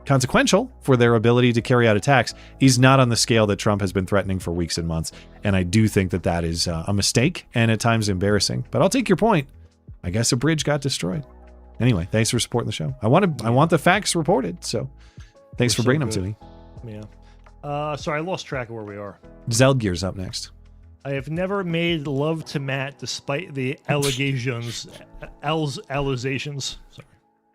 consequential for their ability to carry out attacks, is not on the scale that Trump has been threatening for weeks and months. And I do think that is a mistake and at times embarrassing. But I'll take your point. I guess a bridge got destroyed. Anyway, thanks for supporting the show. I want the facts reported. So thanks for bringing them to me. Yeah. Sorry, I lost track of where we are. Zeldgear's up next. I have never made love to Matt despite the allegations. Sorry.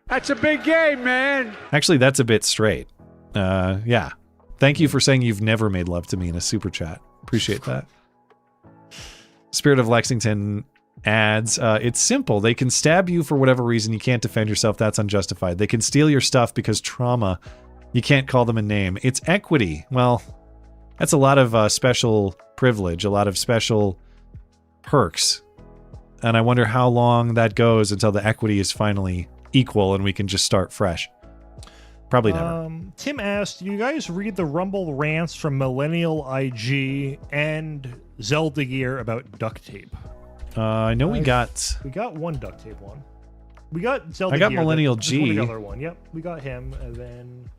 That's a big game, man. Actually, that's a bit straight. Yeah. Thank you for saying you've never made love to me in a super chat. Appreciate that. Spirit of Lexington adds, it's simple. They can stab you for whatever reason. You can't defend yourself. That's unjustified. They can steal your stuff because trauma. You can't call them a name. It's equity. Well, that's a lot of special privilege, a lot of special perks. And I wonder how long that goes until the equity is finally equal and we can just start fresh. Probably never. Tim asked, do you guys read the Rumble rants from Millennial IG and Zelda Gear about duct tape? I know we got one duct tape one. We got Zelda I got Gear, Millennial that's G. The other one. Yep, we got him, and then...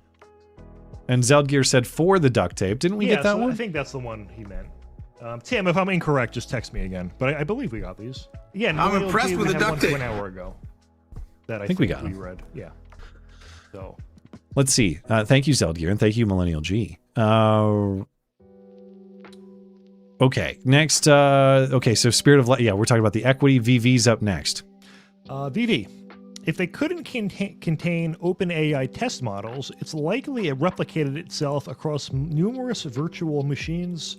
And Zeldgear said for the duct tape. Didn't we get that one? I think that's the one he meant. Tim, if I'm incorrect, just text me again. But I believe we got these. Yeah, I'm impressed with the duct tape. An hour ago. That I think we got we them. read. Yeah. So... Let's see. Thank you, Zeldgear, and thank you, Millennial G. Okay, next. So Spirit of we're talking about the equity. VV's up next. VV, if they couldn't contain OpenAI test models, it's likely it replicated itself across numerous virtual machines.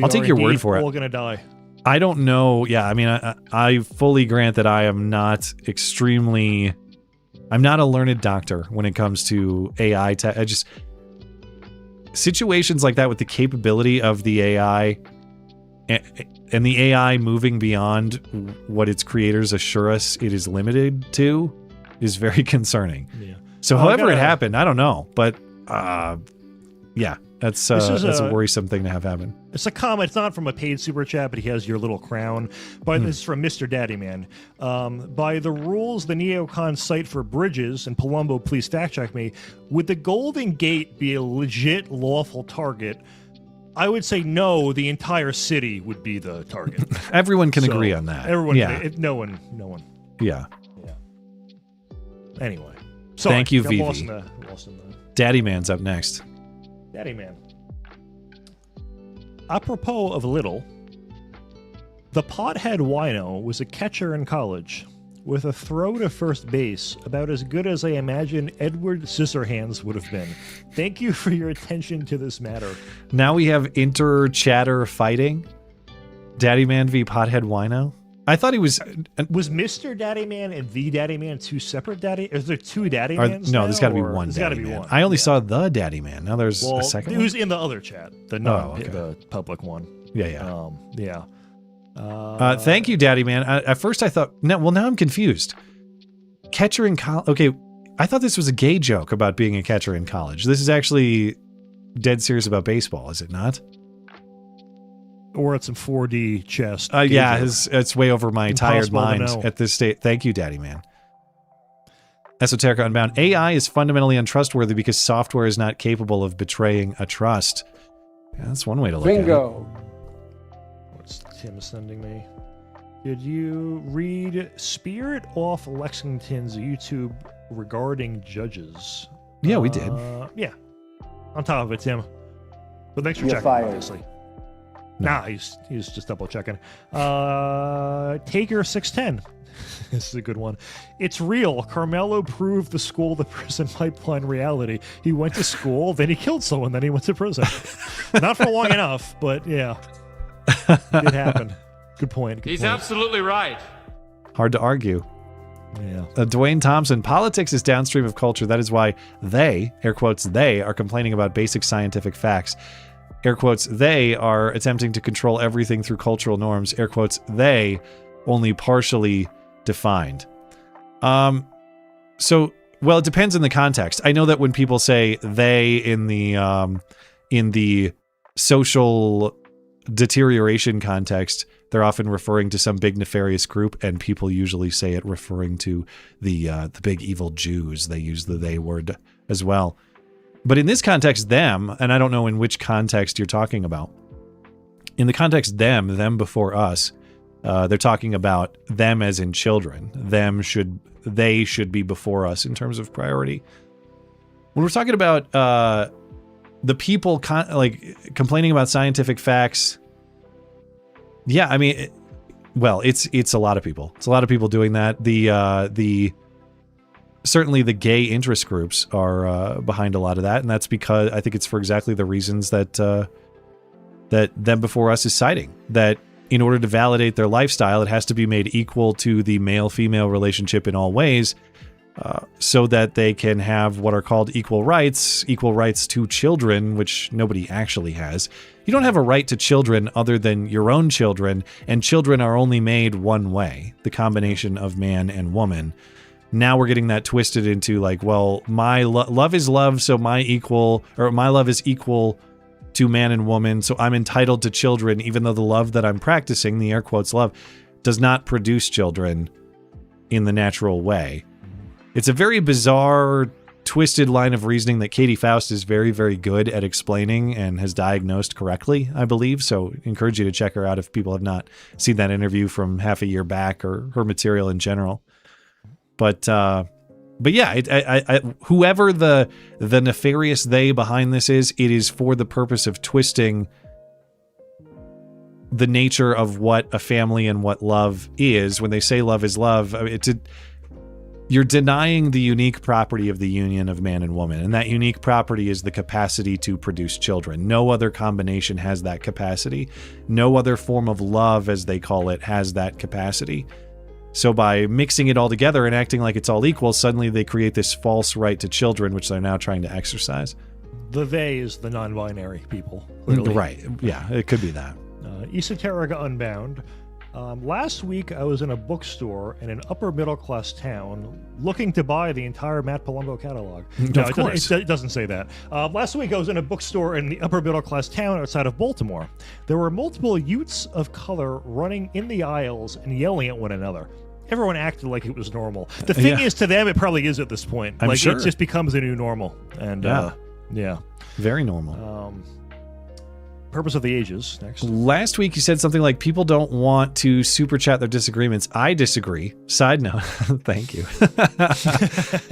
I'll take your word for it. We're all gonna die. I don't know. Yeah, I mean, I fully grant that I am not extremely I'm not a learned doctor when it comes to AI. Situations like that with the capability of the AI and the AI moving beyond what its creators assure us it is limited to is very concerning. Yeah. So however it happened, I don't know. But yeah, that's a worrisome thing to have happen. It's a comment. It's not from a paid super chat, but he has your little crown. But this is from Mr. Daddy Man. By the rules the neocons cite for bridges, and Palumbo, please fact check me, would the Golden Gate be a legit lawful target? I would say no. The entire city would be the target. Everyone can agree on that. Everyone. Yeah. No one. Yeah. Anyway. Sorry, thank you, got Vivi. lost in the- Daddy Man's up next. Daddy Man. Apropos of little, the pothead wino was a catcher in college with a throw to first base about as good as I imagine Edward Scissorhands would have been. Thank you for your attention to this matter. Now we have inter-chatter fighting. Daddy Man v. Pothead Wino. I thought he was... Was Mr. Daddy Man and the Daddy Man two separate Daddy... Is there two Daddy Mans No, now, there's got to be or- one There's Daddy gotta be Man. one. I only saw the Daddy Man. Now there's a second It one? was in the other chat. The the public one. Yeah. Yeah. Thank you, Daddy Man. At first I thought... now I'm confused. Catcher in college... Okay, I thought this was a gay joke about being a catcher in college. This is actually dead serious about baseball, is it not? Or it's some 4D chess. Yeah, it's way over my tired Impossible to mind know. at this state. Thank you, Daddy Man. Esoteric Unbound. AI is fundamentally untrustworthy because software is not capable of betraying a trust. Yeah, that's one way to look at it. What's Tim sending me? Did you read Spirit off Lexington's YouTube regarding judges? Yeah, we did. Yeah. On top of it, Tim. But thanks for You're checking, fired. obviously. Nah, he's just double checking. Taker 610. This is a good one. It's real. Carmelo proved the school the prison pipeline reality. He went to school, then he killed someone, then he went to prison. Not for long enough, but yeah. It happened. Good point. He's absolutely right. Hard to argue. Yeah. Dwayne Thompson. Politics is downstream of culture. That is why they, air quotes, they are complaining about basic scientific facts. Air quotes, they are attempting to control everything through cultural norms. Air quotes, they only partially defined. So, well, it depends on the context. I know that when people say they in the social deterioration context, they're often referring to some big nefarious group, and people usually say it referring to the big evil Jews. They use the they word as well. But in this context, them, and I don't know in which context you're talking about. In the context them before us, they're talking about them as in children. They should be before us in terms of priority. When we're talking about the people complaining about scientific facts, yeah, I mean, it's a lot of people. It's a lot of people doing that. Certainly the gay interest groups are behind a lot of that, and that's because I think it's for exactly the reasons that them before us is citing. That in order to validate their lifestyle, it has to be made equal to the male-female relationship in all ways, so that they can have what are called equal rights to children, which nobody actually has. You don't have a right to children other than your own children, and children are only made one way, the combination of man and woman. Now we're getting that twisted into like, well, my love is love, so my love is equal to man and woman, so I'm entitled to children, even though the love that I'm practicing, the air quotes love, does not produce children in the natural way. It's a very bizarre, twisted line of reasoning that Katie Faust is very, very good at explaining and has diagnosed correctly, I believe. So I encourage you to check her out if people have not seen that interview from half a year back or her material in general. But yeah, whoever the nefarious they behind this is, it is for the purpose of twisting the nature of what a family and what love is. When they say love is love, you're denying the unique property of the union of man and woman, and that unique property is the capacity to produce children. No other combination has that capacity. No other form of love, as they call it, has that capacity. So by mixing it all together and acting like it's all equal, suddenly they create this false right to children, which they're now trying to exercise. The they is the non-binary people. Clearly. Right. Yeah, it could be that. Esoterica Unbound. Last week, I was in a bookstore in an upper-middle-class town looking to buy the entire Matt Palumbo catalog. No, it doesn't say that. Last week, I was in a bookstore in the upper-middle-class town outside of Baltimore. There were multiple youths of color running in the aisles and yelling at one another. Everyone acted like it was normal. The thing is, to them, it probably is at this point. I'm sure. It just becomes a new normal. And yeah. Very normal. Purpose of the Ages, next. Last week you said something like people don't want to super chat their disagreements. I disagree. Side note, thank you.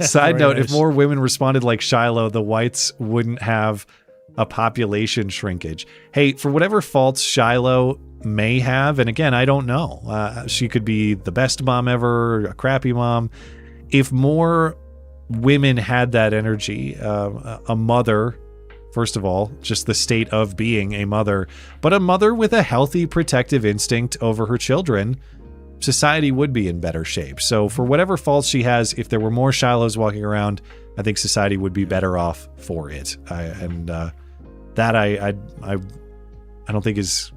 Side note, if more women responded like Shiloh, the whites wouldn't have a population shrinkage. Hey, for whatever faults Shiloh may have, and again, I don't know. She could be the best mom ever, a crappy mom. If more women had that energy, a mother, first of all, just the state of being a mother, but a mother with a healthy protective instinct over her children, society would be in better shape. So for whatever faults she has, if there were more Shilohs walking around, I think society would be better off for it. I don't think is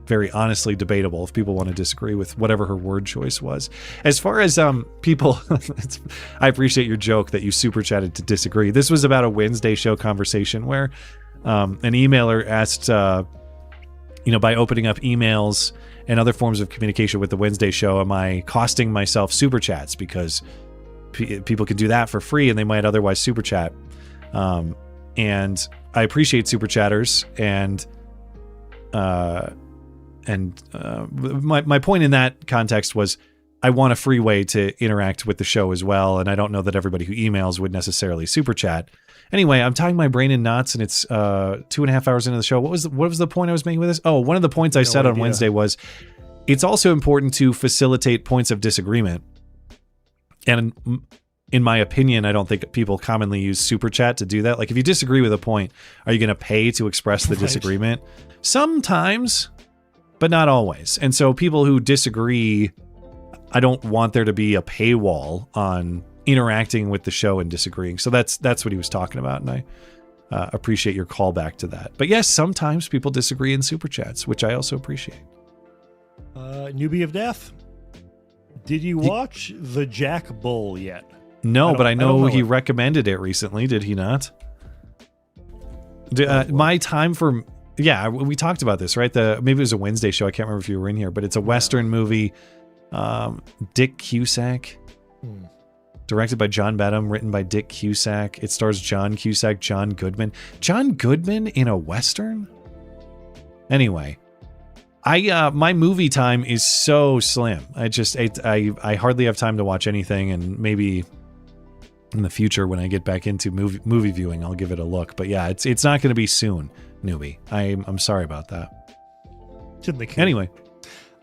very honestly debatable if people want to disagree with whatever her word choice was. As far as people, I appreciate your joke that you super chatted to disagree. This was about a Wednesday show conversation where an emailer asked, by opening up emails and other forms of communication with the Wednesday show, am I costing myself super chats because people can do that for free and they might otherwise super chat. And I appreciate super chatters and my point in that context was I want a free way to interact with the show as well, and I don't know that everybody who emails would necessarily super chat. Anyway, I'm tying my brain in knots, and it's 2.5 hours into the show. What was the point I was making with this? Oh, one of the points I said on Wednesday was it's also important to facilitate points of disagreement. And in my opinion, I don't think people commonly use super chat to do that. Like if you disagree with a point, are you going to pay to express the disagreement? Sometimes, but not always. And so people who disagree, I don't want there to be a paywall on interacting with the show and disagreeing. So that's what he was talking about, and I appreciate your callback to that. But yes, sometimes people disagree in super chats, which I also appreciate. Newbie of Death. Did you watch The Jack Bull yet? No, but I know he recommended it recently. Did he not? My time for... Yeah, we talked about this, right? Maybe it was a Wednesday show. I can't remember if you were in here, but it's a Western movie. Dick Cusack, directed by John Badham, written by Dick Cusack. It stars John Cusack, John Goodman. John Goodman in a Western? Anyway, my movie time is so slim. I hardly have time to watch anything, and maybe in the future when I get back into movie viewing, I'll give it a look. But yeah, it's not going to be soon. Newbie. I'm sorry about that. Anyway,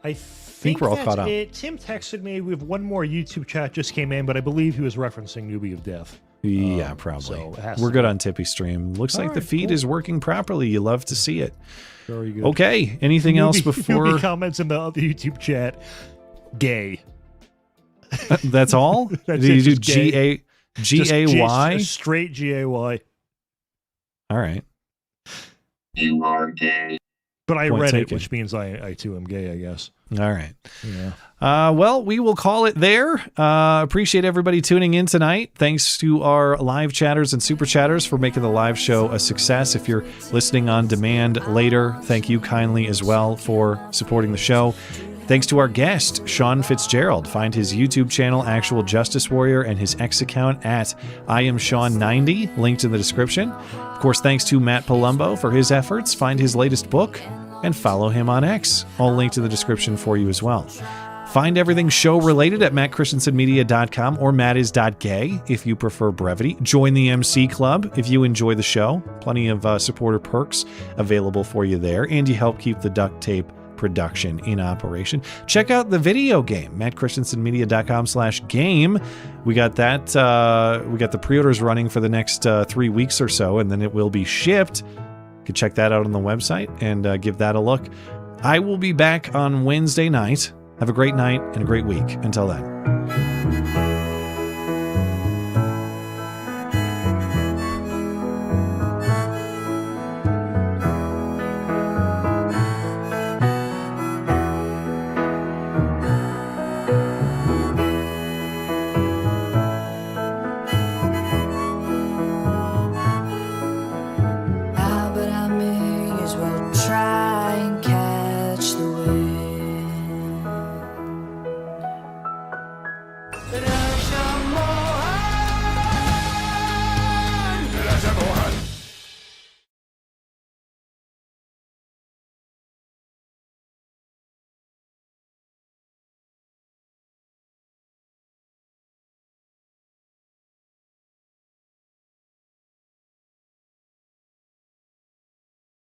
I think we're all caught up. Tim texted me. We have one more YouTube chat just came in, but I believe he was referencing Newbie of Death. Yeah, probably. So we're good on Tippy Stream. Looks like the feed is working properly. You love to see it. Very good. Okay. Anything else before? Newbie comments in the other YouTube chat. Gay. That's all? That's Did you do gay. G-A-Y? Straight G-A-Y. All right. You are gay. But I read it, which means I too am gay, I guess. All right. Yeah. Well, we will call it there. Appreciate everybody tuning in tonight. Thanks to our live chatters and super chatters for making the live show a success. If you're listening on demand later, thank you kindly as well for supporting the show. Thanks to our guest, Sean Fitzgerald. Find his YouTube channel, Actual Justice Warrior, and his X account at IamSean90, linked in the description. Of course, thanks to Matt Palumbo for his efforts. Find his latest book and follow him on X, all linked in the description for you as well. Find everything show-related at mattchristiansenmedia.com or mattis.gay if you prefer brevity. Join the MC Club if you enjoy the show. Plenty of supporter perks available for you there, and you help keep the duct tape production in operation. Check out the video game, mattchristiansenmedia.com/game. We got that. We got the pre-orders running for the next 3 weeks or so, and then it will be shipped. You can check that out on the website and give that a look. I will be back on Wednesday night Have a great night and a great week. Until then.